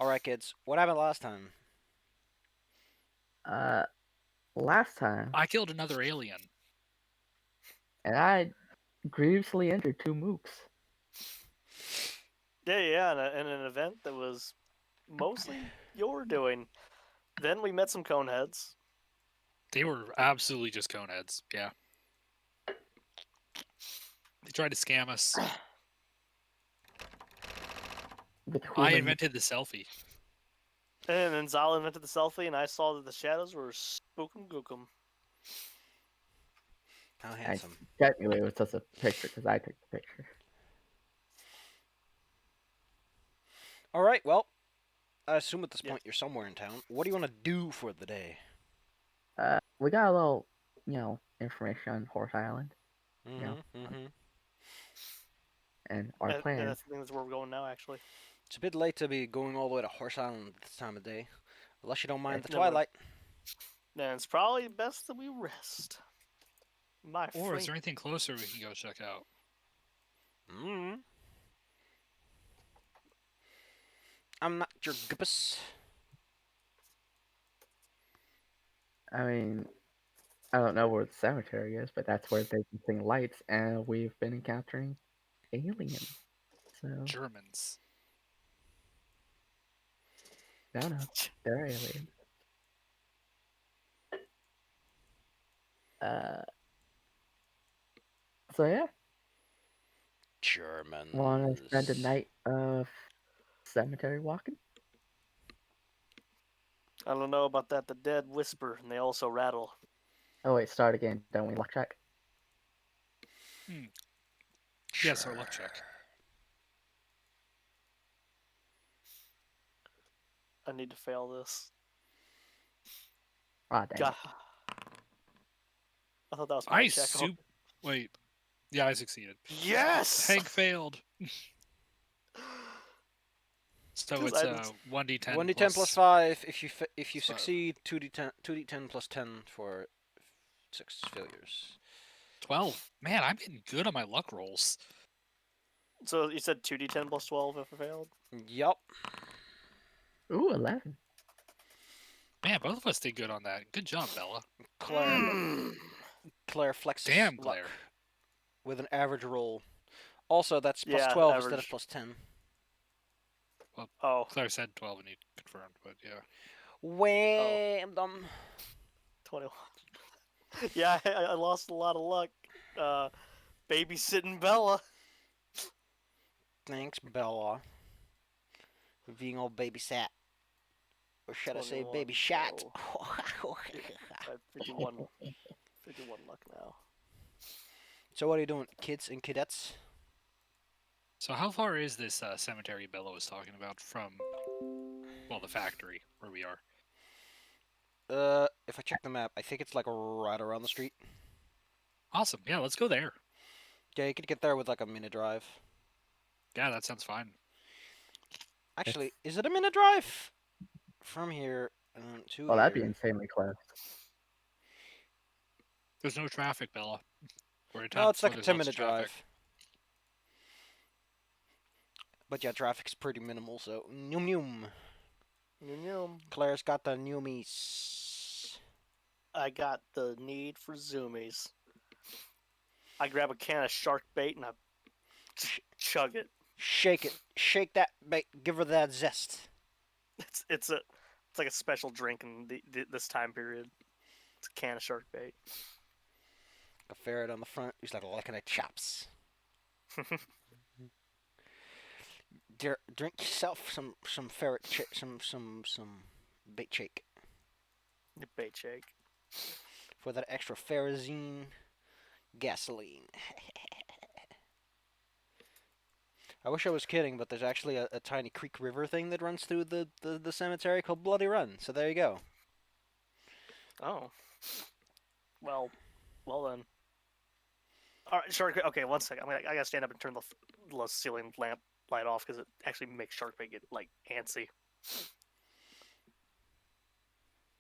Alright, kids. What happened last time? Uh, Last time, I killed another alien. and I grievously injured two mooks. Yeah, in an event that was mostly your doing. Then we met some coneheads. They were absolutely just coneheads. Yeah. They tried to scam us. With I human, invented the selfie. And then Zal invented the selfie, and I saw that the shadows were spookum gookum. How I handsome. technically it was just a picture because I took the picture. Alright, well, I assume at this Yeah. point you're somewhere in town. What do you want to do for the day? We got a little, information on Horse Island, Mm-hmm. and our And plan. that's the thing, that's where we're going now, actually. It's a bit late to be going all the way to Horse Island at this time of day. Unless you don't mind the No, but- twilight. Then it's probably best that we rest. My Or friend. is there anything closer we can go check out? Mm-hmm. I'm not your gibbous. I mean, I don't know where the cemetery is, but that's where they can sing lights, and we've been encountering aliens. So, Germans. no, they're aliens. Uh, so yeah, Germans. want to spend a night of cemetery walking? I don't know about that. The dead whisper, and they also rattle. Oh wait, start again. Don't we luck check? Yes, our luck check. I need to fail this. Ah, dang God. it. I thought that was my I check. Wait. Yeah, I succeeded. Yes! Hank failed. So 'Cause it's I just- 1d10 1d10 plus 5 if you five. succeed, 2d10 plus 10 for 6 failures. 12. Man, I'm getting good on my luck rolls. So you said 2d10 plus 12 if I failed? Yup. Ooh, 11. Man, both of us did good on that. Good job, Bella. Claire flexes Damn, luck Claire. with an average roll. Also, that's plus Yeah, 12 instead average. of plus 10. Oh, Claire said 12 and he confirmed, but yeah. Wham dum. 21. Yeah, I lost a lot of luck. Babysitting Bella. Thanks, Bella. For being all babysat. Or should I say 21, baby shot? I have 51 luck now. So what are you doing, kids and cadettes? So how far is this cemetery Bella was talking about from, well, the factory where we are? If I check the map, I think it's like right around the street. Awesome. Yeah, let's go there. Yeah, you could get there with like a minute drive. Yeah, that sounds fine. Actually, is it a minute drive? From here to Well, that'd be here. insanely close. There's no traffic, Bella. We're in town No, it's before like a there's lots 10-minute of traffic. drive. But yeah, traffic's pretty minimal, so noom noom. Yum, yum. Claire's got the noomies. I got the need for zoomies. I grab a can of shark bait and I chug it. Shake it. Shake that bait. Give her that zest. It's like a special drink in this time period. It's a can of shark bait. A ferret on the front who's like licking at chops. Drink yourself some ferret some bait shake The bait shake. for that extra ferrozine gasoline. I wish I was kidding, but there's actually a tiny creek river thing that runs through the cemetery called Bloody Run. So there you go. Oh. Well then. All right, shark. Okay, one second. I gotta stand up and turn the ceiling lamp light off because it actually makes shark bait get like antsy.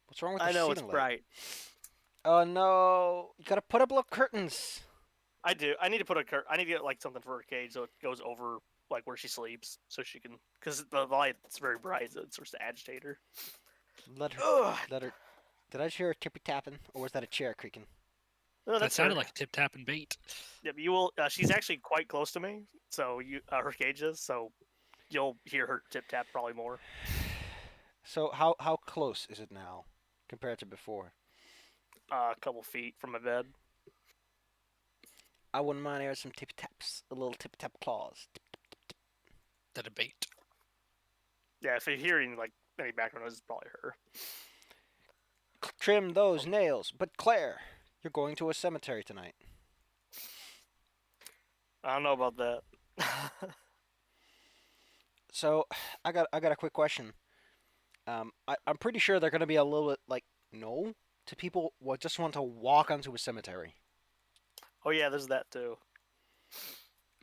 What's wrong with the I know it's ceiling light? bright. Oh no! You gotta put up little curtains. I do. I need to put I need to get like something for a cage so it goes over like where she sleeps, so she can, because the light's very bright, so it starts to agitate her. Let her. Ugh. Let her. Did I hear a tippy tapping, or was that a chair creaking? No, That that's sounded her. like a tip tap and bait. Yep, you will. She's actually quite close to me, so her cage is, so you'll hear her tip tap probably more. So how close is it now, compared to before? A couple feet from my bed. I wouldn't mind hearing some tippy taps, a little tippy tap claws. That a bait. Yeah, if you're hearing like any background noise, it's probably her. Trim those nails. But Claire, you're going to a cemetery tonight. I don't know about that. So I got a quick question. I'm pretty sure they're gonna be a little bit like no to people who just want to walk onto a cemetery. Oh yeah, there's that too.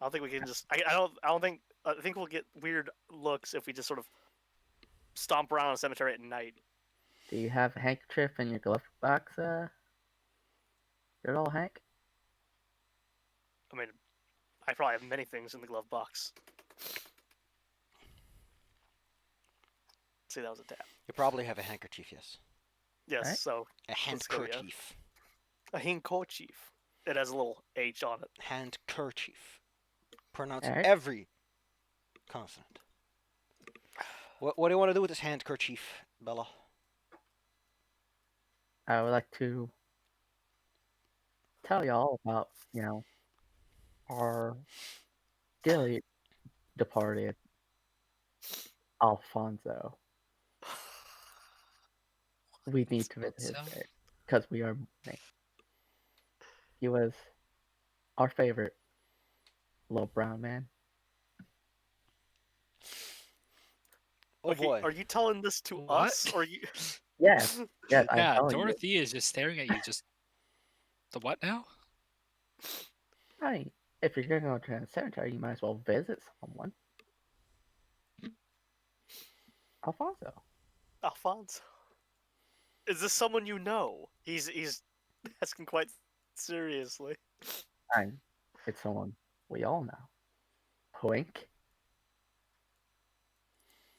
I don't think we can just. I don't think. I think we'll get weird looks if we just sort of stomp around a cemetery at night. Do you have a handkerchief in your glove box, good old Hank? I mean, I probably have many things in the glove box. See, that was a tap. You probably have a handkerchief, yes. Yes, Right. so A Let's go, yeah. handkerchief. a handkerchief. It has a little H on it. Handkerchief. Pronounce Alright. every consonant. What do you want to do with this handkerchief, Bella? I would like to tell y'all about, our dearly departed Alfonso. We need to visit his So, grave because we are mourning. He was our favorite little brown man. Oh Okay, boy. are you telling this to What? us, or you? Yes, yes, I'm yeah, telling you. Dorothea is just staring at you. Just the what now? I mean, if you're going to go to a cemetery, you might as well visit someone. Alfonso. Alfonso. Is this someone you know? He's asking quite seriously. It's someone we all know. Wink.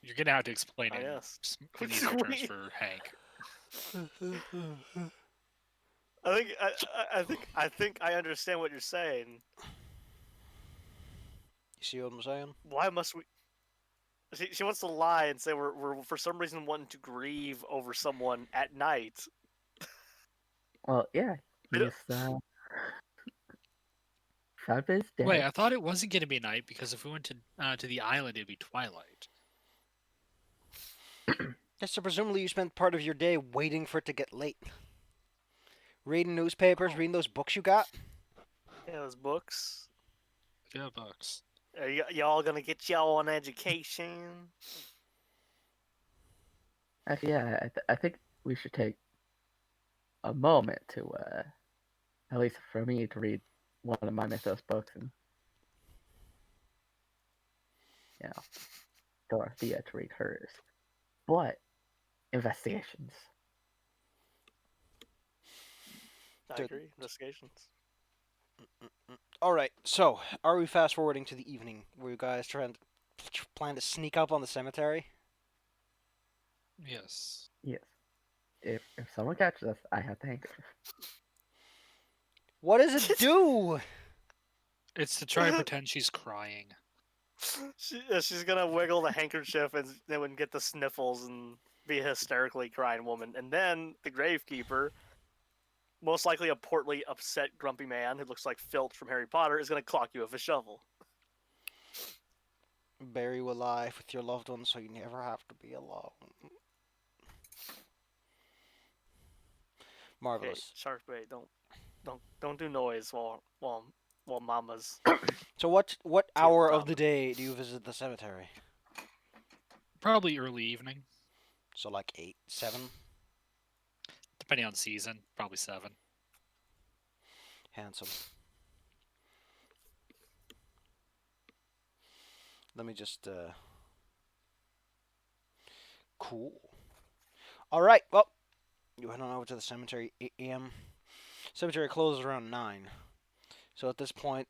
You're gonna have to explain I it guess. in easier terms for Hank. I think I understand what you're saying. You see what I'm saying? Why must we? She wants to lie and say we're for some reason wanting to grieve over someone at night. Well, yeah, I don't- he's Fab is dead. Wait, I thought it wasn't gonna be night because if we went to the island, it'd be twilight. Yes, so presumably you spent part of your day waiting for it to get late. Reading newspapers, Oh. reading those books you got. Yeah, those books. Yeah, bucks. Are y'all gonna get y'all an education? Actually, yeah, I think we should take a moment to, at least for me, to read one of my Mythos books and, Dorothea to read hers. But, investigations. I Good. agree. Investigations. All right. So, are we fast forwarding to the evening? Were you guys plan to sneak up on the cemetery? Yes. Yes. If someone catches us, I have the handkerchief. What does it do? It's to try and pretend she's crying. She's gonna wiggle the handkerchief and then get the sniffles and be a hysterically crying woman. And then the gravekeeper, most likely a portly, upset, grumpy man who looks like Filch from Harry Potter, is gonna clock you with a shovel. Bury you alive with your loved ones so you never have to be alone. Okay, Marvelous. Shark Bait, don't do noise while Mama's. So what Dear hour of God. the day do you visit the cemetery? Probably early evening, So like 8, 7? depending on season. Probably 7. Handsome. Let me just cool. All right. Well, you head on over to the cemetery 8 a.m. Cemetery closes around 9. So at this point,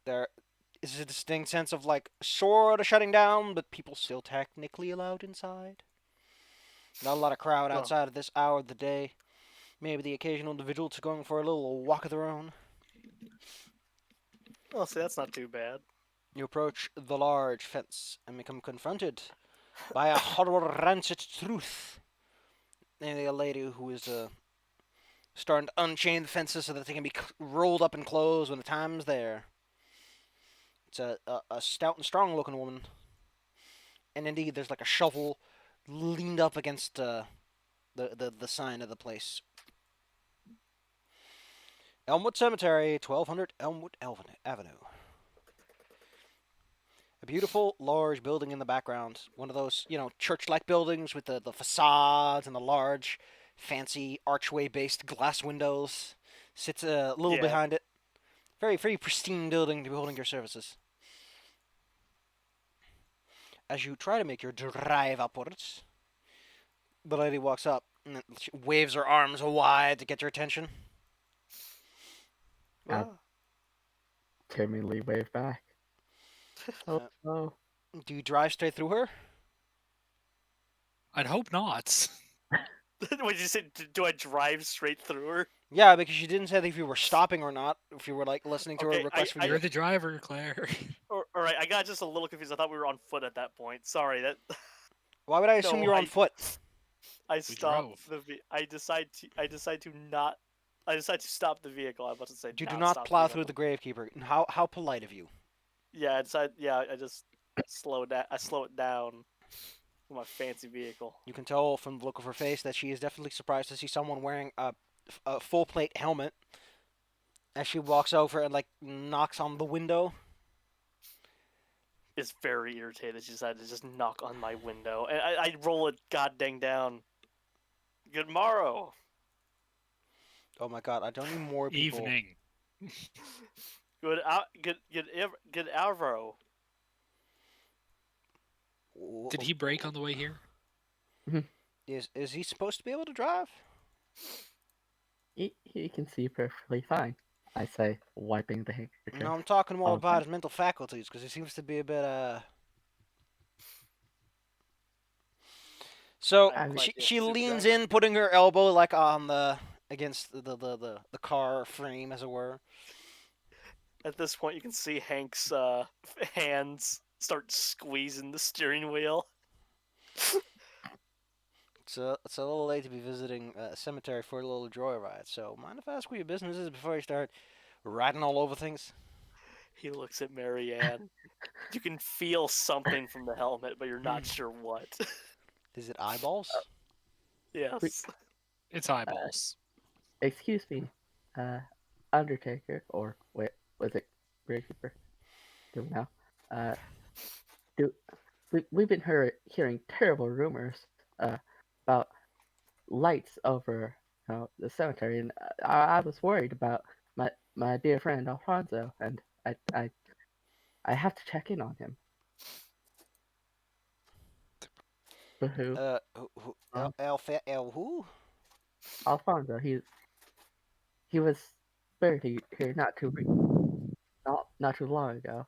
is a distinct sense of like sort of shutting down, but people still technically allowed inside. Not a lot of crowd Oh, outside of this hour of the day. Maybe the occasional individual to going for a little walk of their own. well, see, that's not too bad. You approach the large fence and become confronted by a horror-rancid truth. Namely, a lady who is starting to unchain the fences so that they can be rolled up and closed when the time's there. It's a stout and strong-looking woman, and indeed, there's like a shovel leaned up against the sign of the place. Elmwood Cemetery, 1200 Elmwood Avenue. A beautiful, large building in the background. One of those, church-like buildings with the facades and the large, fancy archway-based glass windows. Sits a little Yeah. behind it. Very, very pristine building to be holding your services. As you try to make your drive upwards, the lady walks up and she waves her arms wide to get your attention. I'll timidly wave back. Hello. Do you drive straight through her? I'd hope not. What did you say? Do I drive straight through her? Yeah, because you didn't say if you were stopping or not. If you were like listening to Okay, her request for You're you. the driver, Claire. All right, I got just a little confused. I thought we were on foot at that point. Sorry, that Why would I assume No, you're on foot? I We stopped drove. I decide to not. I decide to stop the vehicle. I was about to say. You do not not stop plow the through the vehicle. gravekeeper. How polite of you. Yeah, I decide. Yeah, I just slow down. I slow it down with my fancy vehicle. You can tell from the look of her face that she is definitely surprised to see someone wearing a full plate helmet. As she walks over and like knocks on the window. Is very irritated. She decided to just knock on my window, and I roll it goddamn down. Good morrow. Oh my god, I don't need more people. Evening. Good Alvaro. Did he break on the way here? Is he supposed to be able to drive? He can see perfectly fine, I say, wiping the handkerchief. No, I'm talking more Oh, about his mental faculties because he seems to be a bit So I have no she idea. she Super leans driver. in, putting her elbow like on the against the car frame, as it were. At this point, you can see Hank's hands start squeezing the steering wheel. It's a little late to be visiting a cemetery for a little joyride. So mind if I ask what your business is before you start riding all over things? He looks at Marianne. You can feel something from the helmet, but you're not sure what. Is it eyeballs? Yes. It's eyeballs. Excuse me, Undertaker, or wait, was it Gravekeeper? Do we know? Do we've been hearing terrible rumors about lights over the cemetery, and I was worried about my dear friend Alfonso, and I have to check in on him. Who? Who? Alfonso. He was buried here not too long ago.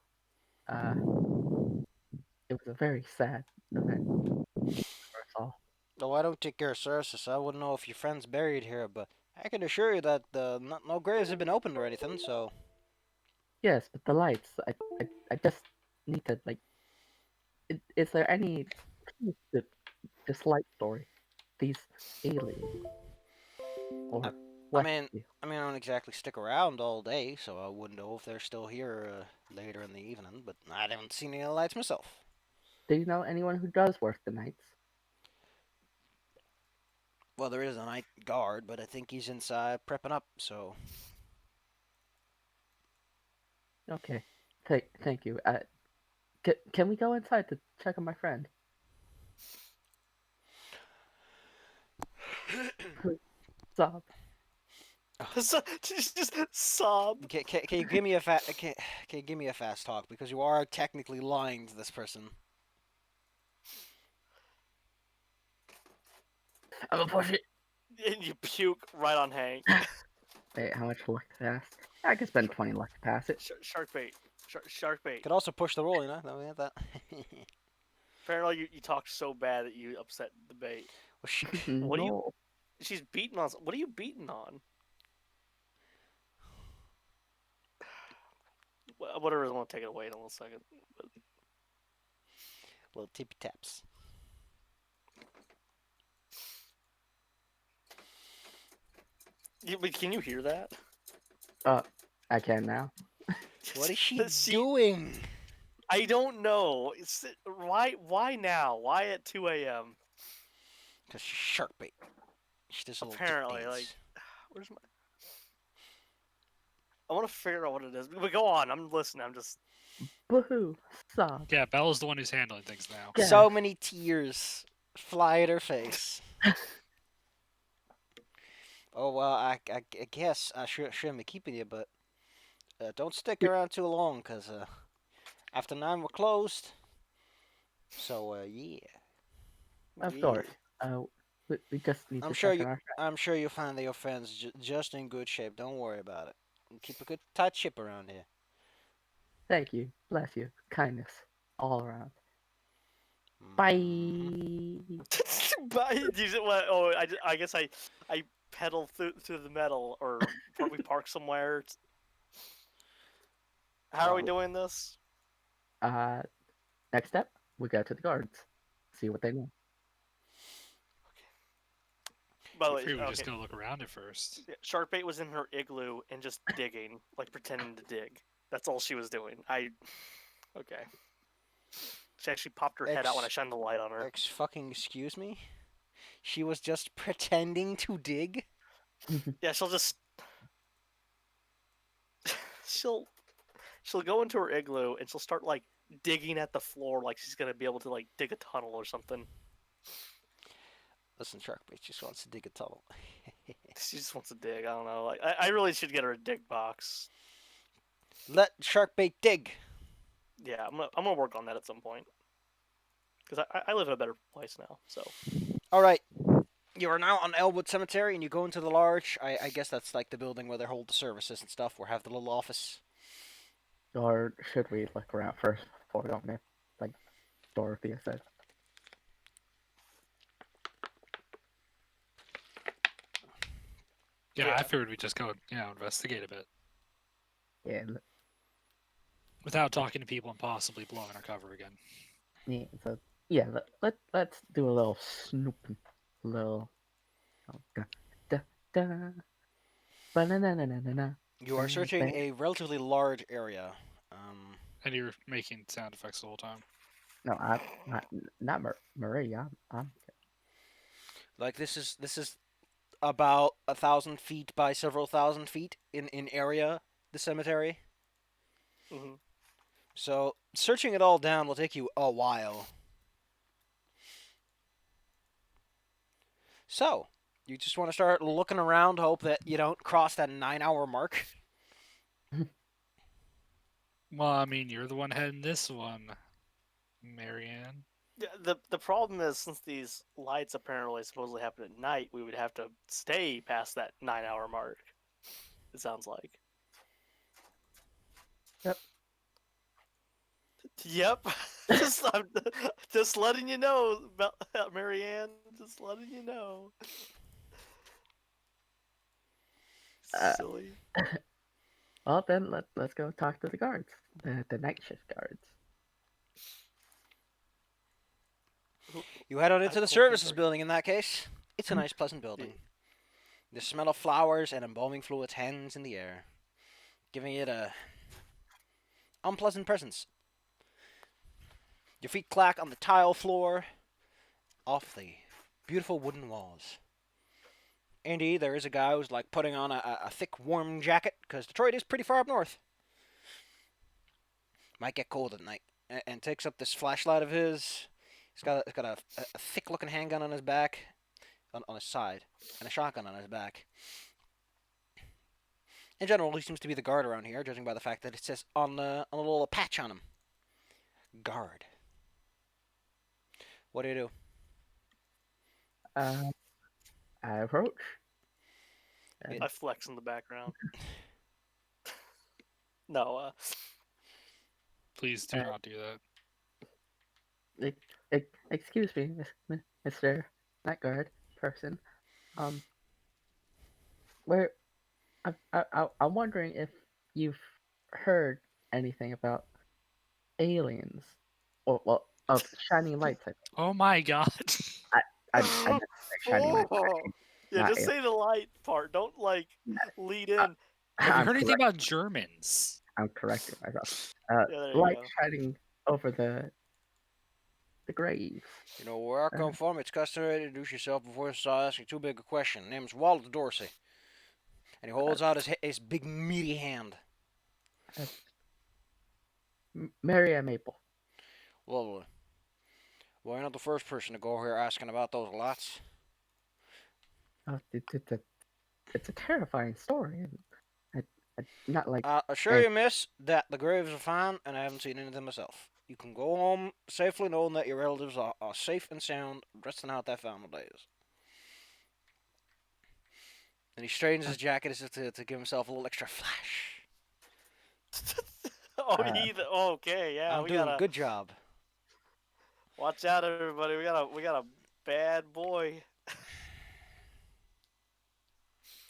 It was a very sad event for us all. No, I don't take care of services. I wouldn't know if your friend's buried here, but I can assure you that no graves have been opened or anything. So Yes, but the lights. I just need to like. Is there any truth to this light story? These aliens, or I what? mean, I don't exactly stick around all day, so I wouldn't know if they're still here later in the evening. But I haven't seen any of the lights myself. Do you know anyone who does work the nights? Well, there is a night guard, but I think he's inside prepping up. So Okay, thank you. Can we go inside to check on my friend? Stop. Just sob. can you give me a can you give me a fast talk because you are technically lying to this person. I'm gonna push it. And you puke right on Hank. Wait, how much luck to pass? I can spend 20 luck to pass it. Shark bait. Shark bait. Could also push the roll, you know. Then we have that. Apparently, you talked so bad that you upset the bait. Well, she, What do you? No. She's beating on. What are you beating on? Whatever. I want to take it away in a little second. little tippy taps. Can you hear that? I can now. What is she She- doing? I don't know. Why now? Why at 2 a.m.? Because she's shark bait. She does a little dick Apparently, dance. like, where's my? I want to figure out what it is. But go on. I'm listening. I'm just. Woohoo! Saga. Yeah, Bella's the one who's handling things now. Yeah. So many tears fly at her face. Oh well, I guess I shouldn't be keeping you, but don't stick around too long, cause after 9 we're closed. So yeah. Of Yeah. course. We just need I'm to sure check you. on our. I'm sure you'll find that your friend's just in good shape. Don't worry about it. Keep a good tight ship around here. Thank you. Bless you. Kindness all around. Mhm. Bye. But what? Oh, I guess I pedal through the metal, or we park somewhere. How are we doing this? Next step, we go to the guards. See what they know. By the I way, figured we okay. just go look around at first. Yeah, Sharkbait was in her igloo and just digging, like pretending to dig. That's all she was doing. Okay. She actually popped her head out when I shined the light on her. Excuse me. She was just pretending to dig. Yeah, she'll go into her igloo and she'll start like digging at the floor, like she's gonna be able to like dig a tunnel or something. Listen, Sharkbait just wants to dig a tunnel. She just wants to dig. I don't know. Like I really should get her a dig box. Let Sharkbait dig. Yeah, I'm gonna work on that at some point. Because I live in a better place now. So All right. You are now on Elwood Cemetery, and you go into the large. I guess that's like the building where they hold the services and stuff, or have the little office. Or should we look around first before we go in? Like Dorothea said. Yeah, Yeah. I figured we'd just go, investigate a bit Yeah, without talking to people and possibly blowing our cover again. yeah. So yeah, let's do a little snooping, a little. Oh, da, da, da, ba-na-na-na-na-na-na. You are searching a relatively large area. And you're making sound effects the whole time. No, I'm not Marie. I'm Like this is about 1,000 feet by several thousand feet in area. The cemetery. mhm. So searching it all down will take you a while. So you just want to start looking around, hope that you don't cross that 9-hour mark. Well, I mean, you're the one heading this one, Marianne. Yeah, the problem is, since these lights apparently supposedly happen at night, we would have to stay past that 9-hour mark. It sounds like. Yep. Yep. I'm just letting you know, Marianne. Just letting you know. Uh, Silly. Well, then let's go talk to the guards, the night shift guards. You head on into the cool services people. building in that case. It's a nice, pleasant building. The smell of flowers and embalming fluids hangs in the air, giving it a unpleasant presence. Your feet clack on the tile floor off the beautiful wooden walls. Indeed, there is a guy who's like putting on a thick, warm jacket, because Detroit is pretty far up north. Might get cold at night. And takes up this flashlight of his. He's got a thick-looking handgun on his back, on his side, and a shotgun on his back. In general, he seems to be the guard around here, judging by the fact that it says on a little patch on him. Guard. What do you do? I approach. I flex in the background. No, Please do Uh, not do that. Excuse me, Mr. Night Guard person. Um, where I'm wondering if you've heard anything about aliens, or well, of shining lights. Oh my god. I meant to say shining lights. Actually, Yeah, not just say the light part. Don't like lead in. Have you I'm heard anything correct. about Germans? I'm correcting myself. Yeah, there you Light go. shining over the graves. You know, where I Uh, come from, it's customary to introduce yourself before you start asking too big a question. Name's Wallace Dorsey. And he holds out his big meaty hand. uh, Mary M. Maple. Lovely. Well, you're not the first person to go here asking about those lots. It's a terrifying story. And not like I assure you, miss, that the graves are fine, and I haven't seen any of them myself. You can go home safely knowing that your relatives are safe and sound, resting out their family days. And he straightens his jacket as if to give himself a little extra flash. Oh, Uh, okay, yeah, I'm we doing a gotta good job. watch out, everybody. We got a bad boy.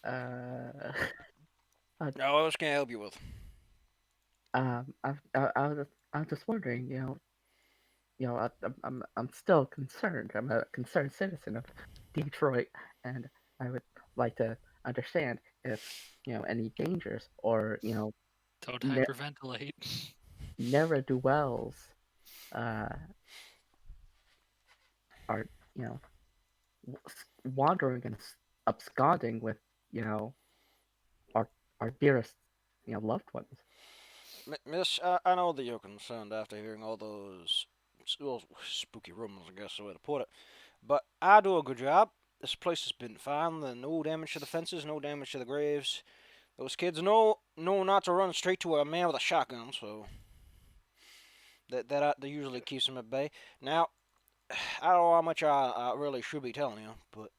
uh, Now, what else can I help you with? I'm just wondering, I'm still concerned. I'm a concerned citizen of Detroit, and I would like to understand if any dangers or Don't ne- hyperventilate. never do wells uh are wandering and absconding with you know our dearest loved ones. Miss, I know that you're concerned after hearing all those well, spooky rumors, I guess the way to put it. But I do a good job. This place has been fine. There's no damage to the fences, no damage to the graves. Those kids know not to run straight to a man with a shotgun, so that usually keeps them at bay. Now, I don't know how much I really should be telling you, but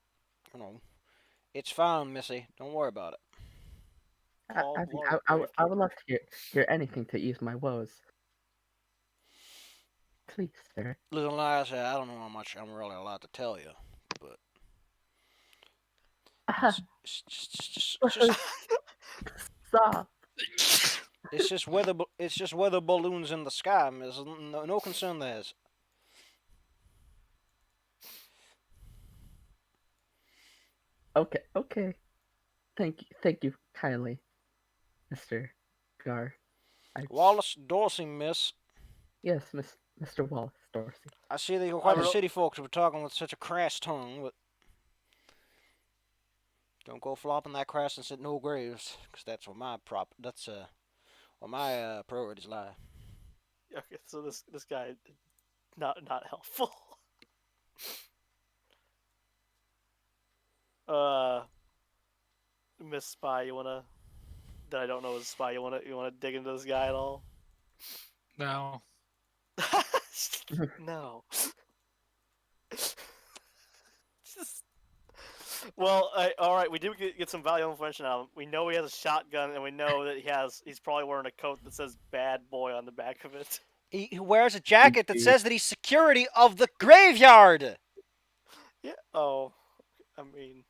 you know, it's fine, Missy. Don't worry about it. Paul I think Blart, Grave I would Keeper. love to hear anything to ease my woes. Please, sir. Listen, like I said, I don't know how much I'm really allowed to tell you, but it's just Stop. it's just weather balloons in the sky. There's no concern there. Okay, okay. Thank you kindly, Mr. Gar. I Wallace Dorsey, miss. Yes, Mr. Wallace Dorsey. I see that you're I quite the wrote. city folks for talking with such a crass tongue, but don't go flopping that crass and sit no graves, 'cause that's where where my priorities lie. Okay, so this guy not helpful. uh, Miss Spy, you wanna? That I don't know is Spy. You wanna dig into this guy at all? No. No. Just- well, all right. We do get some valuable information out of him. We know he has a shotgun, and we know that he's probably wearing a coat that says "Bad Boy" on the back of it. He wears a Thank jacket that you. says that he's security of the graveyard. Yeah. Oh, I mean,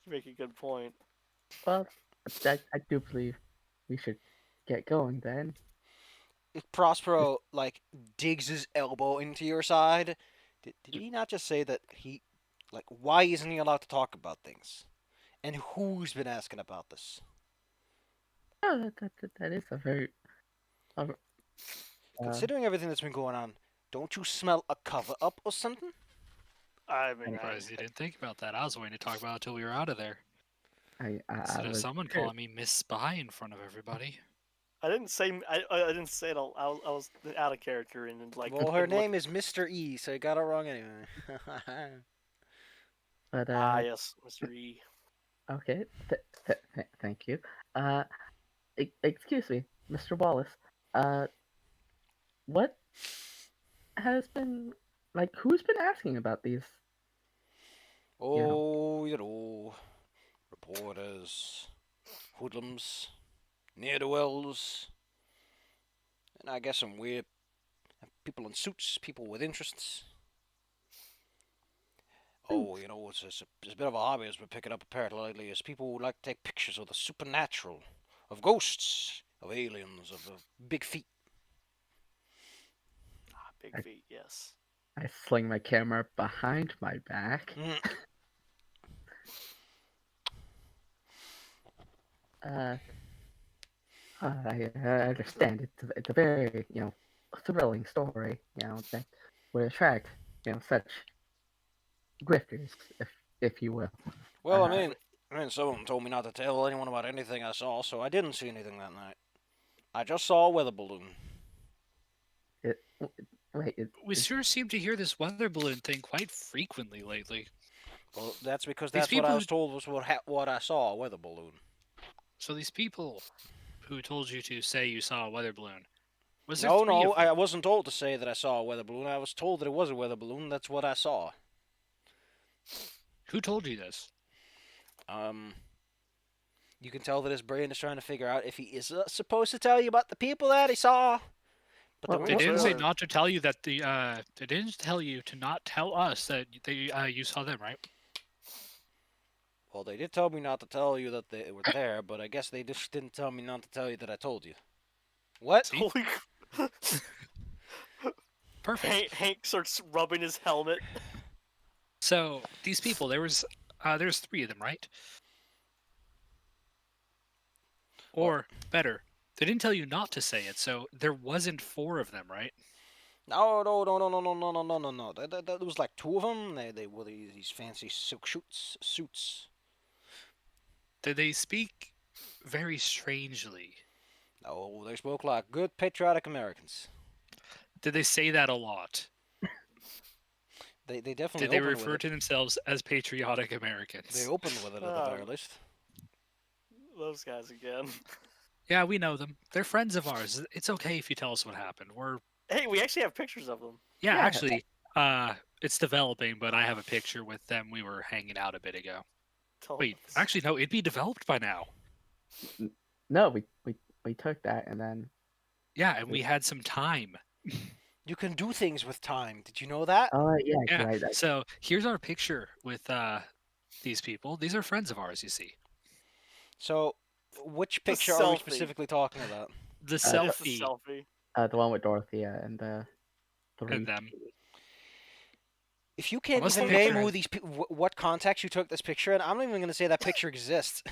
you make a good point. Well, I do believe we should get going then. Prospero like digs his elbow into your side. Did he not just say that why isn't he allowed to talk about things? And who's been asking about this? Oh, that is a very uh, Considering everything that's been going on, don't you smell a cover up or something? I mean, Surprised you didn't think about that. I was waiting to talk about it till we were out of there. I Instead of was someone scared. calling me Miss Spy in front of everybody. I didn't say I didn't say it. I was out of character and like. Well, her didn't look- name is Mr. E, so you got it wrong anyway. But yes, Mr. E. okay. Thank you. Uh, excuse me, Mr. Wallace. Uh, what has been who's been asking about these? Oh, you know, reporters, hoodlums, ne'er-do-wells. I guess some weird people in suits, people with interests. Oh, you know, it's a bit of a hobby as we're picking up apparently lately, is people who like to take pictures of the supernatural, of ghosts, of aliens, of big feet. Big feet, yes. I sling my camera behind my back. Mm. I understand it's a very thrilling story. That would attract such grifters, if you will. Well, Uh, I mean, someone told me not to tell anyone about anything I saw, so I didn't see anything that night. I just saw a weather balloon. it, wait, We sure seem to hear this weather balloon thing quite frequently lately. Well, that's because These that's what I people was told was what I saw, a weather balloon. So these people who told you to say you saw a weather balloon, was there No, three no, of them? I wasn't told to say that I saw a weather balloon. I was told that it was a weather balloon. That's what I saw. Who told you this? You can tell that his brain is trying to figure out if he is supposed to tell you about the people that he saw. But Well, they They weren't didn't say sure. not to tell you that the. They didn't tell you to not tell us that they you saw them, right? Well, they did tell me not to tell you that they were there, but I guess they just didn't tell me not to tell you that I told you. What? See? Holy Perfect. Hank starts rubbing his helmet. So these people, there's three of them, right? Or better, they didn't tell you not to say it, so there wasn't four of them, right? No, no, no, no, no, no, no, no, no, no, no. There was like two of them. They wore these fancy silk suits. Did they speak very strangely? Oh, they spoke like good patriotic Americans. Did they say that a lot? They definitely Did they opened refer with it. to themselves as patriotic They Americans? opened with it at the very least. Those guys again. Yeah, we know them. They're friends of ours. It's okay if you tell us what happened. Hey, we actually have pictures of them. Yeah, Yeah. actually, it's developing, but I have a picture with them. We were hanging out a bit ago. Tell Wait, us. actually, no, it'd be developed by now. no, we took that and then Yeah, and we had some time. You can do things with time. Did you know that? yeah, Yeah. right. So here's our picture with these people. These are friends of ours, you see. So, which The picture are we selfie. specifically talking about? The It's a selfie selfie. The one with Dorothea and the three. and them. If you can't Unless the even name picture who has- these what context you took this picture in, I'm not even going to say that picture exists.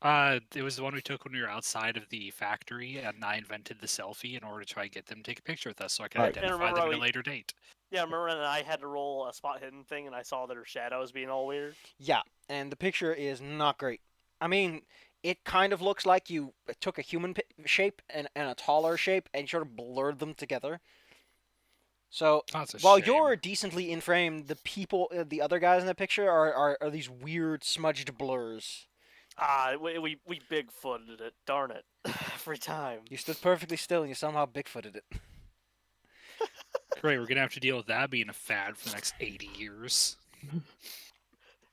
It was the one we took when we were outside of the factory, and I invented the selfie in order to try and get them to take a picture with us so I could Right. identify remember them how at a we- later date. Yeah, remember when I had to roll a spot hidden thing and I saw their shadows being all weird? Yeah, and the picture is not great. I mean, it kind of looks like you took a human shape and a taller shape and sort of blurred them together. So That's a while shame. you're decently in frame, the people, the other guys in the picture are these weird smudged blurs. We Bigfooted it. Darn it. Every time. You stood perfectly still and you somehow Bigfooted it. Great, we're gonna have to deal with that being a fad for the next 80 years.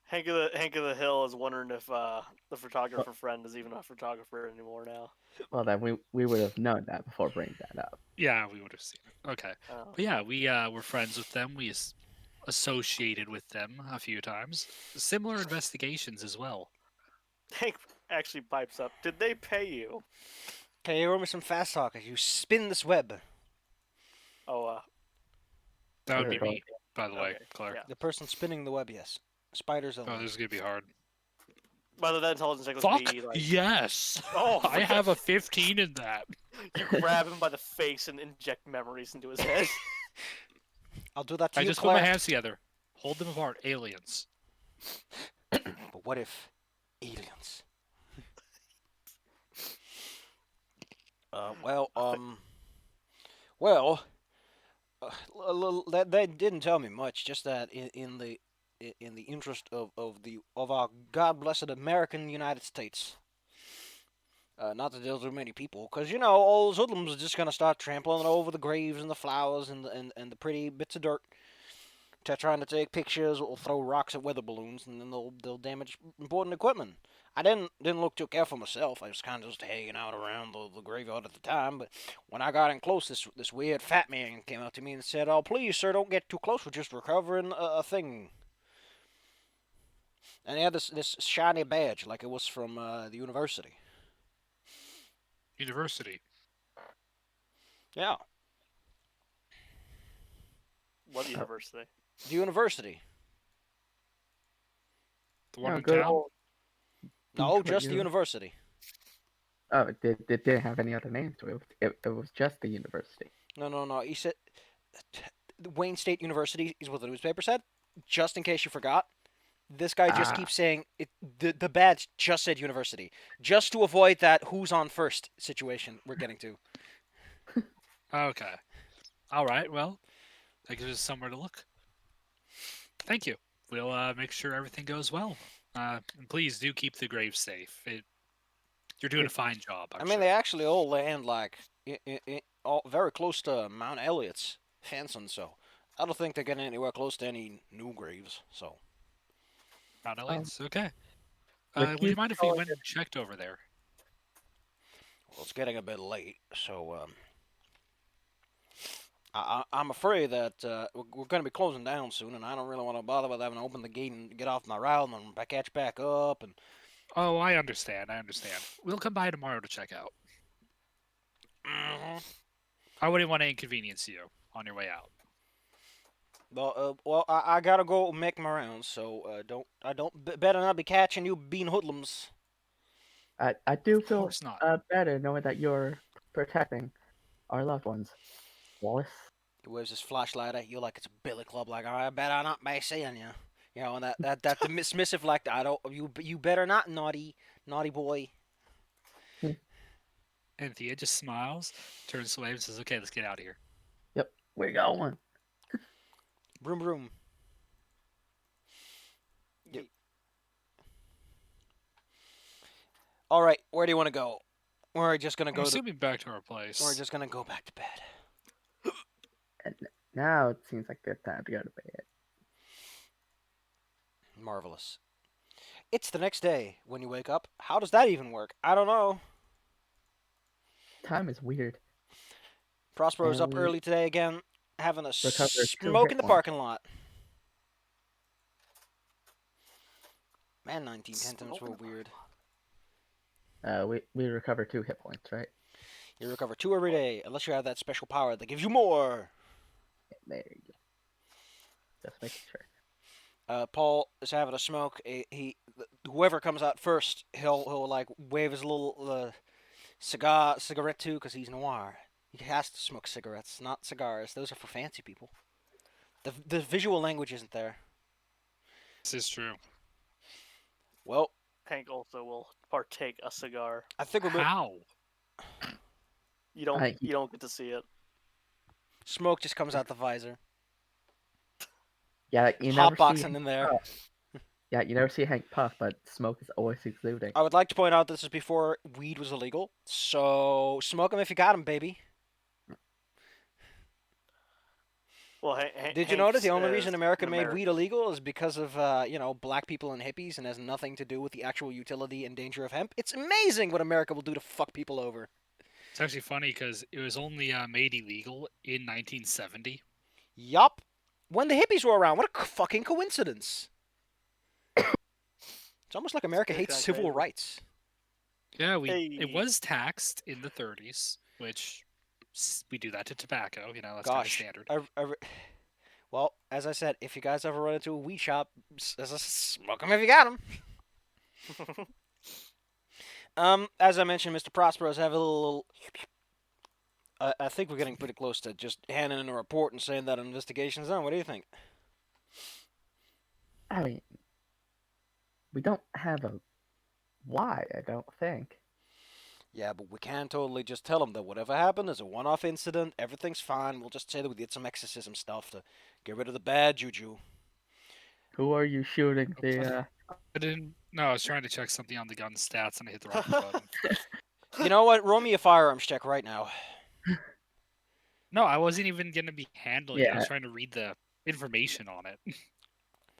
Hank of the Hill is wondering if the photographer friend is even a photographer anymore now. Well, then we would have known that before bringing that up. Yeah, we would have seen it. Okay. Oh. But yeah, we were friends with them. We associated with them a few times. Similar investigations as well. Hank actually pipes up. Did they pay you? Okay, roll me some fast talk as you spin this web. Oh, That would be Sure. me, by the way, Okay, Claire. yeah. The person spinning the web, yes. Spiders Oh, only. this is gonna be hard. whether that intelligence check was Fuck me, like, yes! oh, I have a 15 in that. you grab him by the face and inject memories into his head. I'll do that to I you, just put my Claire. hands together. Hold them apart. Aliens. But what if aliens? Well, they didn't tell me much. Just that in the interest of our God blessed American United States, not to deal too many people, because you know all those hoodlums are just gonna start trampling over the graves and the flowers and the pretty bits of dirt. Trying to take pictures or throw rocks at weather balloons, and then they'll damage important equipment. I didn't look too careful myself. I was kind of just hanging out around the graveyard at the time. But when I got in close, this weird fat man came up to me and said, "Oh, please, sir, don't get too close. We're just recovering a thing." And he had this shiny badge, like it was from the university. University. Yeah, What university? the university. The one Yeah, in good town? old No, Detroit just the Uni- university. Oh, it didn't have any other names to it. It was just the university. No. He said Wayne State University is what the newspaper said. Just in case you forgot, this guy just Ah. keeps saying it. The badge just said university, just to avoid that who's on first situation we're getting to. Okay. All right. Well, that gives us somewhere to look. Thank you. We'll make sure everything goes well. And please do keep the grave safe. You're doing a fine job. I'm I mean, sure. they actually all land like all very close to Mount Elliot's fencing, so I don't think they're getting anywhere close to any new graves. So Mount Elliot's okay. with Would you you mind if we calling went and checked over there? well, it's getting a bit late. So I'm afraid that we're going to be closing down soon, and I don't really want to bother with having to open the gate and get off my route and then catch back up. And Oh, I understand. I understand. We'll come by tomorrow to check out. Mhm. I wouldn't want to inconvenience you on your way out. Well, I gotta go make my rounds, so better not be catching you being hoodlums. I do Of feel course not. better knowing that you're protecting our loved ones, Wallace. He waves his flashlight at you like it's a billy club. Like, I better not be seeing you. You know, and that dismissive, like, I don't, you better not, naughty boy. And Thea just smiles, turns away, and says, "Okay, let's get out of here." Yep, we're going. Broom, broom. Yep. All right, where do you want to go? We're just gonna I'm go. assuming back to our place. We're just gonna go back to bed. And now it seems like good time to go to bed. Marvelous. It's the next day when you wake up. How does that even work? I don't know. Time is weird. Prospero's And up we early today again, having a recovered 2 smoke hit in the points. parking lot. Man, 1910 times were weird. We recover 2 hit points, right? You recover 2 every day, unless you have that special power that gives you more. There you go. Just making sure. Paul is having a smoke. Whoever comes out first, he'll like wave his little cigarette too, because he's noir. He has to smoke cigarettes, not cigars. Those are for fancy people. The visual language isn't there. This is true. Well, Hank also will partake a cigar. I think How? You don't I- you don't get to see it. smoke just comes out the visor. Yeah, you never see. Hotboxing in there. Yeah, you never see Hank puff, but smoke is always exuding. I would like to point out this is before weed was illegal, so smoke them if you got them, baby. Well, Did you notice the only Hank's reason is America an made American. weed illegal is because of black people and hippies, and has nothing to do with the actual utility and danger of hemp? It's amazing what America will do to fuck people over. It's actually funny because it was only made illegal in 1970. Yup. When the hippies were around, what a fucking coincidence. It's almost like America Good hates guy, civil crazy. rights. Yeah, Hey. it was taxed in the 30s, which we do that to tobacco. You know, that's kind of Gosh. standard. Well, as I said, if you guys ever run into a weed shop, smoke them if you got them. As I mentioned, Mr. Prospero's have a little. I think we're getting pretty close to just handing in a report and saying that an investigation's done. What do you think? I mean, we don't have a why, I don't think. Yeah, but we can't totally just tell them that whatever happened is a one-off incident. Everything's fine. We'll just say that we did some exorcism stuff to get rid of the bad juju. Who are you shooting Okay. the I didn't. No, I was trying to check something on the gun stats and I hit the wrong button. You know what? Roll me a firearms check right now. No, I wasn't even gonna be handling it. I was Yeah. trying to read the information on it,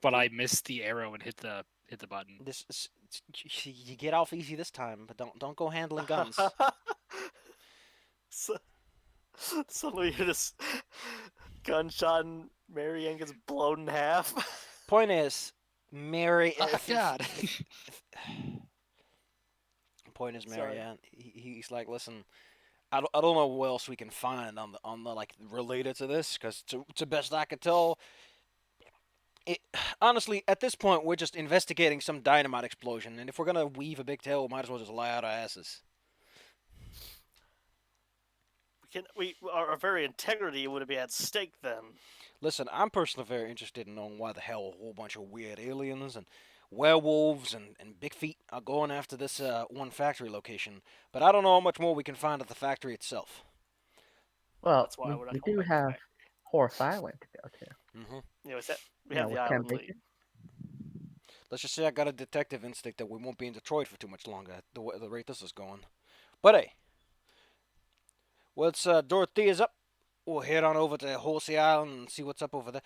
but I missed the arrow and hit the button. You get off easy this time, but don't go handling guns. So, suddenly you just gunshot and Marianne gets blown in half. Point is, Mary. Oh, God. Point is, Sorry. Marianne. He's like, listen. I don't know what else we can find on the like related to this, because to best I could tell, honestly, at this point, we're just investigating some dynamite explosion, and if we're gonna weave a big tale, we might as well just lie out our asses. Our very integrity would be at stake then. Listen, I'm personally very interested in knowing why the hell a whole bunch of weird aliens and werewolves and big feet are going after this one factory location, but I don't know how much more we can find at the factory itself. Well, That's why I would we hold do back the have fact. Horse Island to go to. Mm-hmm. You know, we You have know, the with Ken island Baker. lead. Let's just say I got a detective instinct that we won't be in Detroit for too much longer at the rate this is going. But hey, once Dorothea's up, we'll head on over to Horsey Island and see what's up over there.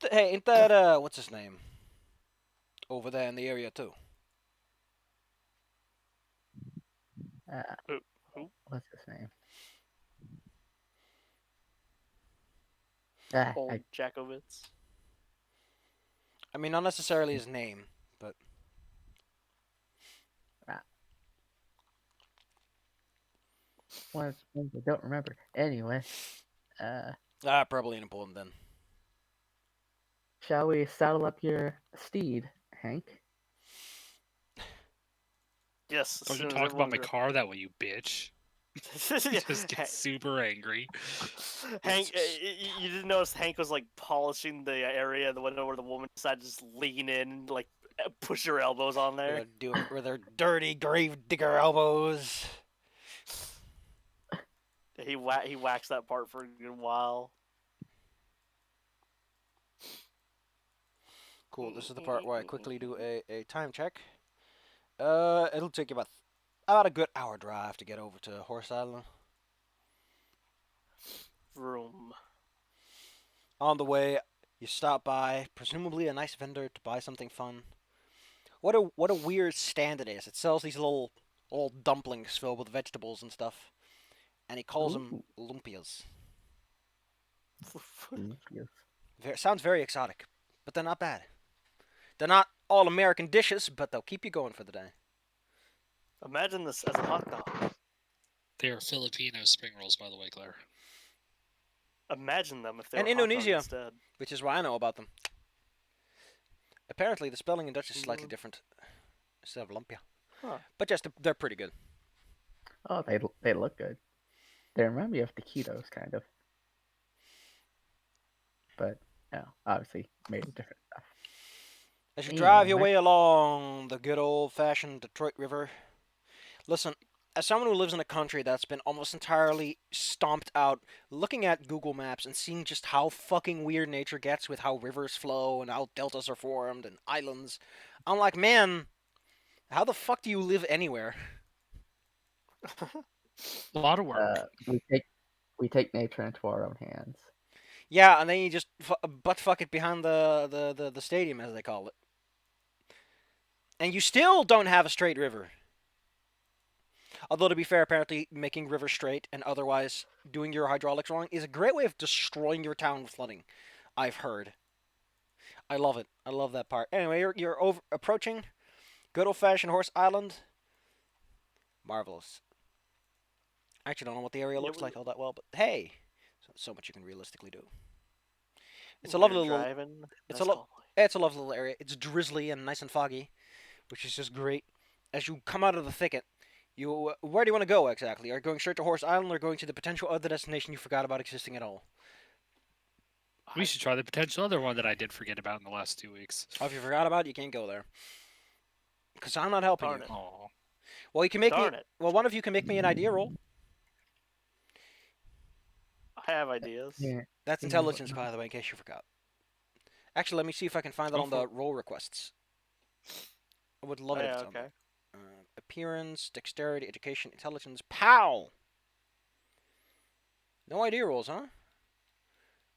Hey, ain't that what's his name over there in the area too? Who? What's his name? Ah, Old Jacobitz. I mean, not necessarily his name, but one I don't remember. Anyway, probably ain't important then. shall we saddle up your steed, Hank? Yes. As Don't you soon as talk about my everyone's- car that way, you bitch. Yeah, Just get super angry. Hank, you didn't notice Hank was like polishing the area, the window where the woman decided to just lean in, like push her elbows on there. With their dirty grave digger elbows. He waxed that part for a good while. Cool. This is the part where I quickly do a time check. It'll take you about a good hour drive to get over to Horse Island. Vroom. On the way, you stop by presumably a nice vendor to buy something fun. What a weird stand it is. It sells these little dumplings filled with vegetables and stuff, and he calls them lumpias. Yes. Sounds very exotic, but they're not bad. They're not all American dishes, but they'll keep you going for the day. Imagine this as a hot dog. They are Filipino spring rolls, by the way, Claire. Imagine them if they And were hot dog Indonesia. instead. Which is why I know about them. Apparently, the spelling in Dutch is slightly different instead of lumpia. Huh. But yes, they're pretty good. Oh, they look good. They remind me of taquitos, kind of. But, obviously made of different stuff. As you drive your Anyway. way along the good old-fashioned Detroit River, listen, as someone who lives in a country that's been almost entirely stomped out, looking at Google Maps and seeing just how fucking weird nature gets with how rivers flow and how deltas are formed and islands, I'm like, man, how the fuck do you live anywhere? A lot of work. We take nature into our own hands. Yeah, and then you just butt fuck it behind the stadium, as they call it. And you still don't have a straight river. Although, to be fair, apparently making rivers straight and otherwise doing your hydraulics wrong is a great way of destroying your town with flooding, I've heard. I love it. I love that part. Anyway, you're approaching good old-fashioned Horse Island. Marvelous. I actually don't know what the area looks like all that well, but hey, so much you can realistically do. It's a lovely little. Driving. It's a It's a lovely little area. It's drizzly and nice and foggy, which is just great. As you come out of the thicket, where do you want to go exactly? Are you going straight to Horse Island or going to the potential other destination you forgot about existing at all? We should try the potential other one that I did forget about in the last 2 weeks. Oh, if you forgot about it, you can't go there. Because I'm not helping Darn you. it. Aw. Well, you can make Darn me. it. Well, one of you can make me an idea roll. I have ideas. Yeah. That's Yeah, intelligence, but- by the way, in case you forgot. Actually, let me see if I can find that Go on for the roll requests. I would love it if Yeah, it's on okay. there. Appearance, dexterity, education, intelligence. Pow! No idea rolls, huh?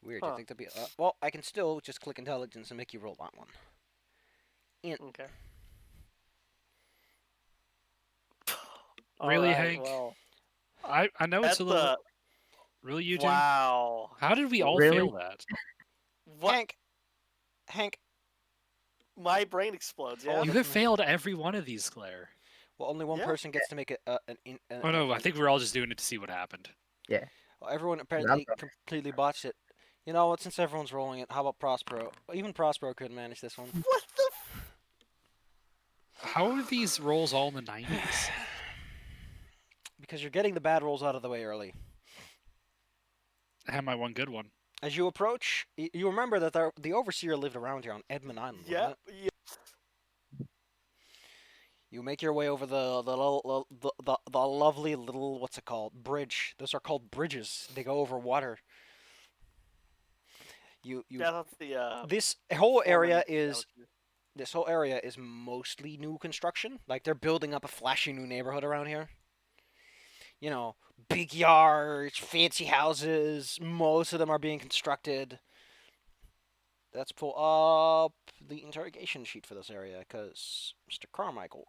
Weird. You Huh. think that'd be? Well, I can still just click intelligence and make you roll that one. Okay. Really, Alright, Hank? well, I know it's at a little. the Really, you two? wow. How did we all Really? fail that? What? Hank. My brain explodes. Yeah. You have failed every one of these, Claire. Well, only one Yeah. person gets to make it. Oh no, I think we're all just doing it to see what happened. Yeah. Well, everyone I'm apparently sorry. completely botched it. You know what? Since everyone's rolling it, how about Prospero? Even Prospero couldn't manage this one. What the? How are these rolls all in the 90s? Because you're getting the bad rolls out of the way early. I had my one good one. As you approach, you remember that the overseer lived around here on Edmund Island, wasn't Yeah. it? Yeah. You make your way over the lovely little, what's it called, bridge. Those are called bridges. They go over water. You Yeah, that's the This whole area foreman is galaxy. this whole area is mostly new construction. Like they're building up a flashy new neighborhood around here. You know, big yards, fancy houses. Most of them are being constructed. Let's pull up the interrogation sheet for this area, because Mr. Carmichael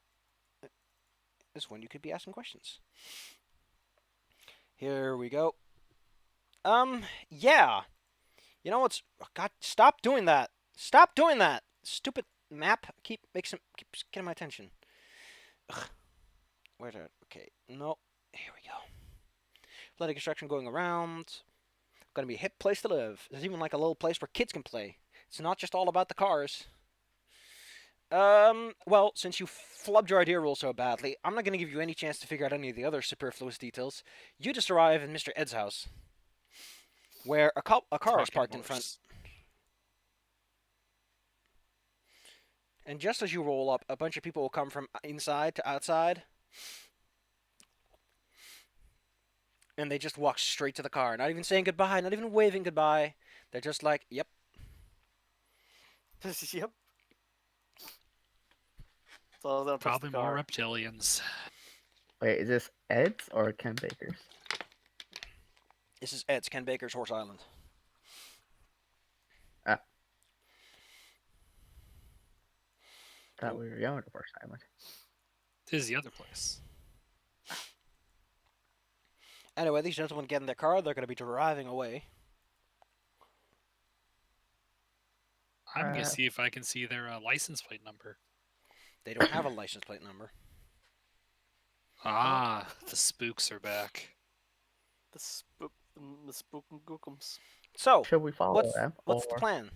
is when you could be asking questions. Here we go. Yeah. You know what's? Oh, God, stop doing that! Stop doing that! Stupid map keeps getting my attention. Ugh. Where's it? Okay, no. Here we go. Plenty of construction going around. Gonna be a hip place to live. There's even like a little place where kids can play. It's not just all about the cars. Well, since you flubbed your idea rule so badly, I'm not gonna give you any chance to figure out any of the other superfluous details. You just arrive in Mr. Ed's house, where a car is Talking parked in front. horse. And just as you roll up, a bunch of people will come from inside to outside. And they just walk straight to the car, not even saying goodbye, not even waving goodbye. They're just like, yep. Yep. So then Probably more reptilians. Wait, is this Ed's or Ken Baker's? This is Ed's, Ken Baker's Horse Island. Thought we were going to Horse Island. This is the other place. Anyway, these gentlemen get in their car. They're going to be driving away. I'm gonna see if I can see their license plate number. They don't have a license plate number. Ah, the spooks are back. the spook and gookums. So, Should we follow them? what's the or- plan?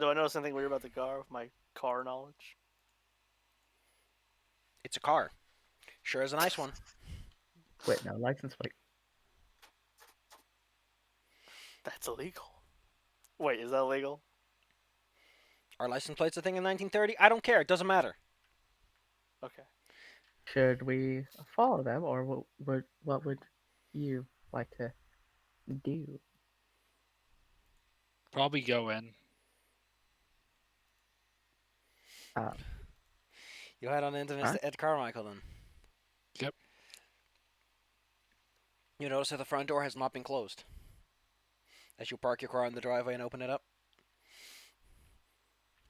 Do I notice anything weird about the car with my car knowledge? It's a car. Sure is a nice one. Wait, no, license plate. That's illegal. Wait, is that illegal? Are license plates a thing in 1930? I don't care. It doesn't matter. Okay. Should we follow them, or what would you like to do? Probably go in. You head on into Mr. Huh? Ed Carmichael then. Yep. You notice that the front door has not been closed. As you park your car in the driveway and open it up.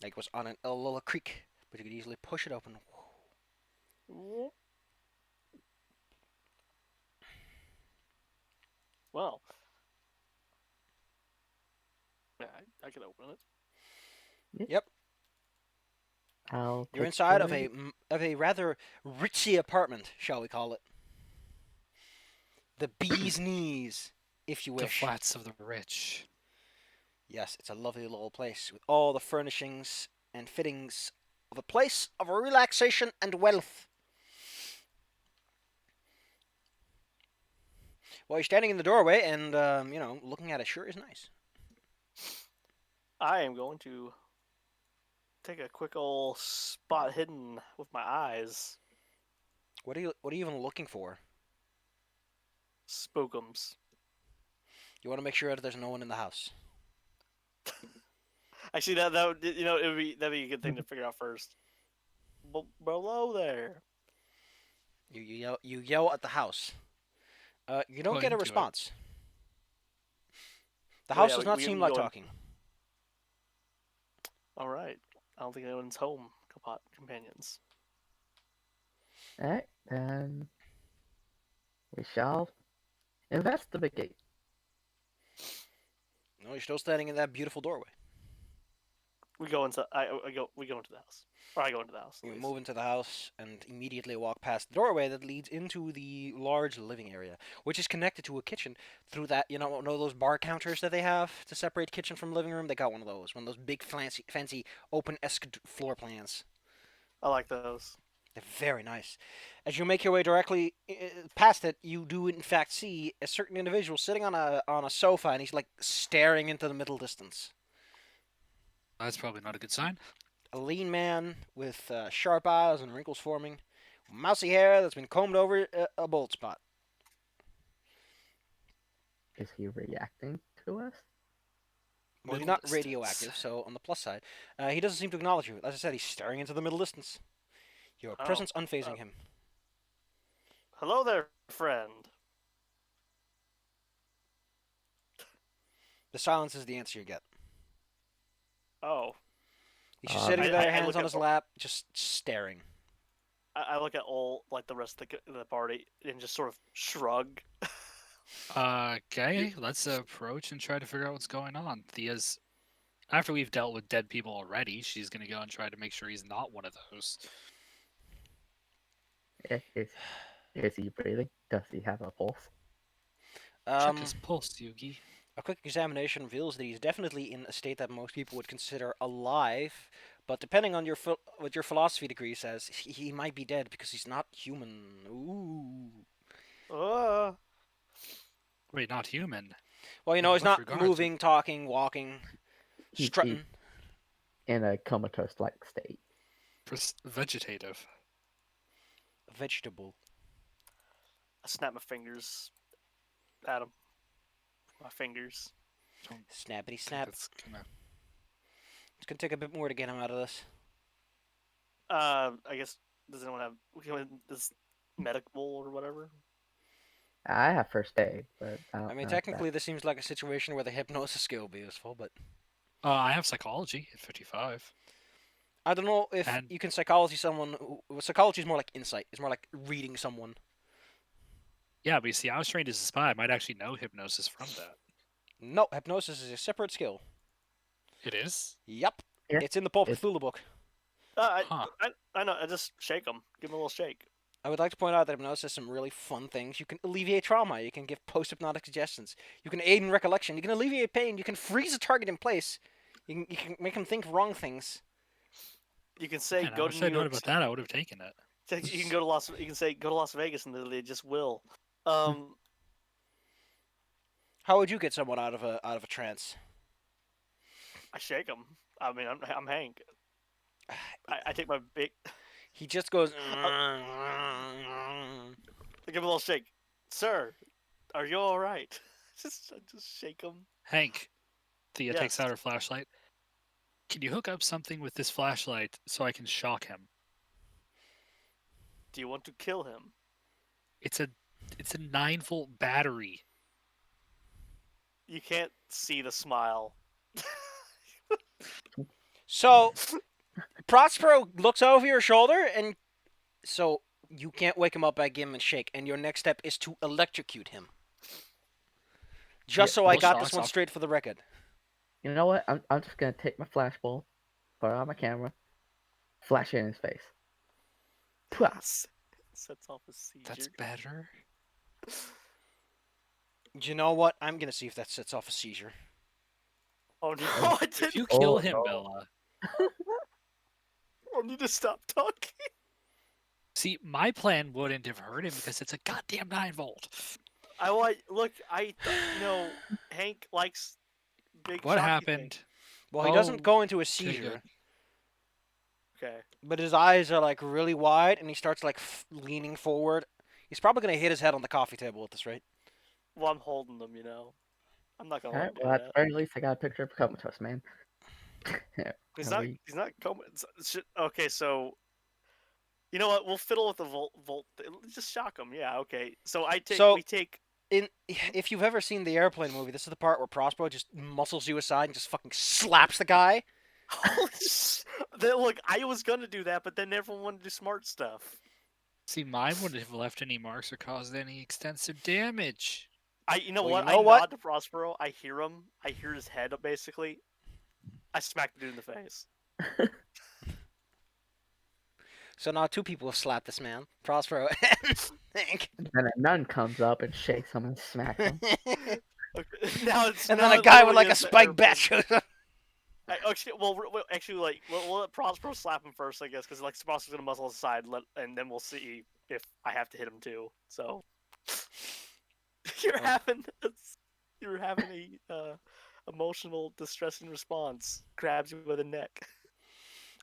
Like it was on a little creek, but you could easily push it open. Well. Yeah, I can open it. Yep. I'll You're take inside the of lead. a rather ritzy apartment, shall we call it? The bee's knees, if you The wish. flats of the rich. Yes, it's a lovely little place with all the furnishings and fittings of a place of relaxation and wealth. While you're standing in the doorway and, looking at it, sure is nice. I am going to take a quick old spot hidden with my eyes. What are you even looking for? Spookums. You want to make sure that there's no one in the house. Actually, that would, that'd be a good thing to figure out first. Below there. You yell at the house. You don't Well, get a you do it. response. The Oh, house yeah, does we- not we seem can like go in. talking. All right. I don't think anyone's home, companions. Alright, then we shall investigate. No, you're still standing in that beautiful doorway. We go into we go into the house, or I go into the house. At You least. move into the house and immediately walk past the doorway that leads into the large living area, which is connected to a kitchen through that, know those bar counters that they have to separate kitchen from living room? They got one of those big fancy open-esque floor plans. I like those. They're very nice. As you make your way directly past it, you do in fact see a certain individual sitting on a sofa, and he's like staring into the middle distance. That's probably not a good sign. A lean man with sharp eyes and wrinkles forming, mousy hair that's been combed over a bald spot. Is he reacting to us? Well, he's Middle not distance. radioactive, so on the plus side, he doesn't seem to acknowledge you. As I said, he's staring into the middle distance. Your Oh. presence unfazing him. Hello there, friend. The silence is the answer you get. Oh, He's just Uh, sitting I- there, I hands look on at his all- lap, just staring. I look at all like the rest of the party and just sort of shrug. Okay, let's approach and try to figure out what's going on. Thea's, after we've dealt with dead people already, she's gonna go and try to make sure he's not one of those. Is he breathing? Does he have a pulse? Check his pulse, Yugi. A quick examination reveals that he's definitely in a state that most people would consider alive, but depending on what your philosophy degree says, he might be dead because he's not human. Ooh. Wait, not human. Well, In he's what not regards? moving, talking, walking, He's strutting. in a comatose-like state. Vegetative. Vegetable. I snap my fingers at him. My fingers. Snappity I think snap. that's gonna... It's gonna take a bit more to get him out of this. I guess does anyone have this medical or whatever? I have first aid, but I don't I mean, know if technically, this seems like a situation where the hypnosis skill would be useful, but I have psychology at 55. I don't know if And- you can psychology someone. Psychology is more like insight. It's more like reading someone. Yeah, but you see, I was trained as a spy. I might actually know hypnosis from that. No, hypnosis is a separate skill. It is? Yep. Yeah, It's in the Pulp it- Cthulhu book. Huh. I know. I just shake him. Give him a little shake. I would like to point out that hypnosis has some really fun things. You can alleviate trauma. You can give post-hypnotic suggestions. You can aid in recollection. You can alleviate pain. You can freeze a target in place. You can make him think wrong things. You can say Man, I go wish to I'd New known York. about that. I would have taken it. You can go to Las. You can say go to Las Vegas, and they just will. How would you get someone out of a trance? I shake him. I mean, I'm Hank. I take my big. He just goes. I give him a little shake. Sir, are you all right? just shake him. Hank, Thea takes Yes. out her flashlight. Can you hook up something with this flashlight so I can shock him? Do you want to kill him? It's a 9-volt battery. You can't see the smile. So, Prospero looks over your shoulder, and so you can't wake him up by giving him a shake. And your next step is to electrocute him. Just Yeah, so I well, got shocks this one off. straight for the record. You know what? I'm just gonna take my flashbulb, put it on my camera, flash it in his face. Pwah! Sets off a seizure. That's better. You know what? I'm gonna see if that sets off a seizure. Oh no! I If didn't. you kill Oh, him, no. Bella. I need to stop talking. See, my plan wouldn't have hurt him because it's a goddamn 9-volt. I want. Look, Hank likes big. What shocky happened? things. Well, he Oh, doesn't go into a good. seizure, Okay. but his eyes are like really wide, and he starts like leaning forward. He's probably gonna hit his head on the coffee table at this rate. Well, I'm holding them. I'm not gonna let Alright, him do well, at the that. very least, I got a picture of a comatose man. He's Are not. we- He's not coming. Okay, so. You know what? We'll fiddle with the volt. Just shock him. Yeah. Okay. So I take. So- We take. If you've ever seen the airplane movie, this is the part where Prospero just muscles you aside and just fucking slaps the guy. Look, I was gonna do that, but then everyone wanted to do smart stuff. See, mine wouldn't have left any marks or caused any extensive damage. You know Well, what? you know I what? nod to Prospero. I hear him. I hear his head up, basically. I smack the dude in the face. So now two people have slapped this man, Prospero and Hank. And then a nun comes up and shakes him and smacks him. Okay. Now it's And now then a it guy with literally like a is the spike bat airplane. shows up. Actually, actually, like we'll let Prospero slap him first, I guess, because like Prospero's gonna muzzle his side, and then we'll see if I have to hit him too. So you're Oh. having you're having a emotional distressing response. Grabs you by the neck.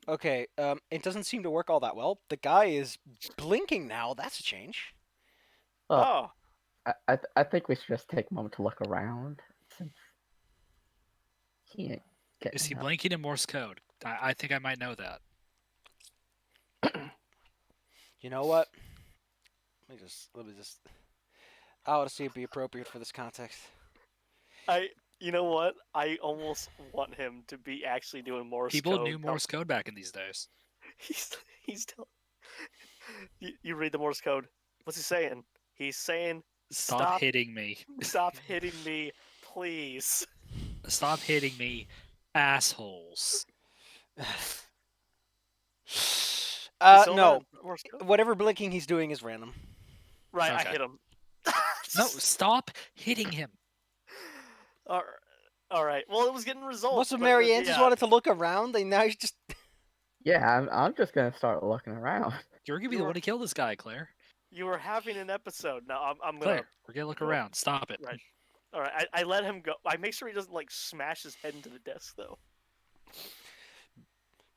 Okay, it doesn't seem to work all that well. The guy is blinking now. That's a change. Well, Oh, I think we should just take a moment to look around since he ain't getting Is he help. blinking in Morse code? I think I might know that. You know what? Let me just. I ought to see it be appropriate for this context. you know what? I almost want him to be actually doing Morse People code. knew Morse code back in these days. He's telling you read the Morse code. What's he saying? He's saying Stop hitting me. stop hitting me, please. Stop hitting me, assholes. He's still No. not Morse code? Whatever blinking he's doing is random. Right, Okay. I hit him. No, stop hitting him. All right. Well, it was getting results. Most of but, Marianne just yeah, wanted to look around, and now he's just. Yeah, I'm just gonna start looking around. You're gonna be the one to kill this guy, Claire. you were having an episode. Now I'm gonna. Claire, we're gonna look go- around. Stop it. Right. All right. I let him go. I make sure he doesn't like smash his head into the desk though.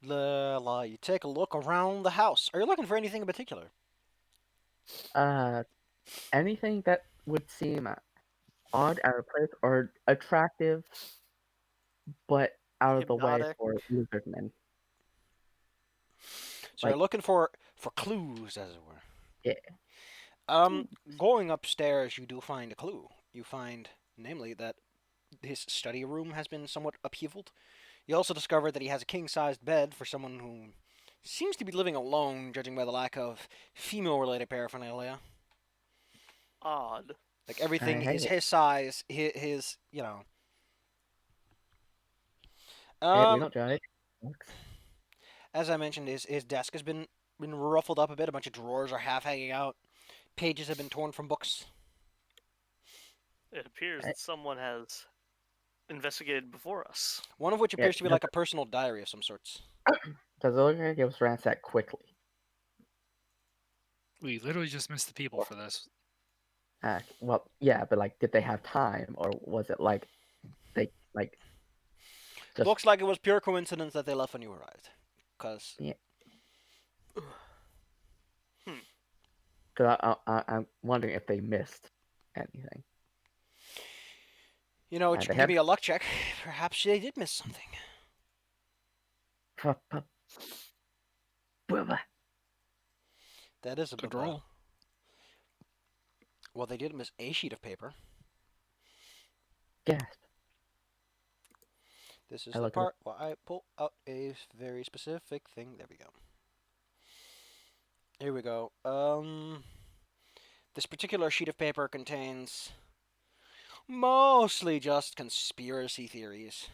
You take a look around the house. Are you looking for anything in particular? Anything that would seem odd, out of place, or attractive, but out of the way Hypnotic. for lizardmen. So you're Like- looking for clues, as it were. Yeah. Going upstairs, you do find a clue. You find, namely, that his study room has been somewhat upheavaled. You also discover that he has a king-sized bed for someone who seems to be living alone, judging by the lack of female-related paraphernalia. Odd. Like everything I hate is it. his size, his you know. Hey, we don't judge. As I mentioned, his desk has been ruffled up a bit. A bunch of drawers are half hanging out. Pages have been torn from books. It appears I- that someone has investigated before us. One of which Yeah, appears to be no- like a personal diary of some sorts. Does it look like it was ransacked quickly? We literally just missed the people for this. Well, yeah, but like, did they have time, or was it like they like? Just Looks like it was pure coincidence that they left when you arrived. Cause because I'm wondering if they missed anything. you know, And it they could have- be a luck check. Perhaps they did miss something. That is a Good bit roll. Well, they did miss a sheet of paper. Gasp. This is I the look at it. part where I pull out a very specific thing. There we go. Here we go. This particular sheet of paper contains mostly just conspiracy theories,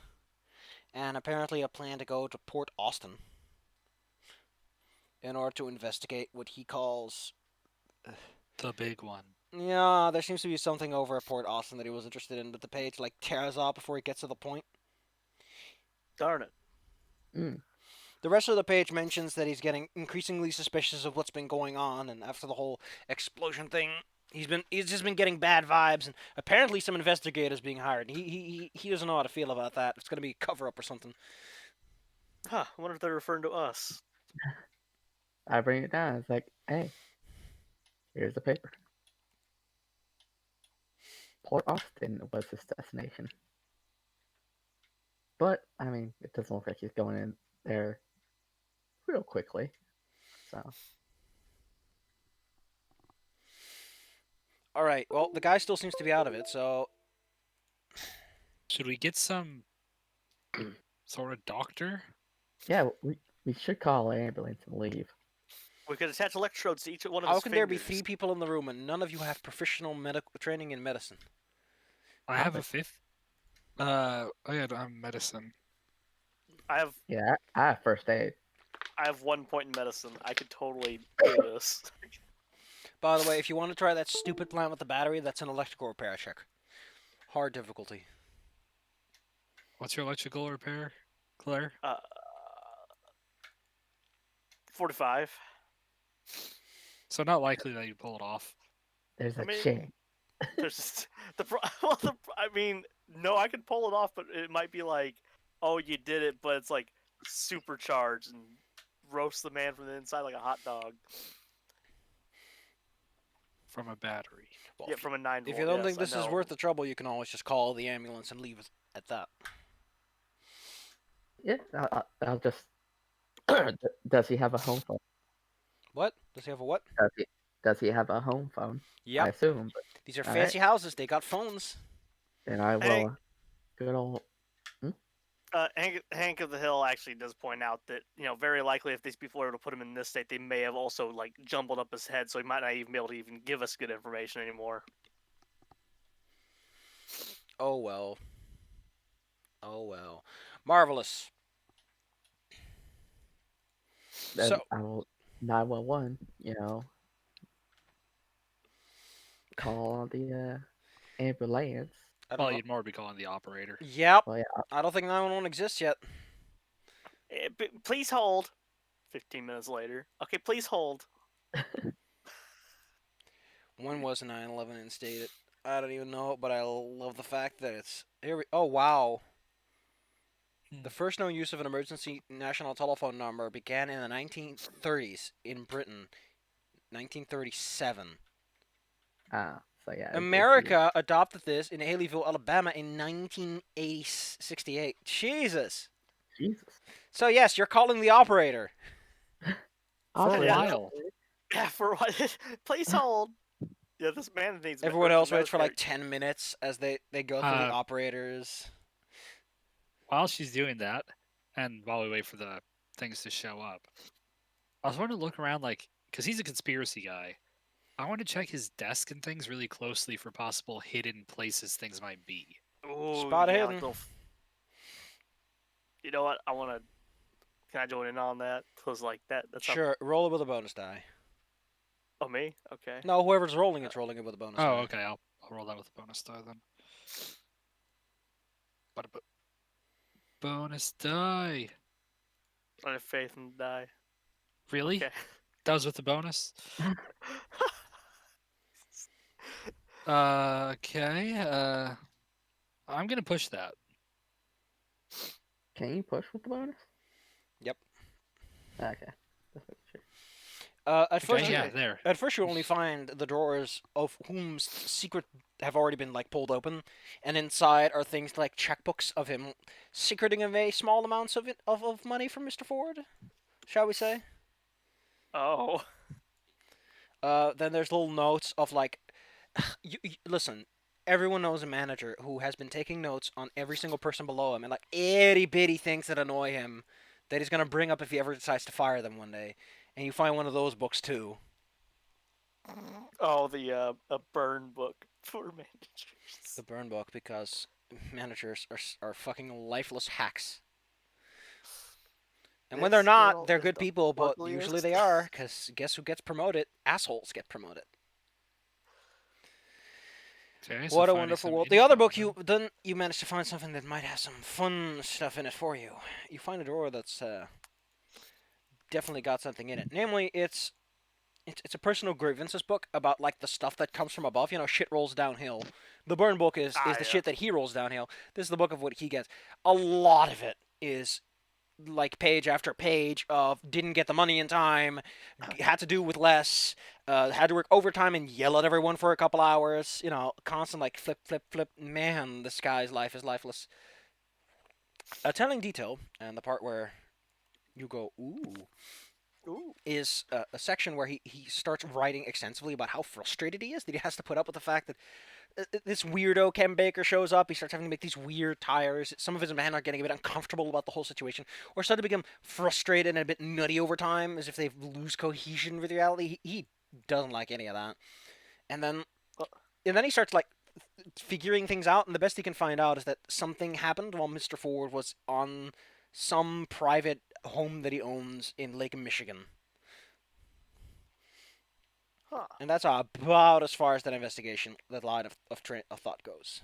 and apparently a plan to go to Port Austin in order to investigate what he calls. The big one. Yeah, there seems to be something over at Port Austin that he was interested in, but the page like tears off before he gets to the point. Darn it. The rest of the page mentions that he's getting increasingly suspicious of what's been going on, and after the whole explosion thing, he's just been getting bad vibes, and apparently some investigators being hired. He doesn't know how to feel about that. It's gonna be a cover up or something. Huh. I wonder if they're referring to us. I bring it down. It's like, hey, here's the paper. Port Austin was his destination. But, I mean, it doesn't look like he's going in there real quickly. So, All right. Well, the guy still seems to be out of it, so Should we get some sort of doctor? yeah, we should call an ambulance and leave. We could attach electrodes to each one of How his can fingers. there be 3 people in the room and none of you have professional medical training in medicine? I have a fifth. Oh yeah, I have medicine. I have Yeah, I have first aid. 1 point in medicine. I could totally do this. By the way, if you want to try that stupid plan with the battery, that's an electrical repair check. Hard difficulty. What's your electrical repair, Claire? 45. So not likely that you pull it off. There's a I mean- chance. There's just I mean, no, I could pull it off, but it might be like, oh, you did it, but it's like supercharged and roast the man from the inside like a hot dog. From a battery. Well, Yeah, from a 9 volt. if you don't yes, think this I is know. worth the trouble, you can always just call the ambulance and leave it at that. Yeah, I'll just. Does he have a home phone? What? Does he have a what? Does he have a home phone? I Yep. assume. But These are All fancy houses. They got phones. then I will. Hey. Good old. Hank of the Hill actually does point out that, very likely if these people were to put him in this state, they may have also like jumbled up his head, so he might not even be able to even give us good information anymore. Oh well. Oh well. Marvelous. Then So, I will 911. Call on the ambulance. I don't Well, know. you'd more be calling the operator. Yep. Well, yeah, I don't think 911 exists yet. Please hold. 15 minutes later. Okay, please hold. When was 9/11 instated? I don't even know, but I love the fact that it's here. Oh wow! The first known use of an emergency national telephone number began in the 1930s in Britain, 1937. So yeah. America adopted this in Haleyville, Alabama, in 1968. Jesus! Jesus. So yes, you're calling the operator. For a Operator. while. Yeah, for what? Please hold. Yeah, this man needs. Everyone else waits for like military- 10 minutes as they go through the Uh, operators. While she's doing that, and while we wait for the things to show up, I was wanting to look around, because he's a conspiracy guy. I want to check his desk and things really closely for possible hidden places things might be. Ooh, Spot yeah, hidden. like you know what? Can I join in on that? Cause like that's not- Sure, roll it with a bonus die. Oh, me? Okay. No, whoever's rolling it's rolling it with a bonus die. Oh, okay. I'll roll that with a bonus die then. Bonus die. I have faith and die. Really? Okay. That was with the bonus? Okay. I'm gonna push that. Can you push with the bonus? Yep. Okay. Just making sure. At first, Okay, you, yeah, there. at first you only find the drawers of whom's secret have already been pulled open, and inside are things like checkbooks of him secreting away small amounts of money from Mr. Ford, shall we say? Oh. Then there's little notes of listen. Everyone knows a manager who has been taking notes on every single person below him and itty bitty things that annoy him that he's gonna bring up if he ever decides to fire them one day. And you find one of those books too. Oh, the a burn book for managers. The burn book, because managers are fucking lifeless hacks. And when they're not, they're good people, but usually they are, because guess who gets promoted? Assholes get promoted. Okay, so What a finding wonderful some world. The other info book, you managed to find something that might have some fun stuff in it for you. You find a drawer that's definitely got something in it. Namely, it's a personal grievances book about the stuff that comes from above. Shit rolls downhill. The burn book is the yeah. shit that he rolls downhill. This is the book of what he gets. A lot of it is page after page of didn't get the money in time, had to do with less, had to work overtime and yell at everyone for a couple hours. Constant flip, flip, flip. Man, this guy's life is lifeless. A telling detail, and the part where you go, ooh, is a section where he starts writing extensively about how frustrated he is that he has to put up with the fact that this weirdo Ken Baker shows up. He starts having to make these weird tires. Some of his men are getting a bit uncomfortable about the whole situation, or start to become frustrated and a bit nutty over time, as if they lose cohesion with reality. He doesn't like any of that. And then Well, and then he starts like figuring things out, and the best he can find out is that something happened while Mr. Ford was on some private home that he owns in Lake Michigan. huh. And that's about as far as that investigation, that line of thought goes.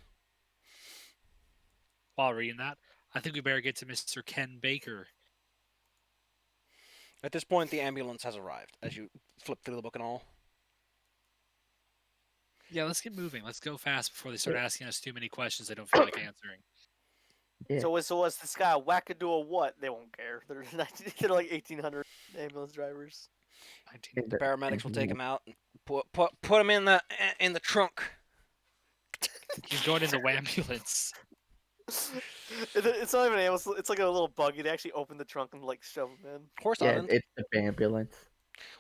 While reading that, I think we better get to Mr. Ken Baker. At this point, the ambulance has arrived, as you flip through the book and all. Yeah, let's get moving. Let's go fast before they start Yeah. asking us too many questions I don't feel like answering. Yeah. So was this guy a wackadoo or what? They won't care. They're they're like 1,800 ambulance drivers. 19. The paramedics will take him out and put him in the trunk. He's going in the ambulance. It's not even an ambulance. It's like a little buggy. They actually open the trunk and like shove him in. Horse Yeah, Island. it's the ambulance.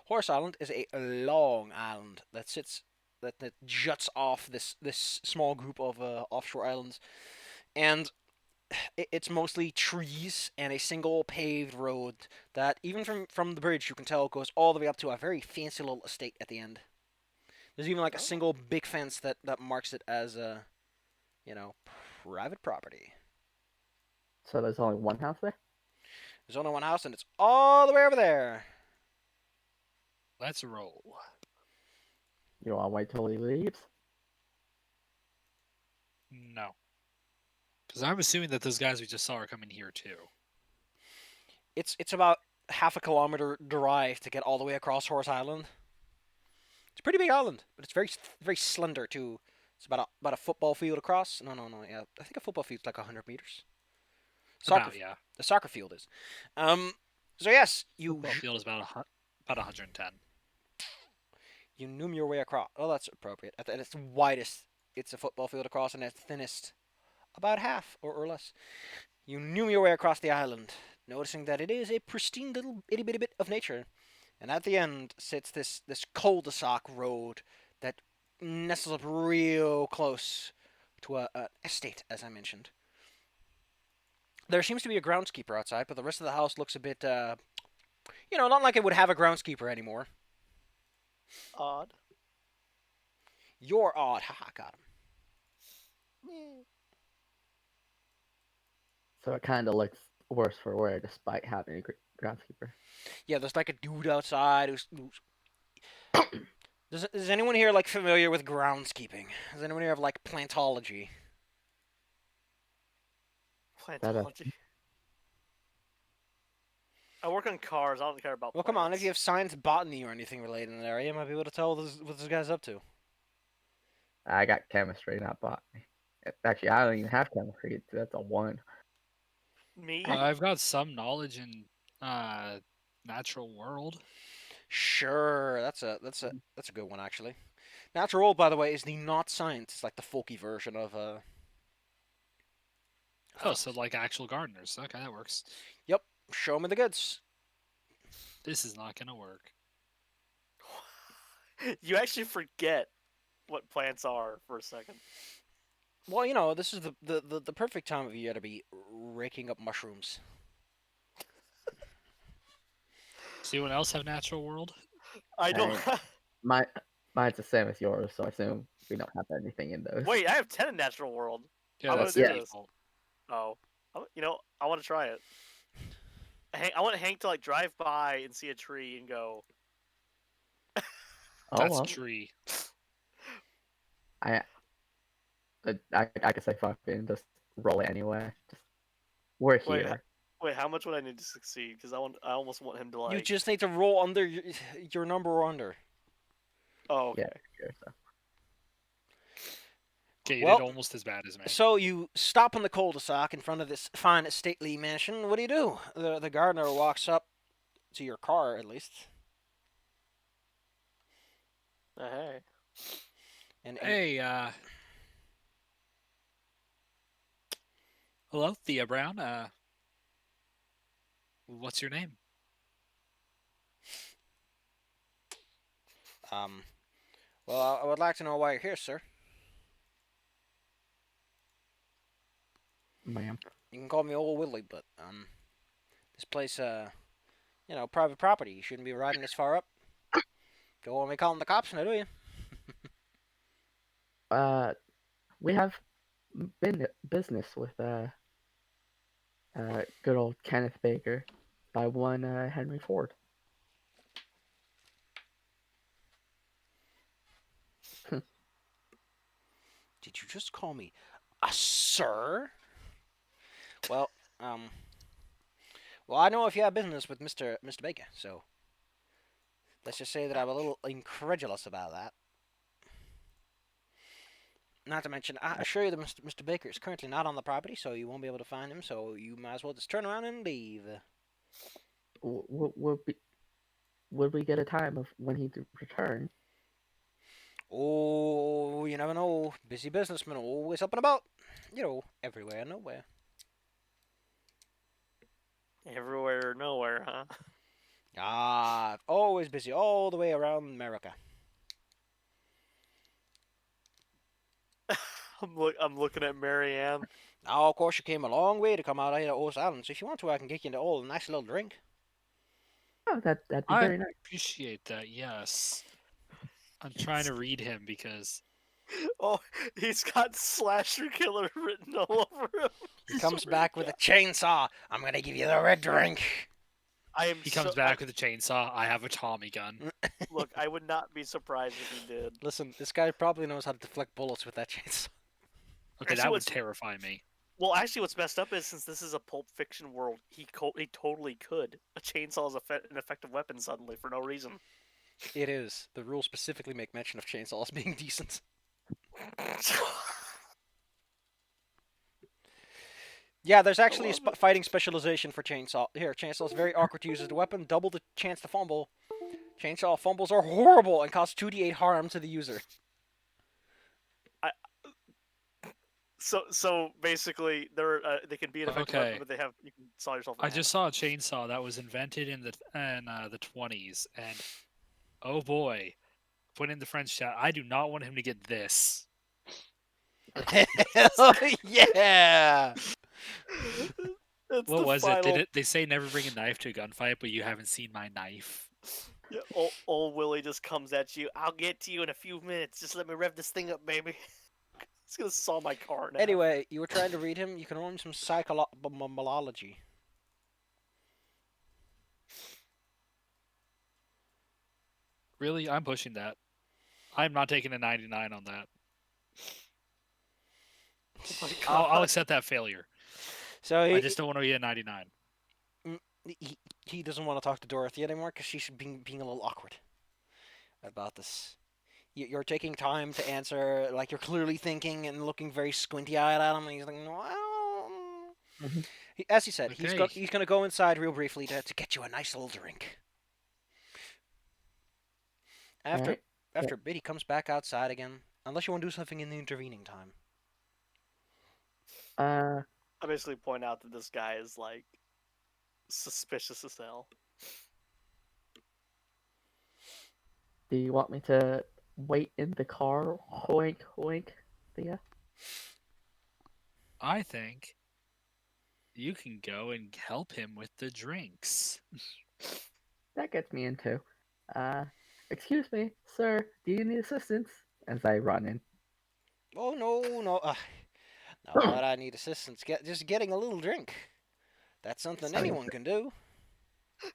Horse Island is a long island that juts off this small group of offshore islands, and it's mostly trees and a single paved road that even from the bridge you can tell goes all the way up to a very fancy little estate at the end. There's even like a Oh. single big fence that marks it as private property. So there's only one house there? There's only one house and it's all the way over there. Let's roll. You want to wait till he leaves? No. Because I'm assuming that those guys we just saw are coming here too. It's about half a kilometer drive to get all the way across Horse Island. It's a pretty big island, but it's very slender too. It's about a football field across. No, yeah, I think a football field's like 100 meters. About, yeah. The soccer field is. So yes, Football field is about 110. you noom your way across. Oh, that's appropriate. At its widest, it's a football field across, and at its thinnest, about half or less. You noom your way across the island, noticing that it is a pristine little itty bitty bit of nature. And at the end sits this cul-de-sac road that nestles up real close to an estate, as I mentioned. There seems to be a groundskeeper outside, but the rest of the house looks a bit, not like it would have a groundskeeper anymore. Odd. You're odd. Haha, got him. So it kind of looks worse for wear despite having a groundskeeper. Yeah, there's like a dude outside who's Is anyone here like familiar with groundskeeping? Does anyone here have like plantology? Plantology. I work on cars. I don't care about. Well, come on. If plants. you have science, botany, or anything related in that area, you might be able to tell what this guy's up to. I got chemistry, not botany. Actually, I don't even have chemistry. That's a 1. Me. I've got some knowledge in natural world. Sure, that's a good one actually. Natural world, by the way, is the not science. It's like the folky version of Oh, so like actual gardeners. Okay, that works. Yep. Show me the goods. This is not gonna work. You actually forget what plants are for a second. Well, this is the perfect time of year to be raking up mushrooms. Does anyone else have natural world? I don't. Mine's the same as yours, so I assume we don't have anything in those. Wait, I have 10 in natural world. Yeah, I'm that's gonna the do this. default. Oh, I want to try it. I want Hank to like drive by and see a tree and go. Oh, That's well, tree. I could say fuck it and just roll it anyway. We're Wait, here. Wait, how much would I need to succeed? Because I almost want him to like. You just need to roll under your number or under. Oh, okay. Yeah, sure, so. Okay, you Well, did almost as bad as me. So you stop on the cul-de-sac in front of this fine stately mansion. What do? The gardener walks up to your car, at least. Hey. And Hey, hello, Thea Brown. What's your name? well, I would like to know why you're here, sir. ma'am. You can call me Old Willie, but this place, private property. You shouldn't be riding this far up. Don't want me calling the cops now, do you? We have been business with good old Kenneth Baker by one Henry Ford. Did you just call me a sir? Well, I know if you have business with Mr. Baker, so let's just say that I'm a little incredulous about that. Not to mention, I assure you that Mr. Baker is currently not on the property, so you won't be able to find him. So you might as well just turn around and leave. Would we get a time of when he'd return? Oh, you never know. Busy businessman, always up and about. Everywhere and nowhere. Everywhere or nowhere, huh? Ah, always busy all the way around America. I'm looking at Marianne. Now, of course, you came a long way to come out here to Oast Island, so if you want to, I can get you into a nice little drink. Oh, that'd be I very nice. appreciate that. Yes. I'm trying to read him because Oh, he's got slasher killer written all over him. He comes back with a chainsaw. I'm gonna give you the red drink. he comes back with a chainsaw. I have a Tommy gun. Look, I would not be surprised if he did. Listen, this guy probably knows how to deflect bullets with that chainsaw. Okay, Actually, that would what's- terrify me. Well, actually, what's messed up is since this is a Pulp Fiction world, he totally could. A chainsaw is an effective weapon suddenly for no reason. It is. The rules specifically make mention of chainsaws being decent. Yeah, there's actually a fighting specialization for chainsaw. Here, chainsaw is very awkward to use as a weapon. Double the chance to fumble. Chainsaw fumbles are horrible and cause 2d8 harm to the user. So basically, they can be an effective weapon, but you can saw yourself. I just saw a chainsaw that was invented in the 20s, and oh boy, put in the French chat. I do not want him to get this. Hell yeah! What was it? They say never bring a knife to a gunfight, but you haven't seen my knife. Yeah, old Willie just comes at you. I'll get to you in a few minutes. Just let me rev this thing up, baby. He's gonna saw my car now. Anyway, you were trying to read him. You can learn some psychology. Really? I'm pushing that. I'm not taking a 99 on that. Oh my I'll God. accept that failure. So I just don't want to be a 99. he doesn't want to talk to Dorothy anymore because she's being a little awkward about this. You're taking time to answer, like you're clearly thinking and looking very squinty-eyed at him, and he's like, well... Mhm. As he said, Okay. he's going to go inside real briefly to get you a nice little drink. After a bit, he comes back outside again, unless you want to do something in the intervening time. I basically point out that this guy is like suspicious as hell. Do you want me to wait in the car? Hoink, hoink, Thea? I think you can go and help him with the drinks. That gets me into. Excuse me, sir, do you need assistance? As I run in. Oh, no. Not that I need assistance. Just getting a little drink. That's something Sorry. anyone can do.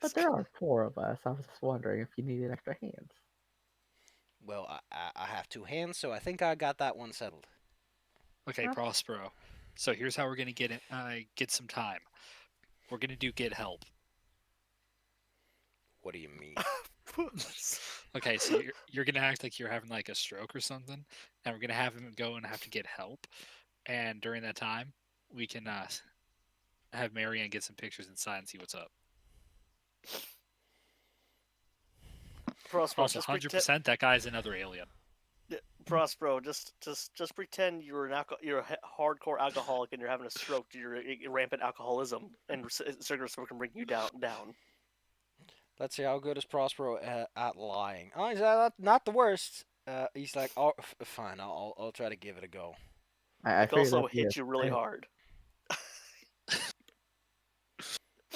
But there are 4 of us. I was just wondering if you needed extra hands. Well, I have 2 hands, so I think I got that one settled. Okay, Huh? Prospero. So here's how we're gonna get some time. We're gonna do get help. What do you mean? Okay, so you're gonna act like you're having like a stroke or something, and we're gonna have him go and have to get help. And during that time, we can have Marianne get some pictures inside and see what's up. Prospero, Also, 100% that guy's another alien. Prospero, just pretend you're you're a hardcore alcoholic and you're having a stroke to your rampant alcoholism, and cigarette smoke can bring you down. Let's see how good is Prospero at lying. Oh, he's not the worst. He's like, oh, fine, I'll try to give it a go. I He can figured also that'd be hit a you really thing. hard.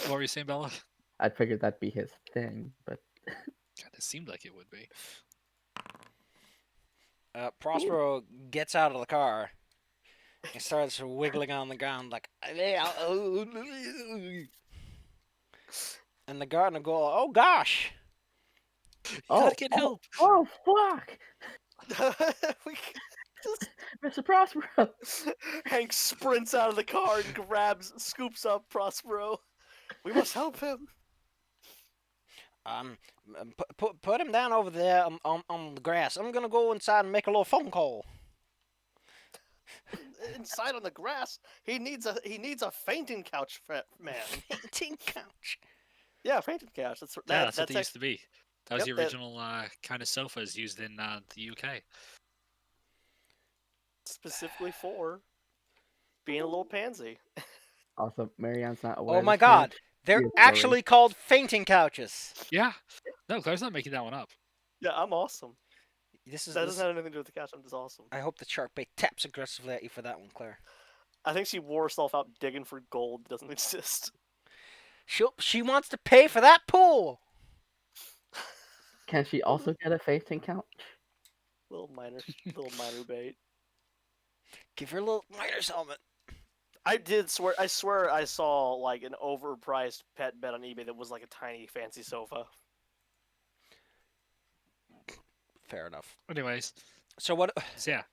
What were you saying, Bella? I figured that'd be his thing, but God, it seemed like it would be. Prospero gets out of the car and starts wiggling on the ground like, and the gardener goes, "Oh gosh!" You oh, gotta get help. oh fuck, We just Mr. Prospero. Hank sprints out of the car and scoops up Prospero. We must help him. Put him down over there on the grass. I'm gonna go inside and make a little phone call. Inside on the grass, he needs a fainting couch, man. Fainting couch. Yeah, fainting couch. That's what they used to be. That was Yep, the original kind of sofas used in the UK. specifically for being a little pansy. Also, Marianne's not aware. Oh of my this God! change. They're Yes, actually called fainting couches. Yeah. No, Claire's not making that one up. Yeah, I'm awesome. This is. That This, doesn't have anything to do with the couch. I'm just awesome. I hope the shark bait taps aggressively at you for that one, Claire. I think she wore herself out digging for gold that doesn't exist. She wants to pay for that pool. Can she also get a fainting couch? little minor bait. Give her a little miner's helmet. I swear I saw like an overpriced pet bed on eBay that was like a tiny fancy sofa. Fair enough. Anyways, So what? so yeah.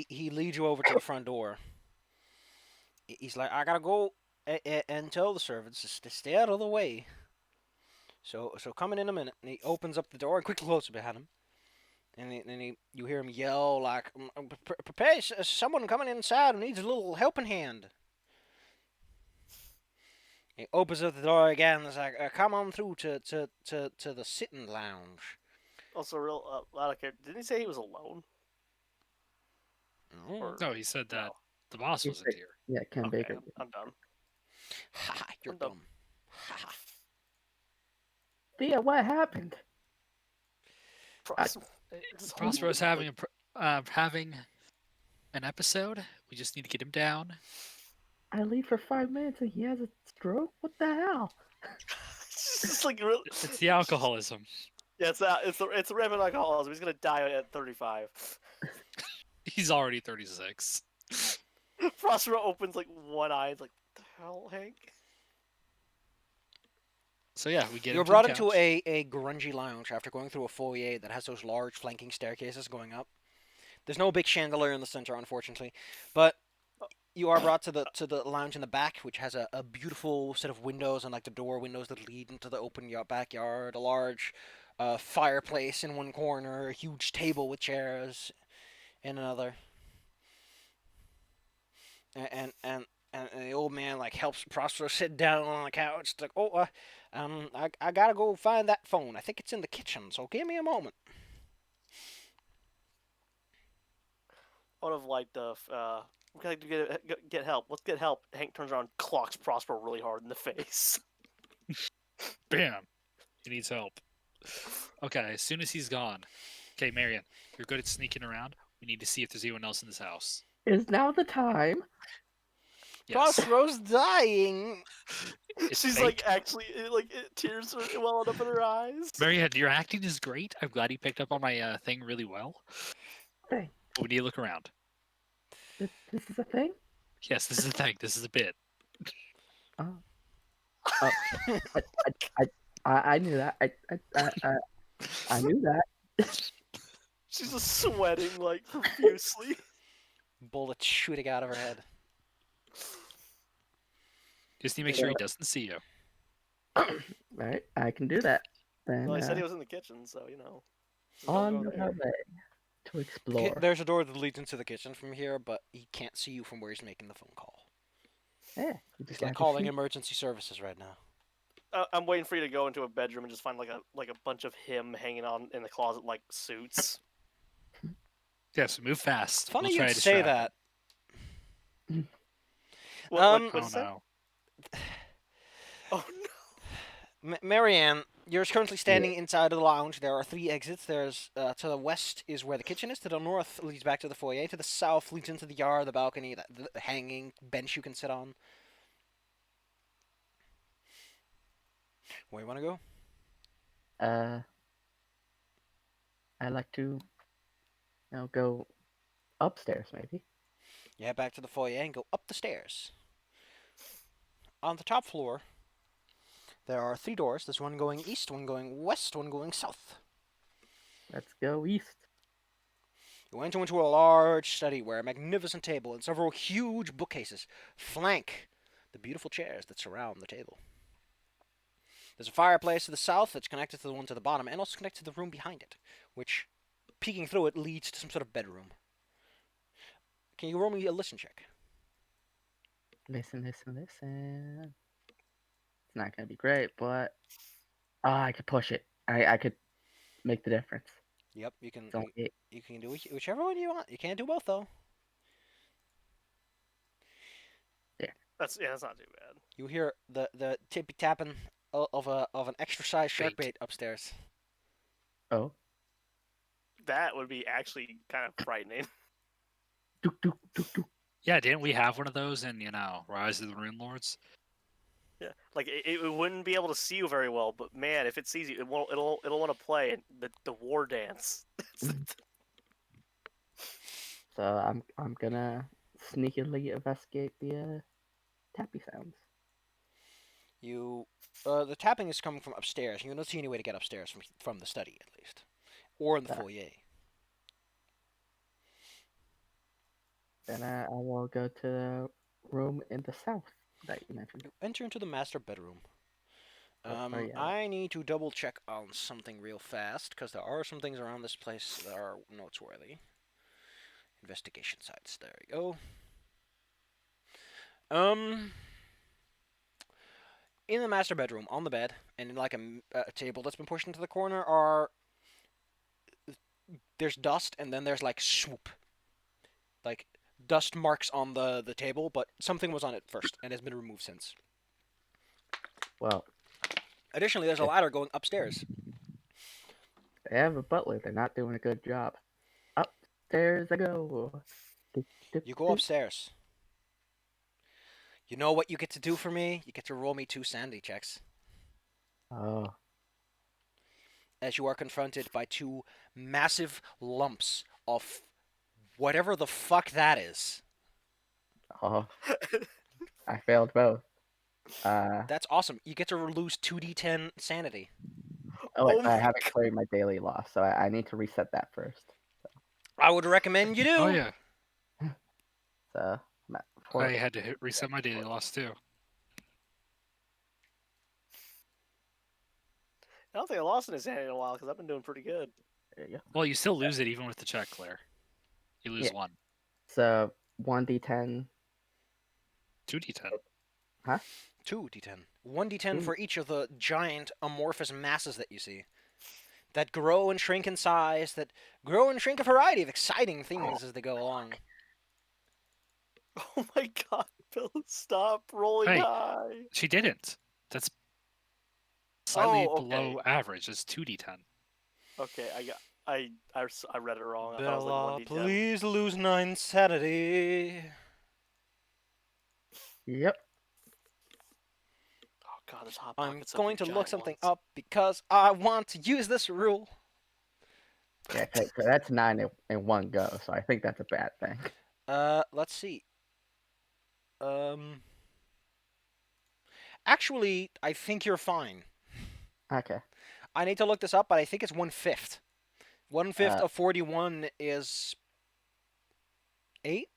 He leads you over to the front door. He's like, I gotta go and tell the servants to stay out of the way. So come in a minute. And he opens up the door and quickly closes it behind him. And then you hear him yell like, "Prepare! Someone coming inside who needs a little helping hand." He opens up the door again. And it's like, "Come on through to the sitting lounge." Also, I don't care. Didn't he say he was alone? Or- No, he said that the boss He's wasn't like- here. Yeah, Ken Okay, Baker. I'm done. Ha! You're I'm done. dumb. Ha! Thea, what happened? Prospero's having having an episode. We just need to get him down. I leave for 5 minutes and he has a stroke? What the hell? It's just like really. It's the alcoholism. Yeah, it's the rampant alcoholism. He's gonna die at 35. He's already 36. Prospero opens like one eye. It's like, what the hell, Hank? So yeah, we get You're him to brought the into couch. a grungy lounge after going through a foyer that has those large flanking staircases going up. There's no big chandelier in the center, unfortunately, but you are brought to the lounge in the back, which has a beautiful set of windows and like the door windows that lead into the open backyard. A large fireplace in one corner, a huge table with chairs in another, and the old man like helps Prospero sit down on the couch. It's like, oh, I gotta go find that phone. I think it's in the kitchen, so give me a moment. I would have liked the. We gotta get help. Let's get help. Hank turns around, clocks Prospero really hard in the face. Bam! He needs help. Okay, as soon as he's gone. Okay, Marion, you're good at sneaking around. We need to see if there's anyone else in this house. Is now the time? Yes. Prospero's dying. It's She's fake. like actually tears are welling up in her eyes. Marion, your acting is great. I'm glad you picked up on my thing really well. Hey, But we need to look around. this is a thing? Yes, this is a thing. This is a bit. Oh. I knew that. I knew that. She's just sweating like profusely. Bullets shooting out of her head. Just need to make sure he doesn't see you. Right, I can do that. Then Well, I said he was in the kitchen, so you know. Just don't on go my there. way to explore. There's a door that leads into the kitchen from here, but he can't see you from where he's making the phone call. Yeah, you He's just like have to calling see. emergency services right now. I'm waiting for you to go into a bedroom and just find like a bunch of him hanging on in the closet like suits. Yes, move fast. It's funny We'll try you'd to say distract that. What, Um, him. what's Oh that? no. Oh no! Marianne, You're currently standing inside of the lounge. There are 3 exits. There's to the west is where the kitchen is. To the north leads back to the foyer. To the south leads into the yard, the balcony, the hanging bench you can sit on. Where you want to go? I'd like to, go upstairs maybe. You head back to the foyer and go up the stairs. On the top floor, there are 3 doors. There's one going east, one going west, one going south. Let's go east. You enter into a large study where a magnificent table and several huge bookcases flank the beautiful chairs that surround the table. There's a fireplace to the south that's connected to the one to the bottom and also connected to the room behind it, which, peeking through it, leads to some sort of bedroom. Can you roll me a listen check? Listen. It's not gonna be great, but I could push it. I could make the difference. Yep, you can. It's only eight. You can do whichever one you want. You can't do both though. That's not too bad. You hear the tippy tapping of an extra-sized shark bait upstairs. Oh. That would be actually kind of frightening. Dook, dook, dook, dook. Yeah, didn't we have one of those in Rise of the Rune Lords? Yeah, like it wouldn't be able to see you very well, but man, if it sees you, it'll want to play the war dance. So I'm gonna sneakily investigate the tappy sounds. The tapping is coming from upstairs. You don't see any way to get upstairs from the study, at least, or in the foyer. Then I will go to the room in the south that you mentioned. You enter into the master bedroom. Yeah. I need to double check on something real fast because there are some things around this place that are noteworthy. Investigation sites. There we go. In the master bedroom, on the bed, and in like a table that's been pushed into the corner, there's dust, and then there's like swoop, like dust marks on the table, but something was on it first and has been removed since. Well, Additionally, there's a ladder going upstairs. they have a butler. They're not doing a good job. Upstairs I go. You go upstairs. You know what you get to do for me? You get to roll me 2 sanity checks. Oh. As you are confronted by 2 massive lumps of whatever the fuck that is. Oh. I failed both. That's awesome. You get to lose 2d10 sanity. Oh, wait, Oh I my haven't cleared my daily loss, so I need to reset that first. I would recommend you do. Oh yeah, So I'm at I had to reset my daily loss too. I don't think I lost any sanity in a while because I've been doing pretty good. There you go. Well, you still lose it even with the check, Claire. You lose Yeah. 1. So 1d10. 2d10. 2d10. 1d10 Ooh. for each of the giant amorphous masses that you see. That grow and shrink in size, that grow and shrink a variety of exciting things as they go along. Oh my god, Bill, stop rolling Hey. high. She didn't. That's slightly Oh, okay. below average. It's 2d10. Okay, I read it wrong. I thought it was Bella, like 1d10. please lose 9 sanity. Yep. Oh god, this hot I'm pocket's such going a to look giant something ones. up because I want to use this rule. Yeah, 'cause that's 9 in one go, so I think that's a bad thing. Let's see. Actually, I think you're fine. Okay. I need to look this up, but I think it's 1/5. 1/5 Uh, of 41 is 8?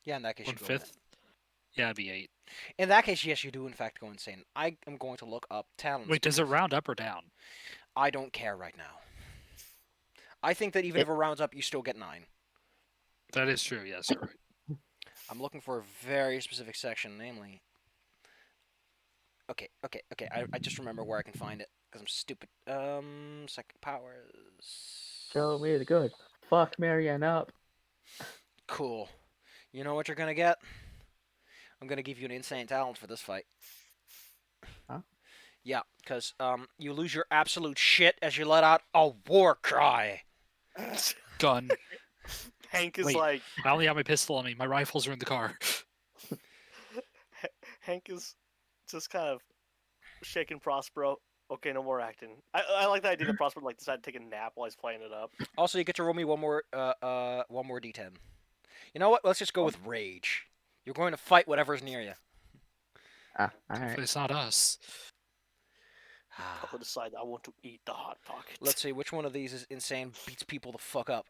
Yeah, in that case, you go with 1/5? Yeah, it'd be 8. it. In that case, yes, you do in fact go insane. I am going to look up talents. Wait, does it round up or down? I don't care right now. I think that even if it rounds up, you still get 9. That is true. Yes, you're right. I'm looking for a very specific section, namely. Okay. I just remember where I can find it because I'm stupid. Psychic powers. Show me the good. Fuck Marianne up. Cool. You know what you're gonna get? I'm gonna give you an insane talent for this fight. Huh? Yeah, because you lose your absolute shit as you let out a war cry. Gun. Hank is Wait. like I only have my pistol on me. My rifles are in the car. Hank is just kind of shaking Prospero. Okay, no more acting. I like the idea that Prospero like decided to take a nap while he's playing it up. Also, you get to roll me one more d10. You know what? Let's just go with rage. You're going to fight whatever's near you. All Hopefully right. it's not us. I'll decide I want to eat the hot pocket. Let's see which one of these is insane, beats people the fuck up.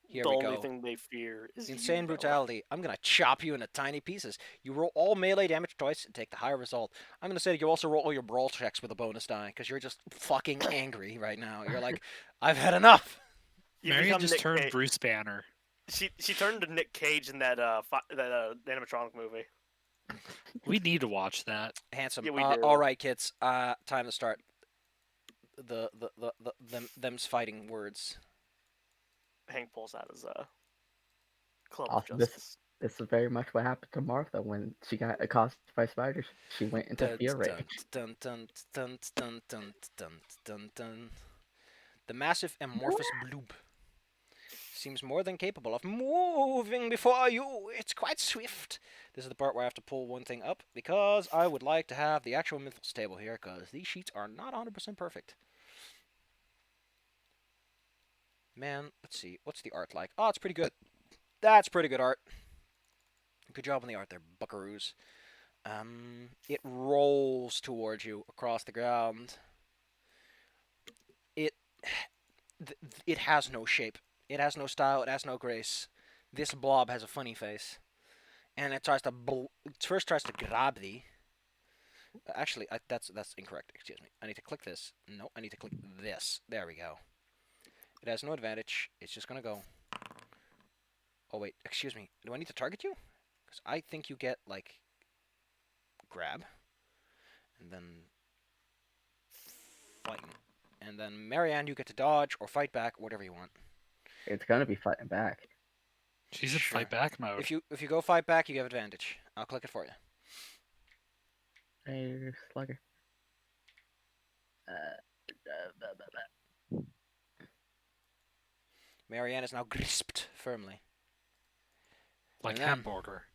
Here the we only go. thing they fear is Insane you, Bella. brutality. I'm gonna chop you into tiny pieces. You roll all melee damage twice and take the higher result. I'm gonna say you also roll all your brawl checks with a bonus die because you're just fucking angry right now. You're like, I've had enough. You Marion become just Nick turned Cage. Bruce Banner. She turned to Nick Cage in that animatronic movie. We need to watch that. Handsome. Yeah, we do. All right, kids. Time to start. Them's fighting words. Hank pulls out his club of Also, justice. this is very much what happened to Martha when she got accosted by spiders. She went into fear rage. Dun, dun, dun, dun, dun, dun, dun, dun. The massive amorphous bloob seems more than capable of moving before you. It's quite swift. This is the part where I have to pull one thing up because I would like to have the actual mythos table here because these sheets are not 100% perfect. Man, let's see. What's the art like? Oh, it's pretty good. That's pretty good art. Good job on the art there, buckaroos. It rolls towards you across the ground. It has no shape. It has no style. It has no grace. This blob has a funny face, and it tries to first tries to grab thee. Actually, that's incorrect. Excuse me. I need to click this. No, I need to click this. There we go. It has no advantage. It's just gonna go. Oh wait, excuse me. Do I need to target you? Because I think you get like grab, and then fighting, and then Marianne, you get to dodge or fight back, or whatever you want. It's gonna be fighting back. She's in Sure. fight back mode. If you go fight back, you have advantage. I'll click it for you. Hey, slugger. Marianne is now grisped firmly, Like and then- hamburger.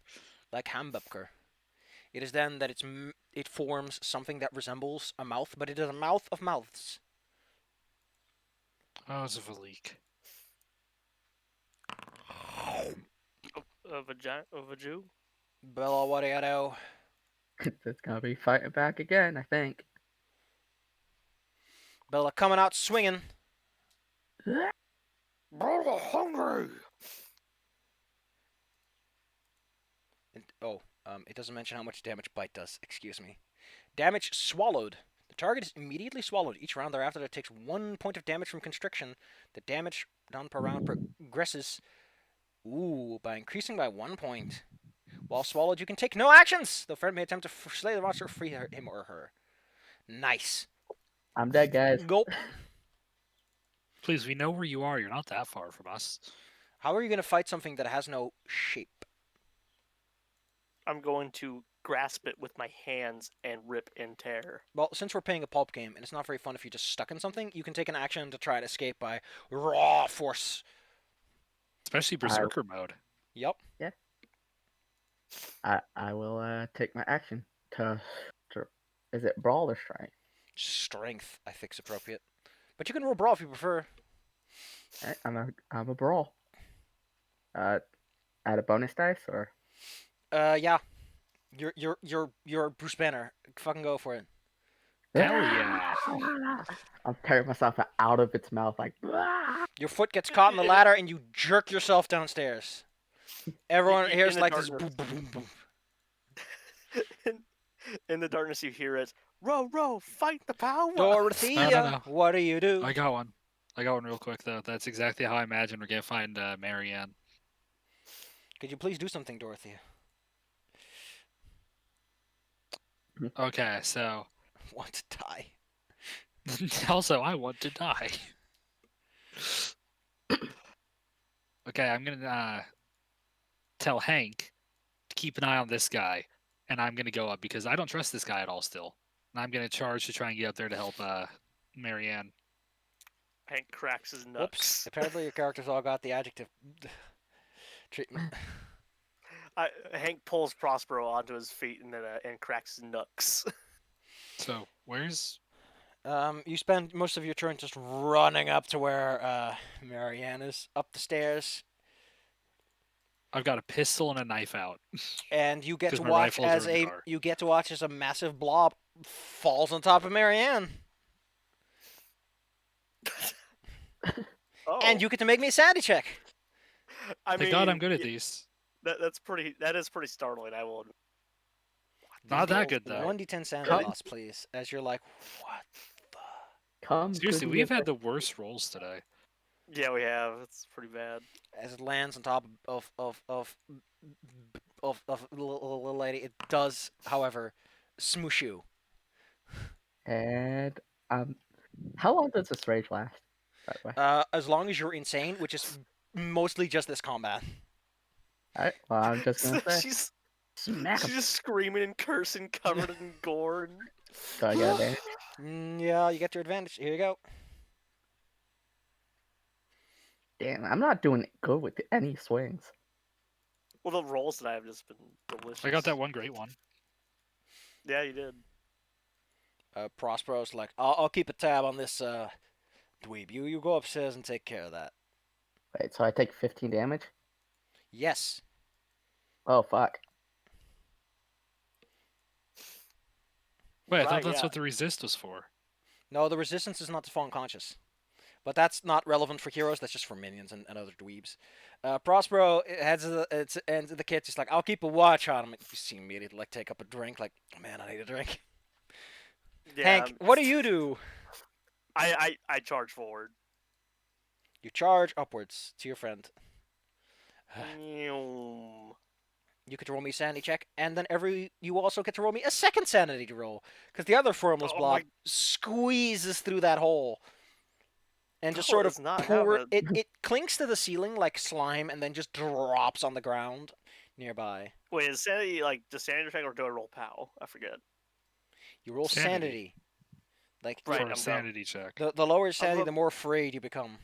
like hamburger. It is then that it forms something that resembles a mouth, but it is a mouth of mouths. Oh, it's a leak. Of a Jew? Bella, what do you know? It's gonna be fighting back again, I think. Bella coming out swinging. Bella hungry. It doesn't mention how much damage bite does. Excuse me. Damage swallowed. The target is immediately swallowed. Each round thereafter, it takes 1 point of damage from constriction. The damage done per round progresses. By increasing by 1 point. While swallowed, you can take no actions. The friend may attempt to slay the monster, free him or her. Nice. I'm dead, guys. Gulp. Please, we know where you are. You're not that far from us. How are you going to fight something that has no shape? I'm going to grasp it with my hands and rip and tear. Well, since we're playing a pulp game, and it's not very fun if you're just stuck in something, you can take an action to try and escape by raw force. Especially berserker mode. Yep. I will take my action to is it brawl or strike? Strength, I think's appropriate. But you can roll brawl if you prefer. Alright, I'm a brawl. Add a bonus dice or Yeah. You're Bruce Banner. Fucking go for it. Hell yeah. I'm tearing myself out of its mouth like. Your foot gets caught in the ladder and you jerk yourself downstairs. Everyone In hears the like this darkness. boom, boom, boom, boom. In the darkness, you hear it. Row, row, fight the power. Dorothea, No. what do you do? I got one. Real quick, though. That's exactly how I imagine we're going to find Marianne. Could you please do something, Dorothea? Okay, so... Want to die? also, I want to die. Okay, I'm going to tell Hank to keep an eye on this guy, and I'm gonna go up because I don't trust this guy at all still. And I'm gonna charge to try and get up there to help Marianne. Hank cracks his Whoops. nuts. Apparently your characters all got the adjective treatment. Hank pulls Prospero onto his feet and cracks his nuts. So where's You spend most of your turn just running up to where Marianne is, up the stairs, I've got a pistol and a knife out. and you get 'Cause to my watch rifles are as in the car. a massive blob falls on top of Marianne, Oh, and you get to make me a sanity check. I Thank God I'm mean, good at these. That is pretty startling. I will. Not that good though. 1d10 sanity Come- loss, please. As you're like, what? Come Seriously, to we've the had the worst rolls today. Yeah, we have. It's pretty bad. As it lands on top of little lady, it does, however, smoosh you. And how long does this rage last? By the way. As long as you're insane, which is mostly just this combat. Alright, well, I'm just gonna say, she's smack she's him. just screaming and cursing, covered in gore. And... Do I get advantage? Yeah, you get your advantage. Here you go. Damn, I'm not doing good with any swings. Well, the rolls that I have just been delicious. I got that one great one. Yeah, you did. Prospero's like, I'll keep a tab on this dweeb. You go upstairs and take care of that. Wait, so I take 15 damage? Yes. Oh, fuck. Wait, I thought Right, that's yeah. what the resist was for. No, the resistance is not to fall unconscious. But that's not relevant for heroes. That's just for minions and other dweebs. Prospero heads to the kid. Just like, I'll keep a watch on him. You see him immediately like take up a drink. Like, oh, man, I need a drink. Yeah, Hank, what do you do? I charge forward. You charge upwards to your friend. Meow. You get to roll me a sanity check, and then you also get to roll me a second sanity roll, because the other formless Oh blob my- squeezes through that hole, and just Oh, sort it's of not pour happening. it clings to the ceiling like slime, and then just drops on the ground nearby. Wait, is sanity does sanity check or do I roll POW? I forget. You roll Sanity. sanity. Like Right, For I'm a done. sanity check. the lower sanity, look- the more afraid you become.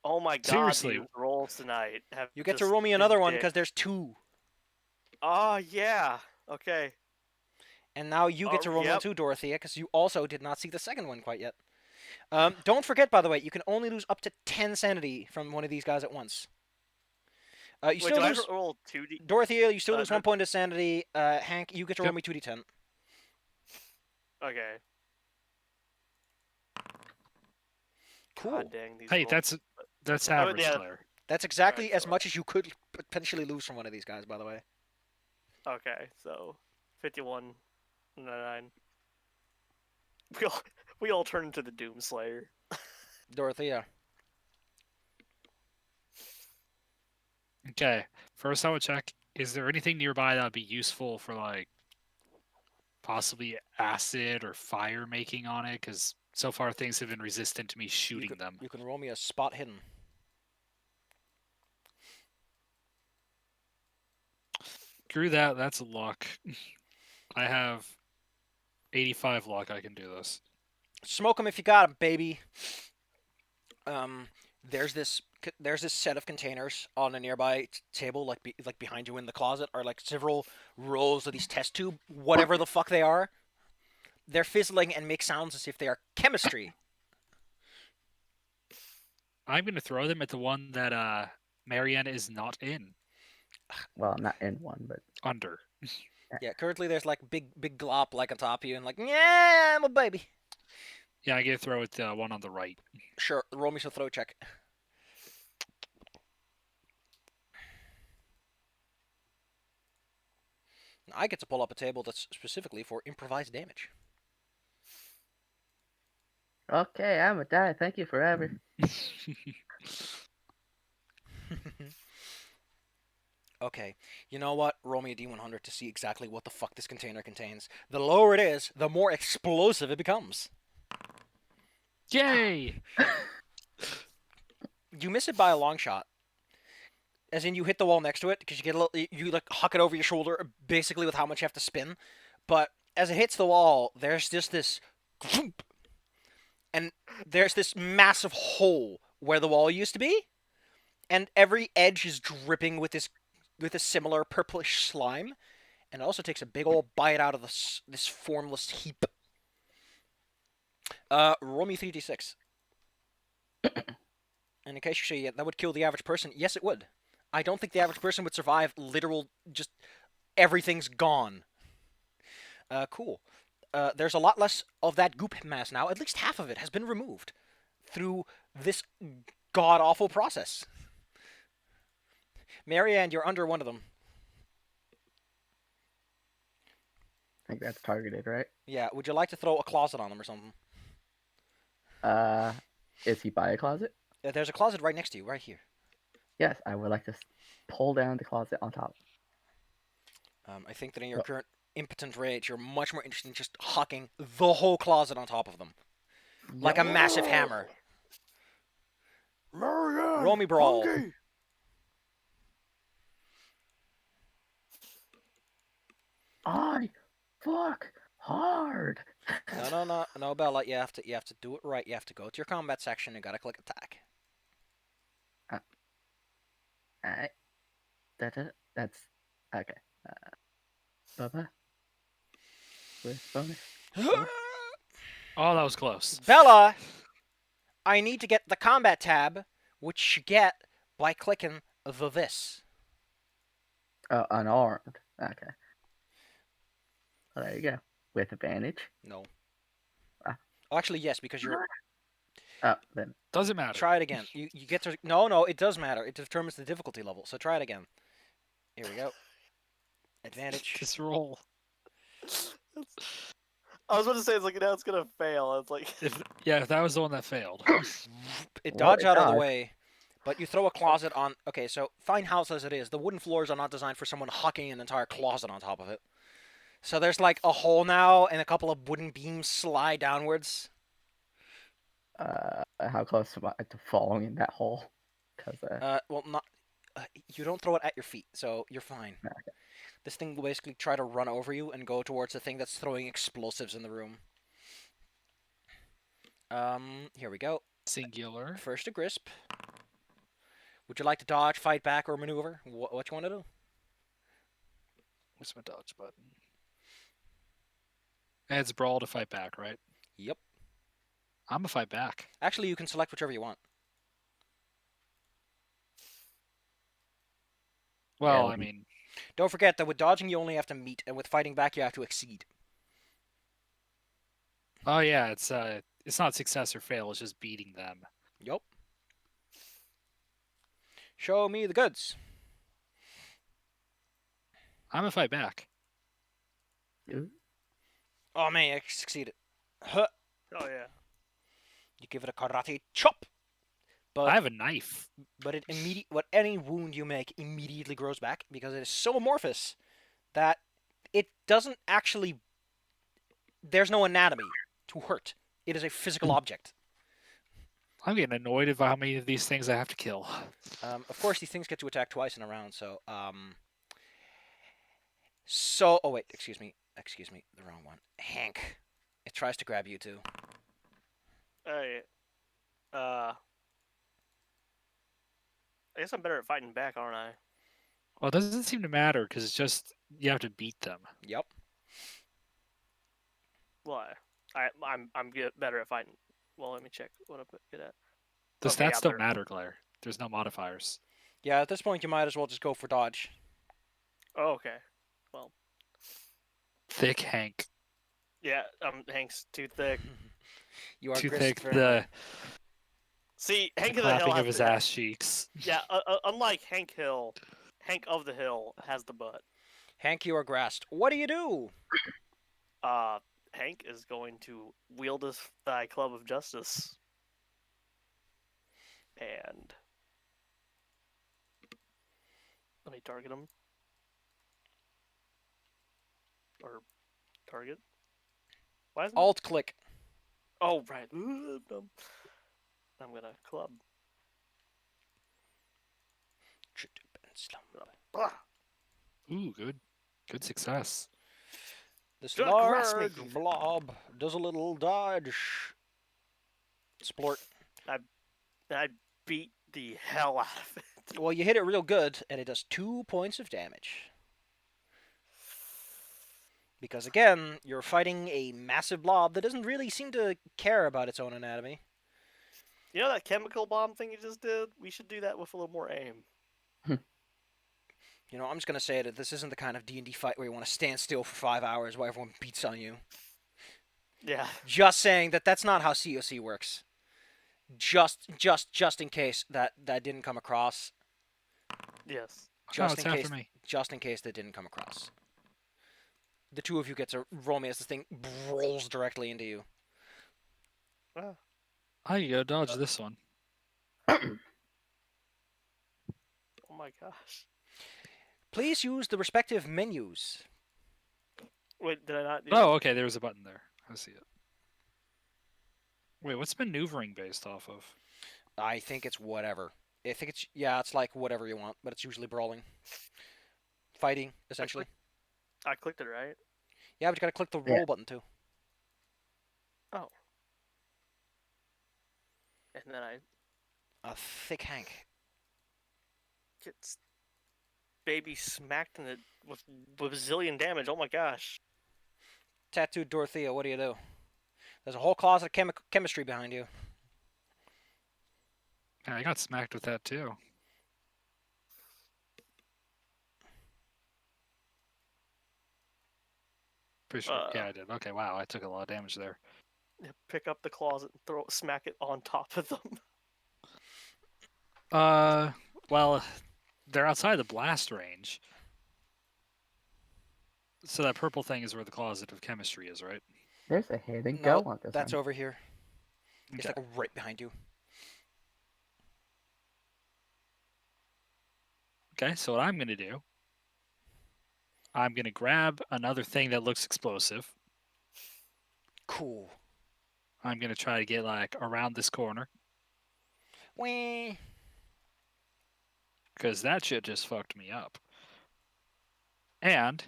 Oh my god! Seriously. These rolls tonight have You get to just roll me been another one dick. because there's two, Oh yeah. Okay. and now you get to roll Yep. one too, Dorothea, because you also did not see the second one quite yet. Don't forget, by the way, you can only lose up to 10 sanity from one of these guys at once. You Wait, still do lose. I roll 2D? Dorothea, you still lose no- 1 point of sanity. Hank, you get to roll Yep. me 2d10. Okay. Cool. God dang these. Hey, rolls. that's average, yeah. Claire. That's exactly Alright, as so- much as you could potentially lose from one of these guys, by the way. Okay, so 51, 9. We all turn into the Doomslayer. Dorothea. Okay. First, I would check: is there anything nearby that would be useful for like possibly acid or fire making on it? Because so far things have been resistant to me shooting them. You can roll me a spot hidden. Screw that. That's luck. I have 85 luck. I can do this. Smoke them if you got them, baby. There's this set of containers on a nearby table, like behind you in the closet, are like several rolls of these test tube, whatever the fuck they are. They're fizzling and make sounds as if they are chemistry. I'm going to throw them at the one that Marianne is not in. Well, I'm not in one, but Under. Yeah, currently there's like big glop like on top of you, and like, yeah, I'm a baby. Yeah, I get to throw at the one on the right. Sure, roll me some throw check. I get to pull up a table that's specifically for improvised damage. okay, I'm a die. Thank you forever. Okay, you know what? Roll me a d100 to see exactly what the fuck this container contains. The lower it is, the more explosive it becomes. Yay! You miss it by a long shot. as in you hit the wall next to it because you get a little, you like huck it over your shoulder, basically with how much you have to spin. But as it hits the wall, there's just this, and there's this massive hole where the wall used to be, and every edge is dripping with a similar purplish slime, and it also takes a big old bite out of this formless heap. Roll me 3d6. And in case you say that would kill the average person, yes, it would. I don't think the average person would survive literal just everything's gone. Cool. There's a lot less of that goop mass now. At least half of it has been removed through this god awful process. Marianne, you're under one of them. I think that's targeted, right? Yeah. Would you like to throw a closet on them or something? Is he by a closet? There's a closet right next to you, right here. Yes, I would like to pull down the closet on top. I think that in your current impotent rage, you're much more interested in just hucking the whole closet on top of them. Like a massive hammer. Marianne, Roll me brawl. Hunky! I fuck hard. No, Bella. You have to do it right. You have to go to your combat section and gotta click attack. Alright. That's okay. Bubba. With bonus. Oh, that was close. Bella, I need to get the combat tab, which you get by clicking the this. Oh, unarmed. Okay. Well, there you go. With advantage. No. Ah. Oh, actually, yes, because you're. Oh, then. Doesn't matter. Try it again. You get to. No, it does matter. It determines the difficulty level. So try it again. Here we go. Advantage. Just roll. I was about to say, it's like, now it's gonna fail. It's like, If that was the one that failed. It Well, dodged it out of the does. way, but you throw a closet on. Okay, so fine house as it is, the wooden floors are not designed for someone hucking an entire closet on top of it. So there's like a hole now, and a couple of wooden beams slide downwards. How close am I to falling in that hole? Because Well, not. You don't throw it at your feet, so you're fine. Okay. This thing will basically try to run over you and go towards the thing that's throwing explosives in the room. Here we go. Singular. First to Grisp. Would you like to dodge, fight back, or maneuver? What you want to do? What's my dodge button? It's brawl to fight back, right? Yep. I'm gonna fight back. Actually, you can select whichever you want. Well, Yeah, I mean, Don't forget that with dodging you only have to meet, and with fighting back you have to exceed. oh yeah, it's not success or fail. It's just beating them. Yup. Show me the goods. I'm gonna fight back. Oh man, I succeeded. Huh. oh yeah. You give it a karate chop. I But have a knife. any wound you make immediately grows back because it is so amorphous that it doesn't actually. There's no anatomy to hurt. It is a physical object. I'm getting annoyed about how many of these things I have to kill. Of course, these things get to attack twice in a round. Oh wait, excuse me, the wrong one. Hank, it tries to grab you too. Hey, I guess I'm better at fighting back, aren't I? Well, it doesn't seem to matter because it's just you have to beat them. Yep. Why? I'm better at fighting. Well, let me check what I'm good at. The Okay, yeah, stats don't better. matter, Claire. There's no modifiers. Yeah, at this point, you might as well just go for dodge. Oh, okay. Thick Hank. Yeah, Hank's too thick. You are Too Christopher. thick. The See, Hank of the clapping Hill of has his the, ass cheeks. Yeah, unlike Hank Hill, Hank of the Hill has the butt. Hank, you are grasped. What do you do? Hank is going to wield his thy club of justice. And let me target him. Or target. Why isn't Alt click. Oh right. I'm gonna club. Slump. Blah. Ooh, good success. This Don't harass me. large blob does a little dodge. Splort. I beat the hell out of it. Well, you hit it real good, and it does 2 points of damage. Because again, you're fighting a massive blob that doesn't really seem to care about its own anatomy. You know that chemical bomb thing you just did? We should do that with a little more aim. You know, I'm just gonna say that this isn't the kind of D&D fight where you want to stand still for 5 hours while everyone beats on you. Yeah. Just saying that that's not how COC works. Just in case that didn't come across. Yes. Just it's in after case. me. Just in case that didn't come across. The two of you get to roll me as this thing rolls directly into you. I go dodge this one. Oh my gosh. Please use the respective menus. Wait, did I not do Oh, okay. There was a button there. I see it. Wait, what's maneuvering based off of? I think it's whatever. I think it's like whatever you want, but it's usually brawling. Fighting, essentially. I clicked it, right? Yeah, but you gotta click the roll button too. Oh. And then I A thick Hank. get baby smacked in the with a bazillion damage. Oh my gosh. Tattooed Dorothea, what do you do? There's a whole closet of chemistry behind you. Yeah, I got smacked with that too. Pretty sure. Yeah, I did. Okay, wow, I took a lot of damage there. Pick up the closet and smack it on top of them. Well, they're outside the blast range. So that purple thing is where the closet of chemistry is, right? There's a hidden No, go on this that's one. over here. It's Okay. like right behind you. Okay, so what I'm going to do, I'm going to grab another thing that looks explosive. Cool. I'm going to try to get, like, around this corner. Wee. Because that shit just fucked me up. And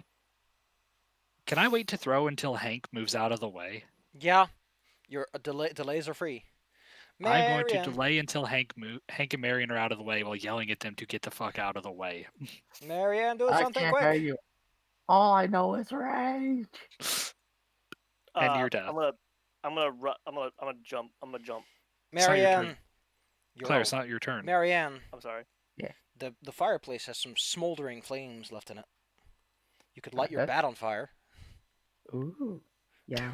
can I wait to throw until Hank moves out of the way? Yeah. Your delays are free. I'm going to Marianne. delay until Hank and Marion are out of the way while yelling at them to get the fuck out of the way. Marianne, do I something can't hear quick. you. All I know is rage. And near death. I'm gonna jump. Marianne. Claire, it's not your turn. Marianne. I'm sorry. The fireplace has some smoldering flames left in it. You could light your that's- bat on fire. Ooh. Yeah,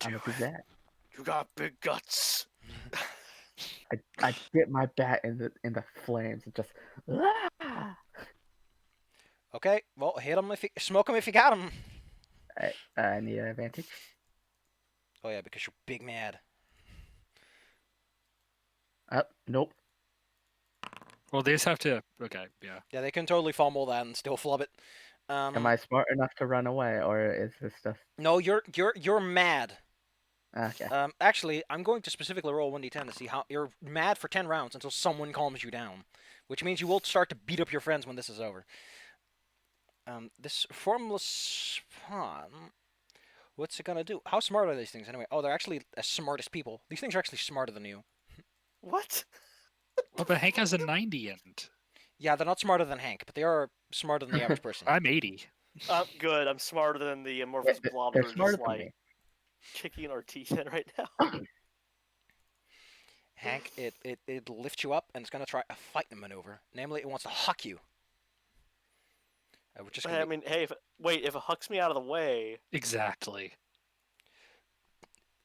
I'm gonna do that. You got big guts. I dip my bat in the flames and just Okay, well, hit him if you smoke him if you got him. I need an advantage. Oh yeah, because you're big mad. Nope. Well, they just have to. Okay, yeah. Yeah, they can totally fumble that and still flub it. Am I smart enough to run away, or is this stuff? No, you're mad. Okay. Actually, I'm going to specifically roll 1d10 to see how you're mad for 10 rounds until someone calms you down, which means you will start to beat up your friends when this is over. This formless spawn. What's it gonna do? How smart are these things anyway? Oh, they're actually the smartest people. These things are actually smarter than you. What? Well, but Hank has a 90 and Yeah, they're not smarter than Hank, but they are smarter than the average person. I'm 80. I'm good. I'm smarter than the amorphous blob They're that are smarter just than like me. kicking our teeth in right now. Hank, it lifts you up and it's gonna try a fighting maneuver. Namely, it wants to huck you. We're just I mean, hey, if it hucks me out of the way, Exactly.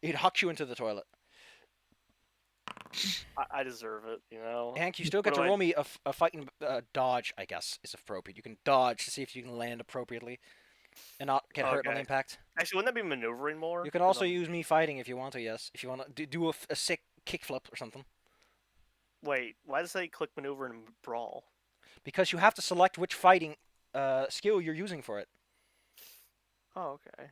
it hucks you into the toilet. I deserve it, you know. Hank, you still get What to do roll me a fighting dodge, I guess, is appropriate. You can dodge to see if you can land appropriately and not get hurt on Okay. impact. Actually, wouldn't that be maneuvering more? You can 'Cause also I'm- use me fighting if you want to, yes. If you want to do a sick kickflip or something. Wait, why does it say click maneuver and brawl? Because you have to select which fighting skill you're using for it. Oh, okay.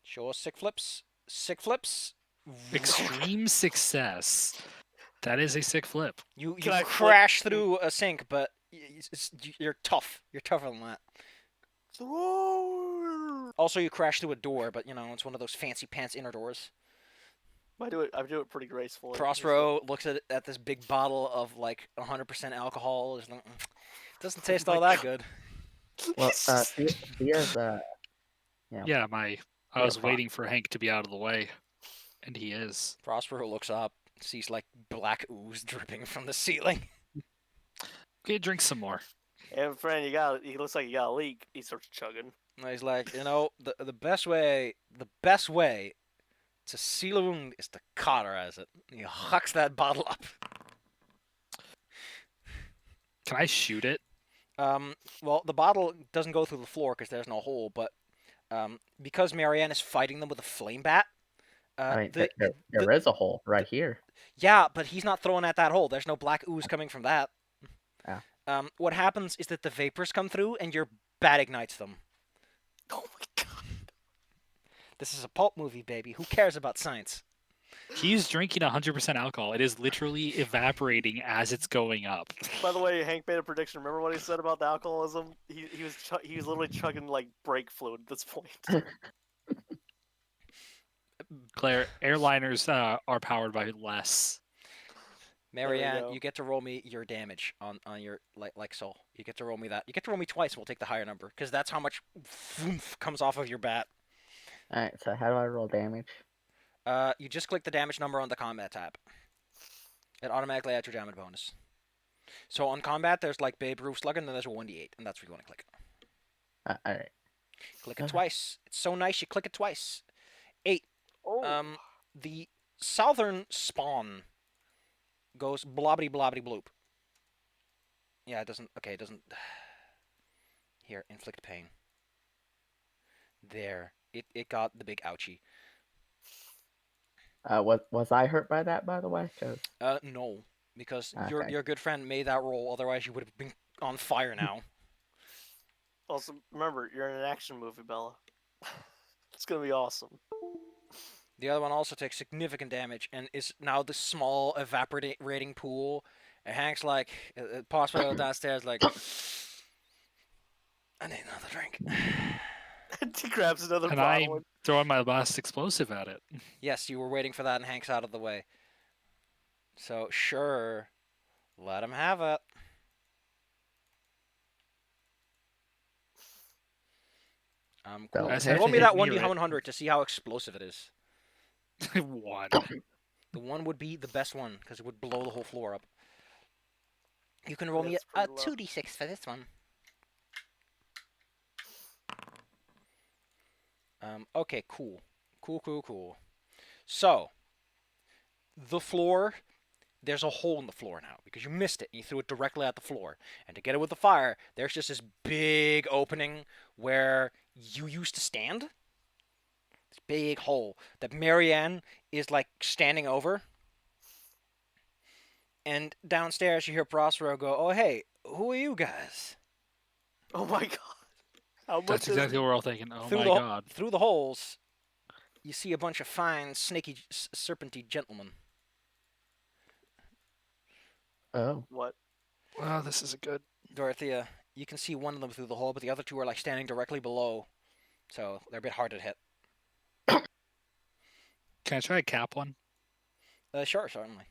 Show us sick flips. Sick flips. Extreme success. That is a sick flip. You Can I flip? crash through a sink, but you're tough. You're tougher than that. Also, you crash through a door, but it's one of those fancy pants inner doors. I do it pretty gracefully. Prospero looks at this big bottle of like 100% alcohol. Is like, doesn't taste all that good. Well, Thea's Yeah, I Yeah, was fuck. waiting for Hank to be out of the way, and he is. Prospero looks up, sees like black ooze dripping from the ceiling. Okay, drink some more. And friend, he looks like you got a leak. He starts chugging. And he's like, the best way to seal a wound is to cauterize it. He hucks that bottle up. Can I shoot it? Well, the bottle doesn't go through the floor because there's no hole, but because Marianne is fighting them with a flame bat, I mean, there is a hole right here. yeah, but he's not throwing at that hole. There's no black ooze coming from that. Ah. What happens is that the vapors come through and your bat ignites them. Oh my god! This is a pulp movie, baby. Who cares about science? He's drinking 100% alcohol. It is literally evaporating as it's going up. By the way, Hank made a prediction. Remember what he said about the alcoholism? He was literally chugging like brake fluid at this point. Claire, airliners are powered by less. Marianne, go. you get to roll me your damage on your like so. You get to roll me that. You get to roll me twice. And we'll take the higher number because that's how much comes off of your bat. All right, so how do I roll damage? You just click the damage number on the combat tab. It automatically adds your damage bonus. So on combat, there's like Babe Ruth Slugger, and then there's a 1d8, and that's where you want to click it. All right. Click it twice. It's so nice you click it twice. 8. Oh. The southern spawn goes blobbity blobbity bloop. Yeah, it doesn't. Okay, it doesn't. Here, inflict pain. There. It got the big ouchie. Was I hurt by that, by the way? 'Cause- No, because Okay. your good friend made that roll. Otherwise, you would have been on fire now. Also, remember, you're in an action movie, Bella. It's gonna be awesome. The other one also takes significant damage and is now this small evaporating pool. And Hank's like, Prospero downstairs, like, I need another drink. He grabs another And bottle. I'm throwing my last explosive at it. Yes, you were waiting for that, and Hank's out of the way. So sure, let him have it. Cool. That's Roll me hit that me 1d100 to see how explosive it is. One. The one would be the best one because it would blow the whole floor up. You can roll me That's a pretty low. 2d6 for this one. Okay, cool. Cool. So, the floor, there's a hole in the floor now because you missed it and you threw it directly at the floor. And to get it with the fire, there's just this big opening where you used to stand. This big hole that Marianne is like standing over. And downstairs you hear Prospero go, "Oh hey, who are you guys?" Oh my god! How much That's is exactly what we're all thinking. Oh through my the, god. Through the holes, you see a bunch of fine, snaky, serpenty gentlemen. Oh. what? Wow, this isn't good. Dorothea, you can see one of them through the hole, but the other two are like standing directly below, so they're a bit hard to hit. Can I try a cap one? Sure, certainly.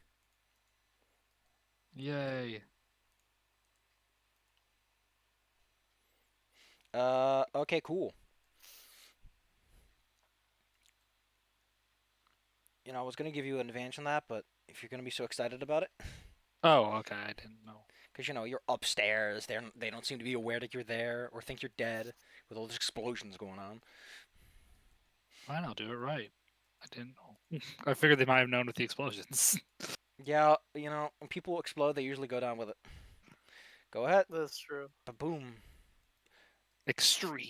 Yay. Okay, cool. I was gonna give you an advantage on that, but if you're gonna be so excited about it, Oh, okay. I didn't know. because you're upstairs, they don't seem to be aware that you're there or think you're dead with all these explosions going on. Fine, I'll do it right. I didn't know. I figured they might have known with the explosions. Yeah, when people explode, they usually go down with it. Go ahead, That's true. boom. Extreme.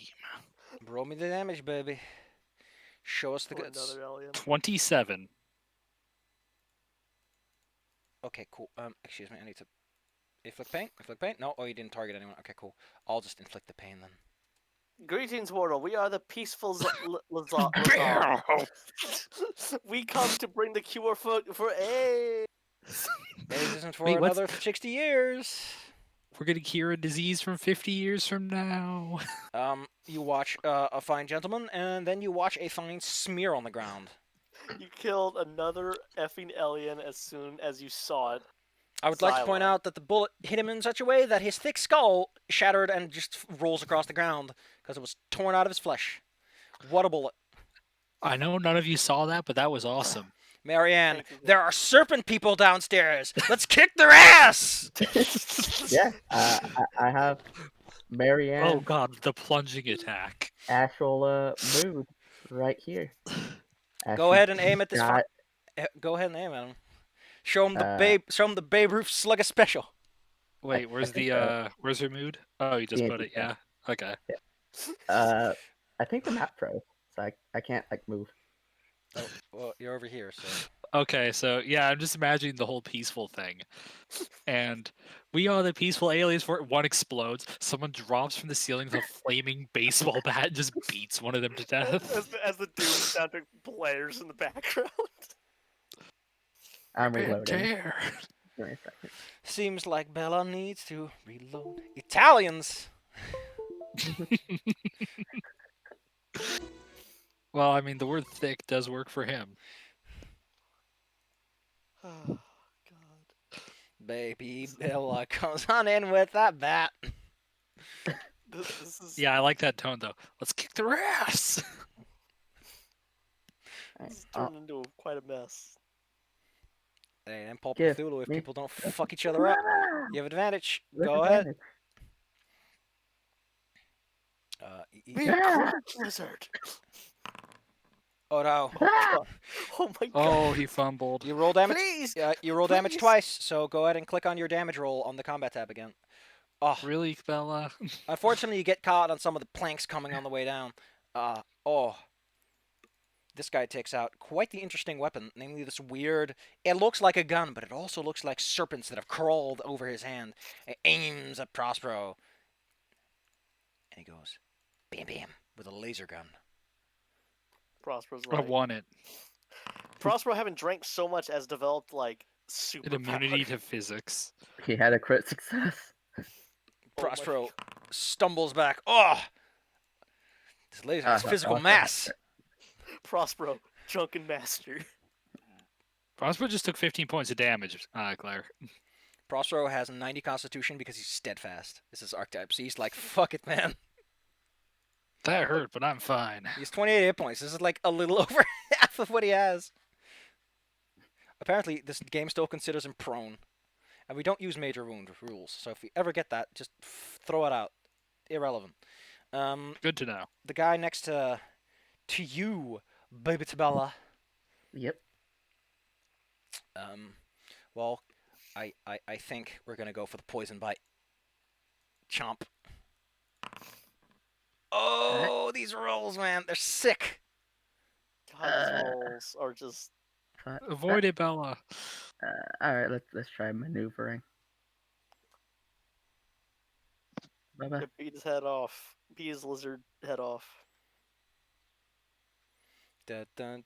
Roll me the damage, baby. Show us the Or goods. another alien. 27. Okay, cool. Excuse me, I need to inflict pain. Inflict pain. No, you didn't target anyone. Okay, cool. I'll just inflict the pain then. Greetings, mortal. We are the peaceful Lazar. We come to bring the cure for AIDS. It isn't for Wait, what's- another 60 years. We're gonna cure a disease from 50 years from now. You watch a fine gentleman, and then you watch a fine smear on the ground. You killed another effing alien as soon as you saw it. I would like to point Xylo. out that the bullet hit him in such a way that his thick skull shattered and just rolls across the ground because it was torn out of his flesh. What a bullet. I know none of you saw that, but that was awesome. Marianne, Thank you. there are serpent people downstairs. Let's kick their ass! Yeah, I have Marianne Oh god, the plunging attack. actual mood right here. Go ahead and aim at this. got, Go ahead and aim at him. Show him the Uh, Babe. Show him the Babe Ruth Slugger special. Wait, where's think, the where's her mood? Oh, you just the put it, yeah. Okay. I think the map froze, so I can't like move. Oh, well, you're over here, so. Okay, so yeah, I'm just imagining the whole peaceful thing. And we are the peaceful aliens for one explodes, someone drops from the ceiling with a flaming baseball bat and just beats one of them to death. As the Doom soundtrack blares in the background. I'm reloading. Tear. Give me a second. Seems like Bella needs to reload. Italians. Well, I mean, the word thick does work for him. Oh, God. Baby Bella comes on in with that bat. This is, Yeah, I like that tone though. Let's kick their ass. Alright, this is turned into quite a mess. Hey, and Pulp Give Cthulhu, if me- people don't fuck each other up, you have advantage. with Go ahead. advantage. Be a Ah! lizard. Oh no. Ah! Oh my God. Oh, he fumbled. You roll damage. Please. You roll damage Please. twice, so go ahead and click on your damage roll on the combat tab again. Oh, Really, Bella? unfortunately, you get caught on some of the planks coming on the way down. Oh. This guy takes out quite the interesting weapon, namely this weird. It looks like a gun, but it also looks like serpents that have crawled over his hand. It aims at Prospero. And he goes, bam, bam, with a laser gun. Prospero's I like, won it. Prospero having drank so much has developed like An super immunity to physics. He had a crit success. my Prospero stumbles back. Oh! This laser has physical mass. Prospero, drunken master. Prospero just took 15 points of damage, Claire. Prospero has 90 constitution because he's steadfast. This is archetype, so he's like, fuck it, man. That hurt, but I'm fine. He's 28 hit points. This is like a little over half of what he has. Apparently, this game still considers him prone. And we don't use major wound rules, so if we ever get that, just throw it out. Irrelevant. Good to know. The guy next to you, Baby Tabella. Yep. Well, I think we're gonna go for the poison bite. Chomp. Oh, these rolls, man, they're sick. God, these rolls are just. Avoid it, Bella. All right, let's try maneuvering. Bye-bye. Beat his head off. Beat his lizard head off.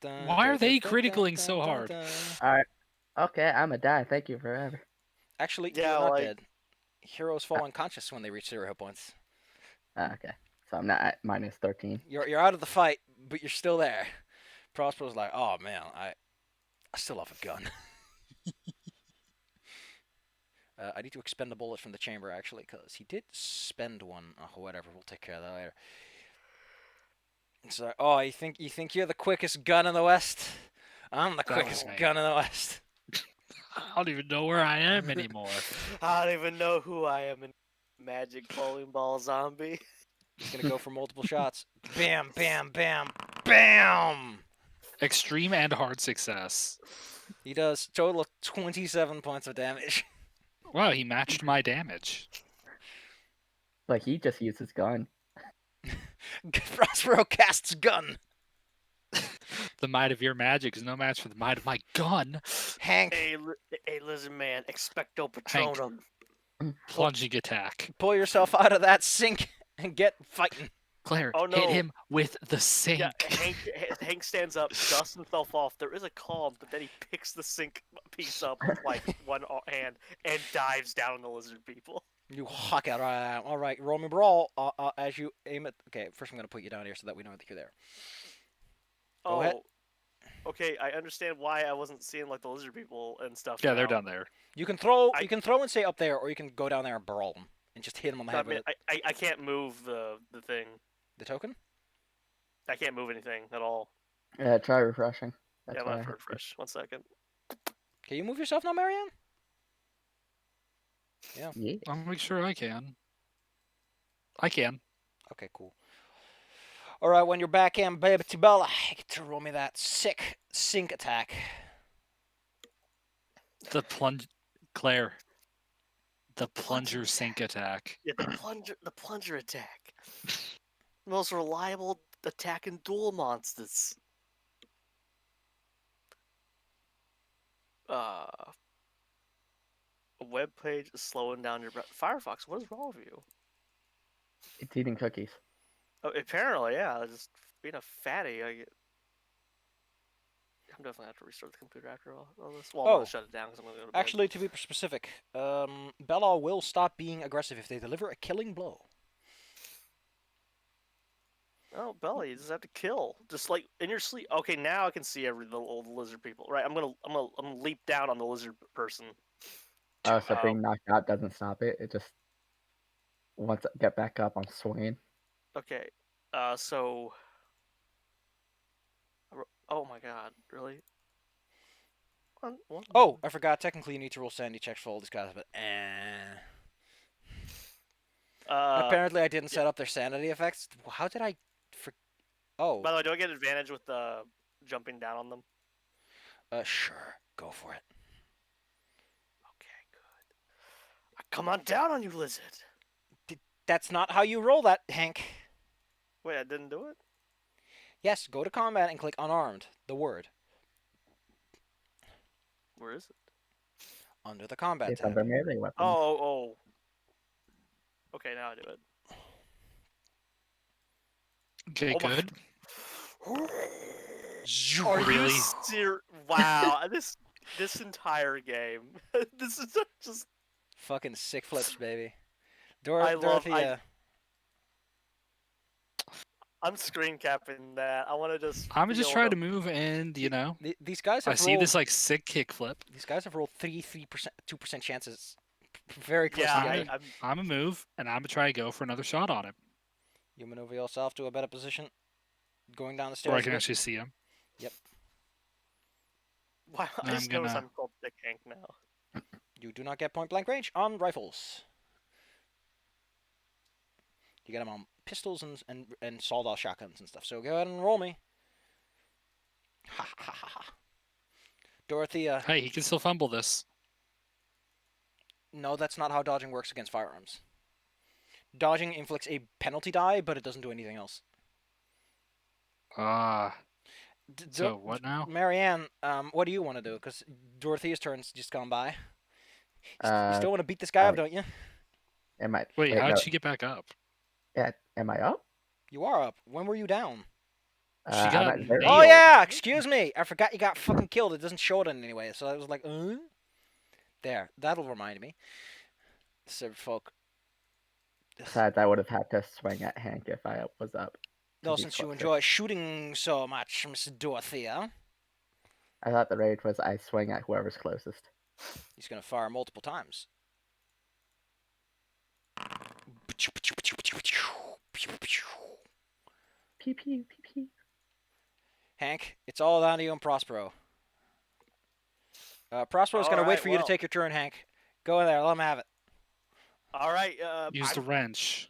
Why are they critically so hard? All right. Okay, I'm a die. Thank you forever. Actually, Yeah, you're not like- dead. Heroes fall unconscious when they reach 0 hit points. Okay, so I'm not at minus 13. You're out of the fight, but you're still there. Prospero's like, oh man, I still have a gun. I need to expend a bullet from the chamber actually, because he did spend one. Oh, whatever, we'll take care of that later. It's like, oh, you think you're the quickest gun in the West? I'm the quickest right. gun in the West. I don't even know where I am anymore. I don't even know who I am in Magic Bowling Ball Zombie. He's gonna go for multiple shots. Bam, bam, bam, bam. Extreme and hard success. He does total of 27 points of damage. Wow, he matched my damage. Like he just used his gun. Prospero casts gun. The might of your magic is no match for the might of my gun. Hank, Hey, lizard man, expecto patronum. Plunging attack. pull yourself out of that sink and get fighting. Claire, Oh, hit no. him with the sink. Yeah, Hank stands up, dusts himself off. There is a calm, but then he picks the sink piece up with like one hand and dives down on the lizard people. You huck it. All right, roll me brawl as you aim at. Okay, first I'm gonna put you down here so that we know that you're there. Go Oh, ahead. okay. I understand why I wasn't seeing like the lizard people and stuff. Yeah, they're now. down there. You can throw. I- You can throw and say up there, or you can go down there and brawl them and just hit them on the I head mean, with it. I can't move the thing. The token. I can't move anything at all. Yeah, try refreshing. Yeah, That's I'm why gonna I hit refresh. 1 second. Can you move yourself now, Marianne? Yeah. I'll make sure I can. I can. Okay, cool. All right, when you're back in, baby Tibella, you get to roll me that sick sink attack. The plunge, Claire. The plunger sink attack. Yeah, the plunger attack. Most reliable attack in duel monsters. A web page is slowing down your breath. Firefox, what is wrong with you? It's eating cookies. Oh, apparently, yeah. Just being a fatty, I'm definitely gonna have to restart the computer after all this. Well, I'm Oh. gonna shut it down because I'm gonna go to bed. Actually, to be specific, Bella will stop being aggressive if they deliver a killing blow. Oh, Bella, you just have to kill, just like in your sleep. Okay, now I can see the old lizard people. Right, I'm gonna leap down on the lizard person. Oh, so being knocked out doesn't stop it. It just once I get back up, I'm swinging. Okay, so. Oh my God, really? One Oh, I forgot. Technically, you need to roll sanity checks for all these guys, but apparently I didn't set up their sanity effects. How did I? Oh, By the way, do I get advantage with jumping down on them? Sure, go for it. Okay, good. Come on down on you, lizard. That's not how you roll that, Hank. Wait, I didn't do it? Yes, go to combat and click unarmed. The word Where is it? under the combat It's tab. under melee weapons. Oh. Okay, now I do it. Okay, Oh my- good. Are Really? you wow, this entire game. This is just Fucking sick flips, baby. I love- Dorothea. I'm screen capping that. I want to just I'm be just able trying to move, and These guys have I see rolled. this like sick kick flip. These guys have rolled 3%, 2% chances. Very close Yeah, together. I'm a move, and I'm gonna try to go for another shot on him, You maneuver yourself to a better position. Going down the where I stairs. can a bit. actually see him. wow, I I'm just noticed gonna- I'm called Dick Hank now. You do not get point blank range on rifles. You get them on pistols and sawed-off shotguns and stuff. So go ahead and roll me. Ha ha ha ha. Dorothea. Hey, he can still fumble this. No, that's not how dodging works against firearms. Dodging inflicts a penalty die, but it doesn't do anything else. So what now? Marianne, what do you want to do? Because Dorothea's turn's just gone by. You still want to beat this guy up, don't you? Am I? Wait, how'd no. she get back up? Yeah, am I up? You are up. When were you down? She I'm got at zero. nailed. Oh yeah, excuse me. I forgot you got fucking killed. It doesn't show it in any way. So I was like, There, that'll remind me. So folk. Besides, I would have had to swing at Hank if I was up. No, be since you closer. enjoy shooting so much, Miss Dorothea, I thought the rage was I swing at whoever's closest. he's gonna fire multiple times. Pew pew pew pew. Hank, it's all down to you and Prospero. Prospero's gonna wait Alright, for you to well. take your turn, Hank. Go in there, let him have it. All right, Use the wrench.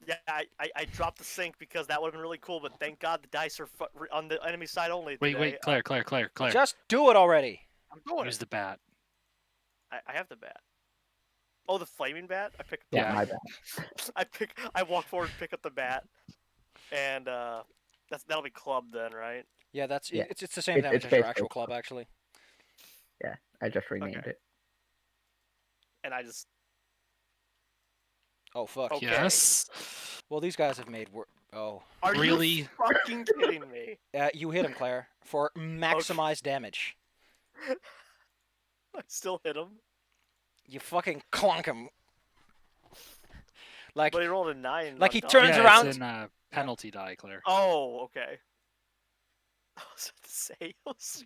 yeah, I dropped the sink because that would have been really cool, but thank God the dice are on the enemy side only. Wait, today. Claire. Just do it already. I'm doing Use it. the bat. I have the bat. Oh, the flaming bat. I picked. Yeah, Yeah. my bad. I walk forward, and pick up the bat, and that'll be clubbed then, right? Yeah, that's Yeah. it's the same It's damage as your basically actual club, actually. Yeah, I just renamed Okay. it. And I just Oh fuck. Okay. Yes. Well, these guys have made Oh. Are Really? you fucking kidding me? You hit him, Claire, for maximized damage. I still hit him, You fucking clunk him. Like, but he rolled a 9. like on he dodge. turns Yeah, around. it's in penalty die, Claire. Oh, okay. I was about to say. I was-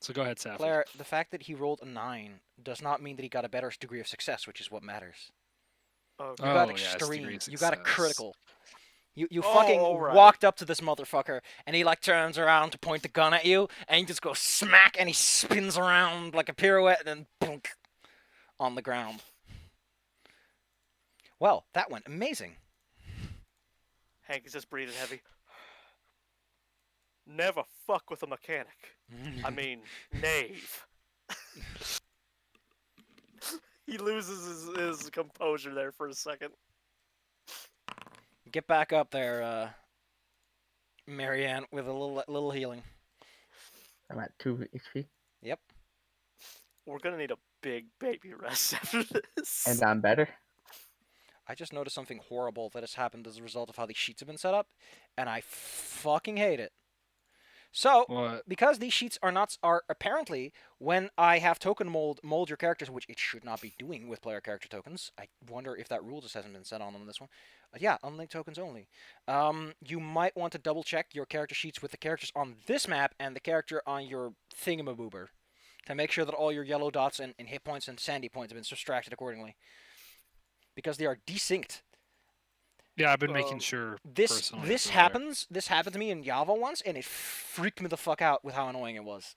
So go ahead, Safi. Claire, the fact that he rolled a 9 does not mean that he got a better degree of success, which is what matters. Okay. You Oh, got yeah, it's extreme. degree of You got a success. critical. You Oh, fucking alright. walked up to this motherfucker, and he like turns around to point the gun at you, and you just go smack, and he spins around like a pirouette, and then boonk on the ground. Well, that went amazing. Hank is just breathing heavy. Never fuck with a mechanic. I mean, knave. He loses his composure there for a second. Get back up there, Marianne, with a little healing. I'm at 2 HP, Yep. We're gonna need a big baby rest after this. and I'm better. I just noticed something horrible that has happened as a result of how these sheets have been set up, and I fucking hate it. So, What? because these sheets are apparently, when I have token mold your characters, which it should not be doing with player character tokens. I wonder if that rule just hasn't been set on them in this one. Yeah, unlinked tokens only. You might want to double check your character sheets with the characters on this map and the character on your thingamaboober to make sure that all your yellow dots and hit points and sandy points have been subtracted accordingly. Because they are desynced. Yeah, I've been making sure. This personally this for there. happens. This happened to me in Java once, and it freaked me the fuck out with how annoying it was.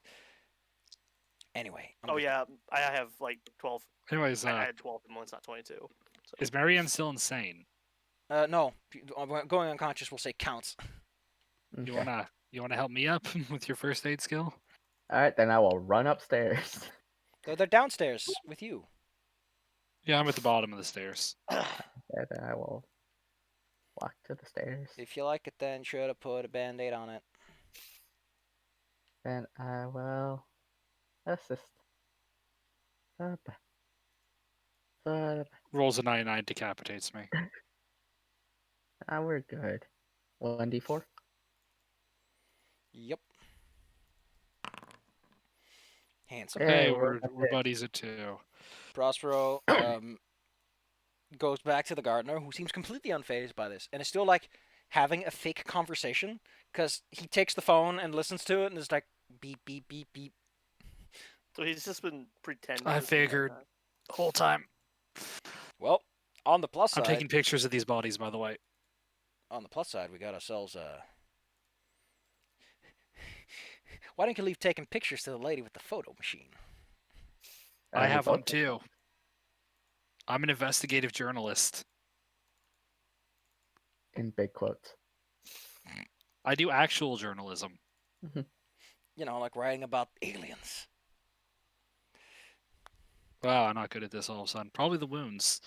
Anyway. Oh yeah, I have like 12. Anyways, I had 12 and one's not 22. So. is Marianne still insane? No. Going unconscious will say counts. Okay. You wanna help me up with your first aid skill? All right, then I will run upstairs. They're downstairs with you. Yeah, I'm at the bottom of the stairs. And then I will walk to the stairs. If you like it, then should have put a band-aid on it. Then I will assist. Rolls a 99, decapitates me. We're good. 1d4. Yep. Handsome. Yeah. Hey, we're we're buddies at 2. Prospero goes back to the gardener, who seems completely unfazed by this, and is still like having a fake conversation, because he takes the phone and listens to it, and is like beep beep beep beep. So he's just been pretending. I to be like figured. that. The whole time. Well, on the plus I'm side, taking pictures of these bodies, by the way. we got ourselves Why don't you leave taking pictures to the lady with the photo machine? I we have both one too. I'm an investigative journalist. in big quotes. I do actual journalism. You know, like writing about aliens. Wow, I'm not good at this all of a sudden. Probably the wounds.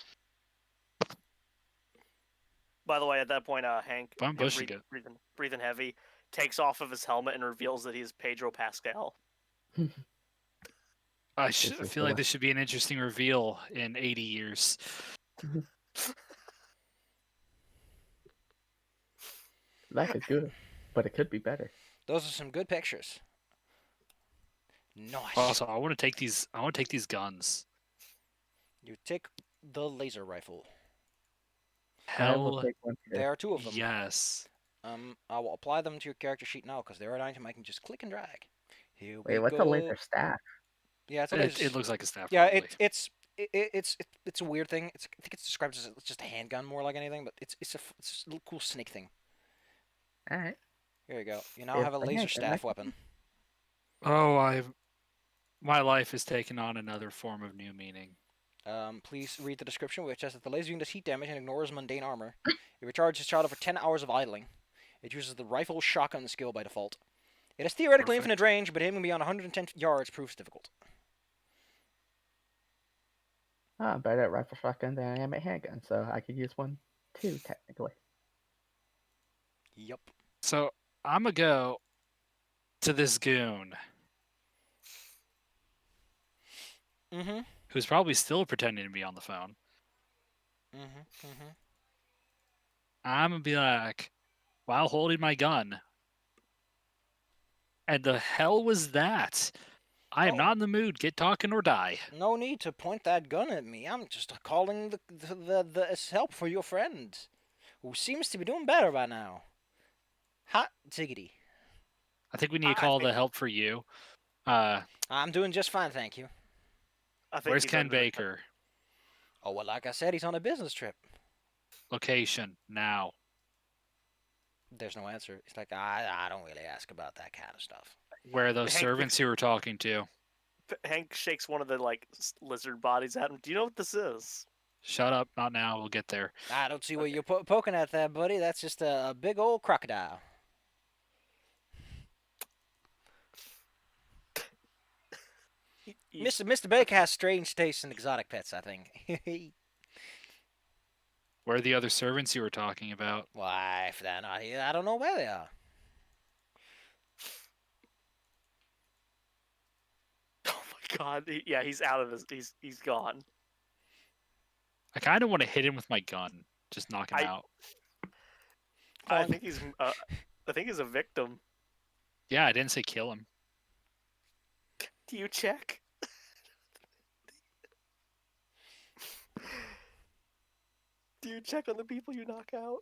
By the way, at that point, Hank, But I'm pushing it. breathing heavy, takes off of his helmet and reveals that he's Pedro Pascal. I is feel like this should be an interesting reveal in 80 years. Life is good, but it could be better. Those are some good pictures. Nice. Also, I want to take these. I want to take these guns. You take the laser rifle. I will Hell take one too. There are 2 of them. yes. I will apply them to your character sheet now, because they're an item I can just click and drag. Here we Wait, what's go. a laser staff? Yeah, it's a laser. It looks like a staff. Yeah, probably. it's a weird thing. I think it's described as it's just a handgun more like anything, but it's a little cool snake thing. All right. Here you go. You now It's have a a laser handgun, staff right? weapon. Oh, my life has taken on another form of new meaning. Please read the description, which says that the laser unit does heat damage and ignores mundane armor. It recharges shot over 10 hours of idling. It uses the rifle shotgun skill by default. It has theoretically Perfect. infinite range, but aiming beyond 110 yards proves difficult. I'm better at rifle shotgun than I am at handgun, so I could use one too, technically. Yup. So I'm gonna go to this goon Mm-hmm. who's probably still pretending to be on the phone. Mm-hmm. Mm-hmm. I'm gonna be like, while holding my gun. And the hell was that? I am Oh. not in the mood. Get talking or die. No need to point that gun at me. I'm just calling the help for your friend, who seems to be doing better by now. Hot diggity. I think we need to I call think the help for you. I'm doing just fine, thank you. I think Where's he's Ken under the- Baker? Oh, well, like I said, he's on a business trip. Location now. There's no answer. He's like, I don't really ask about that kind of stuff. Where are those Hank, servants you were talking to? Hank shakes one of the like lizard bodies at him. Do you know what this is? Shut up, not now. We'll get there. I don't see what you're poking at there, buddy. That's just a big old crocodile. Mr. Baker has strange tastes in exotic pets, I think. Where are the other servants you were talking about? Why, if they're not here, I don't know where they are. Oh my god! Yeah, he's out of his. He's gone. I kind of want to hit him with my gun. Just knock him out. I think he's. I think he's a victim. Yeah, I didn't say kill him. Do you check? Do you check on the people you knock out?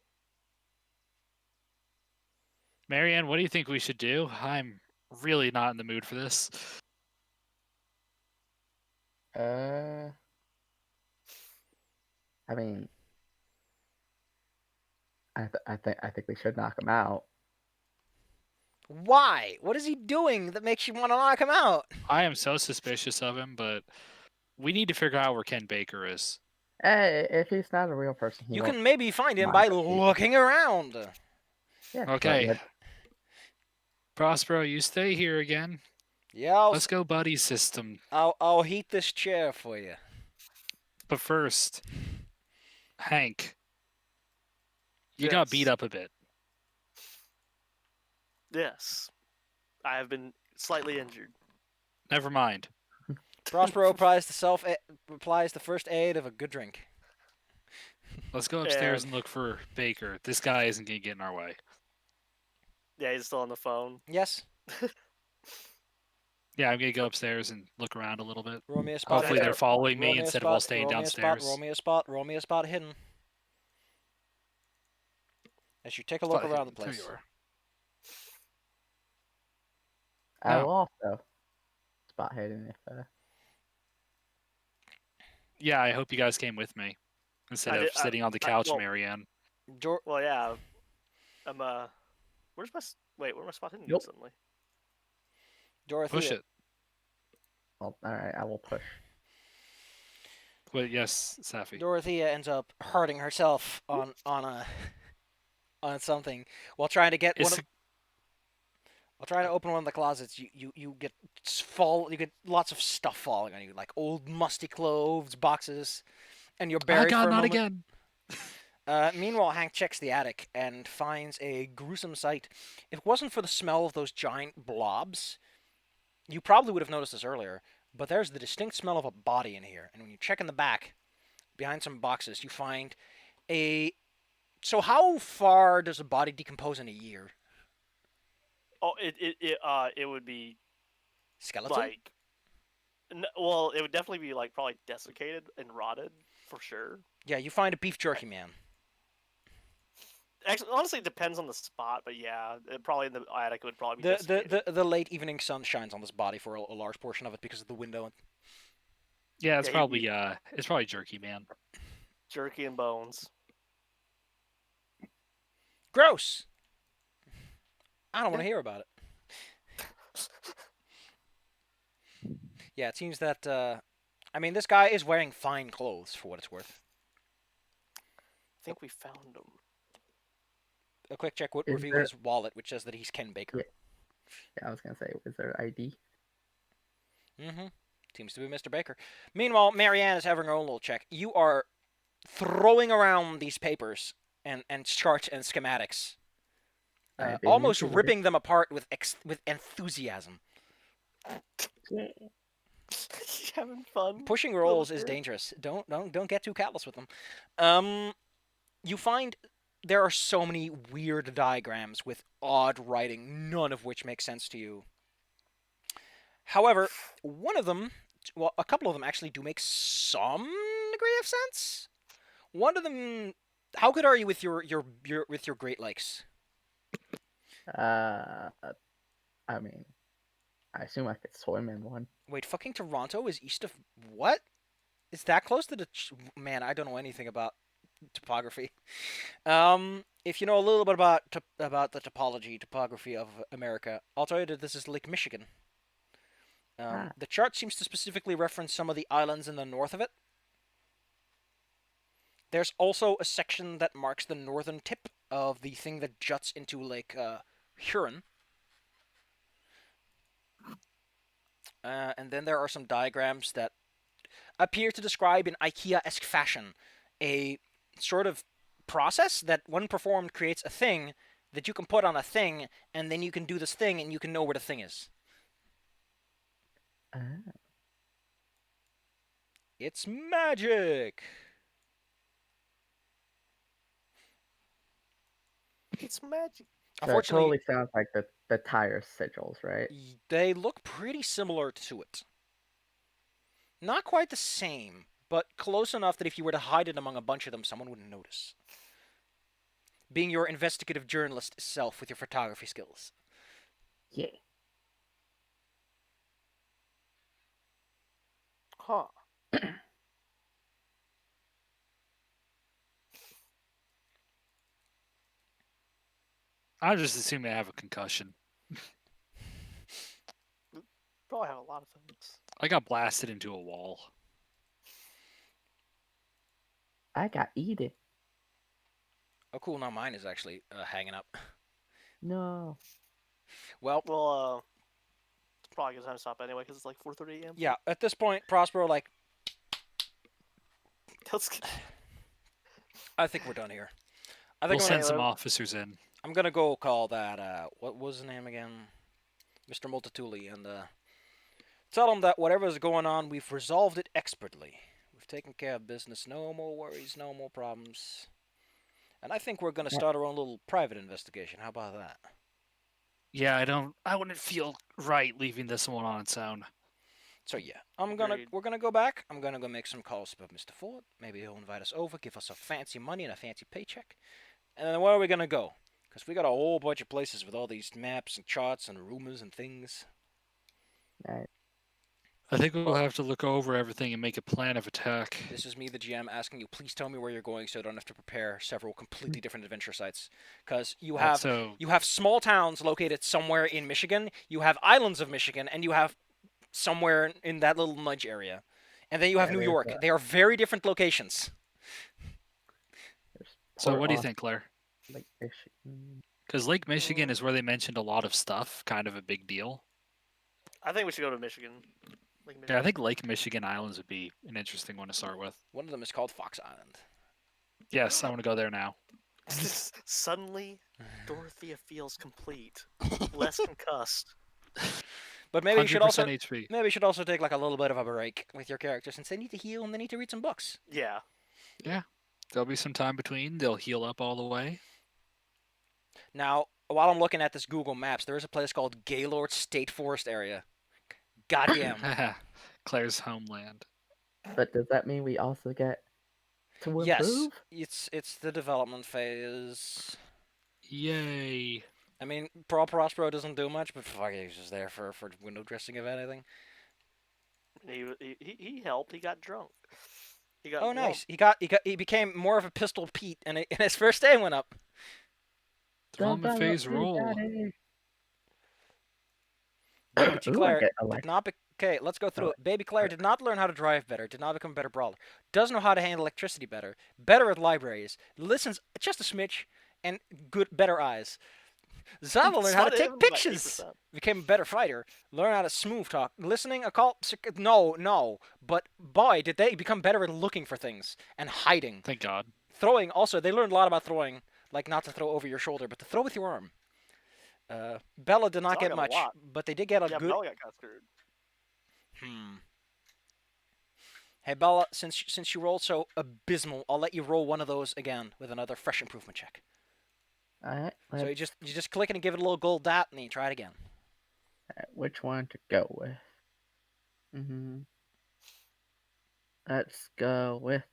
Marianne, what do you think we should do? I'm really not in the mood for this. I mean, I think we should knock him out. Why? What is he doing that makes you want to knock him out? I am so suspicious of him, but we need to figure out where Ken Baker is. Hey, if he's not a real person, You won't can maybe find him mind by us people. looking around. Yeah, Okay. but Prospero, you stay here again. Yeah, Let's go buddy system. I'll heat this chair for you. But first, Hank, you got beat Yes. up a bit. Yes, I have been slightly injured. Never mind. Prospero applies the first aid of a good drink. Let's go upstairs And- and look for Baker. This guy isn't going to get in our way. Yeah, he's still on the phone. Yes. Yeah, I'm going to go upstairs and look around a little bit. Roll me a spot. Hopefully they're following roll me a instead spot, of all staying roll me a downstairs. Spot, roll me a spot hidden. As you take a look Spot around the hidden. There place. you are. I Oh. will also spot hidden if Yeah, I hope you guys came with me instead I of did- sitting on the couch, well- Marianne. Well, yeah. I'm Where's my wait? Where am I spot hidden Nope. suddenly? Dorothea. Push it. well, all right, I will push. But yes, Safi. Dorothea ends up hurting herself on something while trying to get Is while trying to open one of the closets. You get lots of stuff falling on you, like old musty clothes, boxes, and you're Oh buried God, for a not moment. again. Meanwhile, Hank checks the attic and finds a gruesome sight. If it wasn't for the smell of those giant blobs, you probably would have noticed this earlier, but there's the distinct smell of a body in here. And when you check in the back, behind some boxes, you find a... So how far does a body decompose in a year? Oh, it would be Skeleton? like, well, it would definitely be like probably desiccated and rotted for sure. Yeah, you find a beef jerky man. Actually, honestly, it depends on the spot, but yeah, probably in the attic would probably be desiccated. The late evening sun shines on this body for a large portion of it because of the window. Yeah, it's Yeah, probably jerky, man. Jerky and bones. Gross! I don't want to hear about it. Yeah, it seems that, I mean, this guy is wearing fine clothes, for what it's worth. I think we found him. A quick check would Is reveal there- his wallet, which says that he's Ken Baker. Yeah, I was gonna say, is there ID? Mm-hmm. Seems to be Mr. Baker. Meanwhile, Marianne is having her own little check. You are throwing around these papers and charts and schematics, I've been almost into ripping them apart with enthusiasm. Yeah. Having fun. Pushing rolls is dangerous. Don't get too callous with them. You find there are so many weird diagrams with odd writing, none of which make sense to you. However, one of them, well, a couple of them actually do make some degree of sense. One of them, how good are you with your Great Lakes? I mean, I assume I could swim in one. Wait, fucking Toronto is east of what? Is that close to the? Man, I don't know anything about topography. If you know a little bit about the topography of America, I'll tell you that this is Lake Michigan. Ah. The chart seems to specifically reference some of the islands in the north of it. There's also a section that marks the northern tip of the thing that juts into Lake Huron. And then there are some diagrams that appear to describe in IKEA-esque fashion a sort of process that, when performed, creates a thing that you can put on a thing, and then you can do this thing, and you can know where the thing is. Ah. It's magic! It's magic. So it Unfortunately, totally sounds like the tire sigils, right? they look pretty similar to it. Not quite the same, but close enough that if you were to hide it among a bunch of them, someone wouldn't notice. Being your investigative journalist self with your photography skills. Yeah. Huh. I just assume they have a concussion. Probably have a lot of things. I got blasted into a wall. I got eaten. Oh, cool. Now mine is actually hanging up. No. Well, Well, it's probably a good time to stop anyway because it's like 4:30 a.m. yeah. At this point, Prospero, like, Let's I think we're done here. I We'll think send gonna- some officers in. I'm gonna go call that. What was his name again? Mr. Multatuli, and tell him that whatever's going on, we've resolved it expertly. We've taken care of business. No more worries. No more problems. And I think we're gonna Yeah. start our own little private investigation. How about that? Yeah, I wouldn't feel right leaving this one on its own. So yeah, Agreed. we're gonna go back. I'm gonna go make some calls with Mr. Ford. Maybe he'll invite us over, give us some fancy money and a fancy paycheck. And then where are we gonna go? Because we got a whole bunch of places with all these maps and charts and rumors and things. Right. I think we'll have to look over everything and make a plan of attack. This is me, the GM, asking you, please tell me where you're going so I don't have to prepare several completely different adventure sites. Because you have Also, small towns located somewhere in Michigan, you have islands of Michigan, and you have somewhere in that little nudge area. And then you have Yeah, New there's York. They are very different locations. There's so Port what do you Austin, think, Claire? Lake Michigan. Because Lake Michigan is where they mentioned a lot of stuff, kind of a big deal. I think we should go to Michigan. Lake Yeah, I Michigan. think Lake Michigan Islands would be an interesting one to start with. One of them is called Fox Island. Yes, I want to go there now. Suddenly, Dorothea feels complete, less concussed. But maybe you should 100% also HP. take like a little bit of a break with your characters since they need to heal and they need to read some books. Yeah. There'll be some time between. They'll heal up all the way. Now, while I'm looking at this Google Maps, there is a place called Gaylord State Forest Area. Goddamn. Claire's homeland. But does that mean we also get to Yes, improve? it's the development phase. Yay. I mean, Prospero doesn't do much, but fuck, he's just there for window dressing, if anything. He helped. He got drunk. He got Oh, well, nice. He became more of a Pistol Pete, and his first day went up. Development phase roll. Baby Ooh, I Claire get did not. Okay, let's go through it. Baby Claire did not learn how to drive better. Did not become a better brawler. Does know how to handle electricity better. Better at libraries. Listens just a smidge, and better eyes. Zava learned how to Spotted take him by pictures. 8%. Became a better fighter. Learn how to smooth talk. Listening, occult. No. But boy, did they become better at looking for things and hiding. Thank God. Throwing. Also, they learned a lot about throwing. Like not to throw over your shoulder, but to throw with your arm. Bella did not Zava get got a much, lot. but they did get a Yeah, good. Bella got screwed. Hey Bella, since you rolled so abysmal, I'll let you roll one of those again with another fresh improvement check. Alright, So let's. you just click it and give it a little gold dot, and then you try it again. Which one to go with? Mm-hmm. Let's go with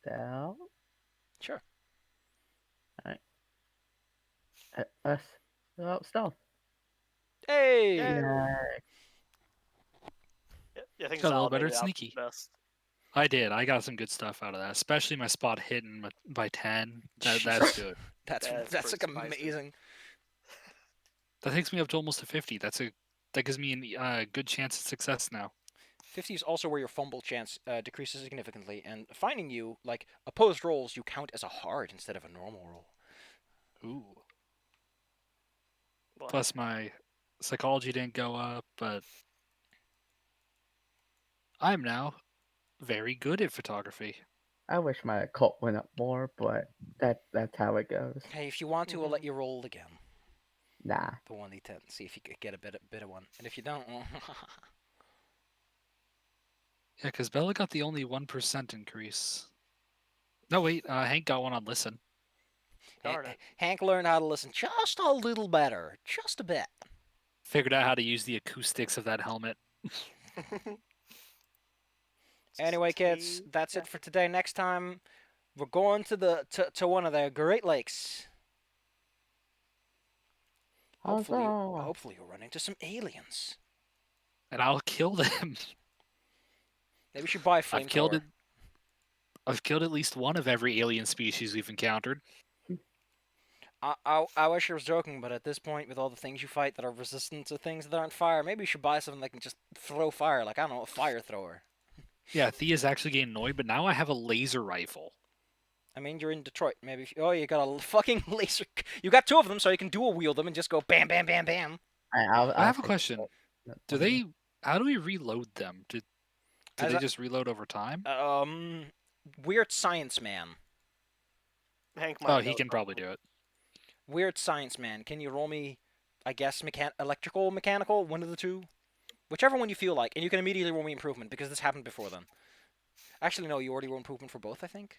stealth. Sure. Us. Stealth. Hey. Yay. Yeah. Yeah, I think Got a little Solid better made it at out sneaky. best. I did. I got some good stuff out of that, especially my spot hidden by 10. That's Jesus. good. That's That's like pretty spicy. amazing. That takes me up to almost a 50. That gives me a good chance at success now. 50 is also where your fumble chance decreases significantly, and finding you, like, opposed rolls, you count as a hard instead of a normal roll. Ooh. What? Plus my psychology didn't go up, but I'm now very good at photography. I wish my occult went up more, but that's how it goes. Hey, if you want to, I'll let you roll again. Nah. The 1d10, see if you could get a bit of one. And if you don't, well, Yeah, because Bella got the only 1% increase. No, wait. Hank got one on listen. Darn it. Hank learned how to listen just a little better, just a bit. Figured out how to use the acoustics of that helmet. Anyway, kids, that's it for today. Next time, we're going to one of the Great Lakes. Huzzah. Hopefully you'll run into some aliens. And I'll kill them. Maybe we should buy a I've killed flamethrower. it. I've killed at least one of every alien species we've encountered. I wish I was joking, but at this point, with all the things you fight that are resistant to things that aren't fire, maybe you should buy something that can just throw fire, like, I don't know, a fire thrower. Yeah, Thea's actually getting annoyed, but now I have a laser rifle. I mean, you're in Detroit. Maybe oh, you got a fucking laser. You got two of them, so you can dual wield them and just go bam, bam, bam, bam. I have a take question. that Do one. they? How do we reload them? Do As they just reload over time? Weird science man. Hank Oh, might he know can probably something. do it. Weird science man. Can you roll me? I guess electrical, mechanical, one of the two, whichever one you feel like, and you can immediately roll me improvement because this happened before then. Actually, no, you already rolled improvement for both, I think.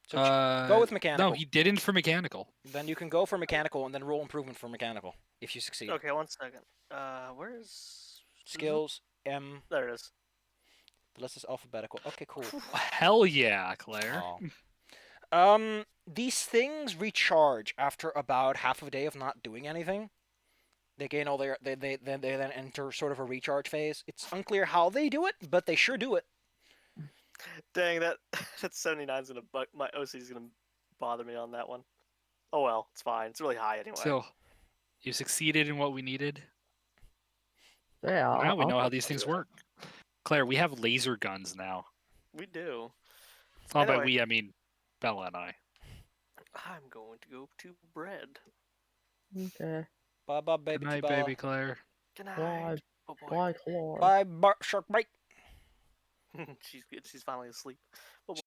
So go with mechanical. No, he didn't for mechanical. Then you can go for mechanical and then roll improvement for mechanical if you succeed. Okay, 1 second. Where's Skills M. There it is. The list is alphabetical. Okay, cool. Hell yeah, Claire. These things recharge after about half a day of not doing anything. They gain all their they then enter sort of a recharge phase. It's unclear how they do it, but they sure do it. Dang, that 79's gonna my OC's gonna bother me on that one. Oh well, it's fine. It's really high anyway. So, you succeeded in what we needed. Yeah, Now we I'll know how take these that. things work. Claire, we have laser guns now. We do. Oh, by Anyway. we, I mean Bella and I. I'm going to go to bread. Okay. Bye bye, baby. Good night, T-ball. baby Claire. Good Bye. night. Oh boy. Bye, Claude. Bye, Bart Shark Bite. She's good. She's finally asleep. Oh boy.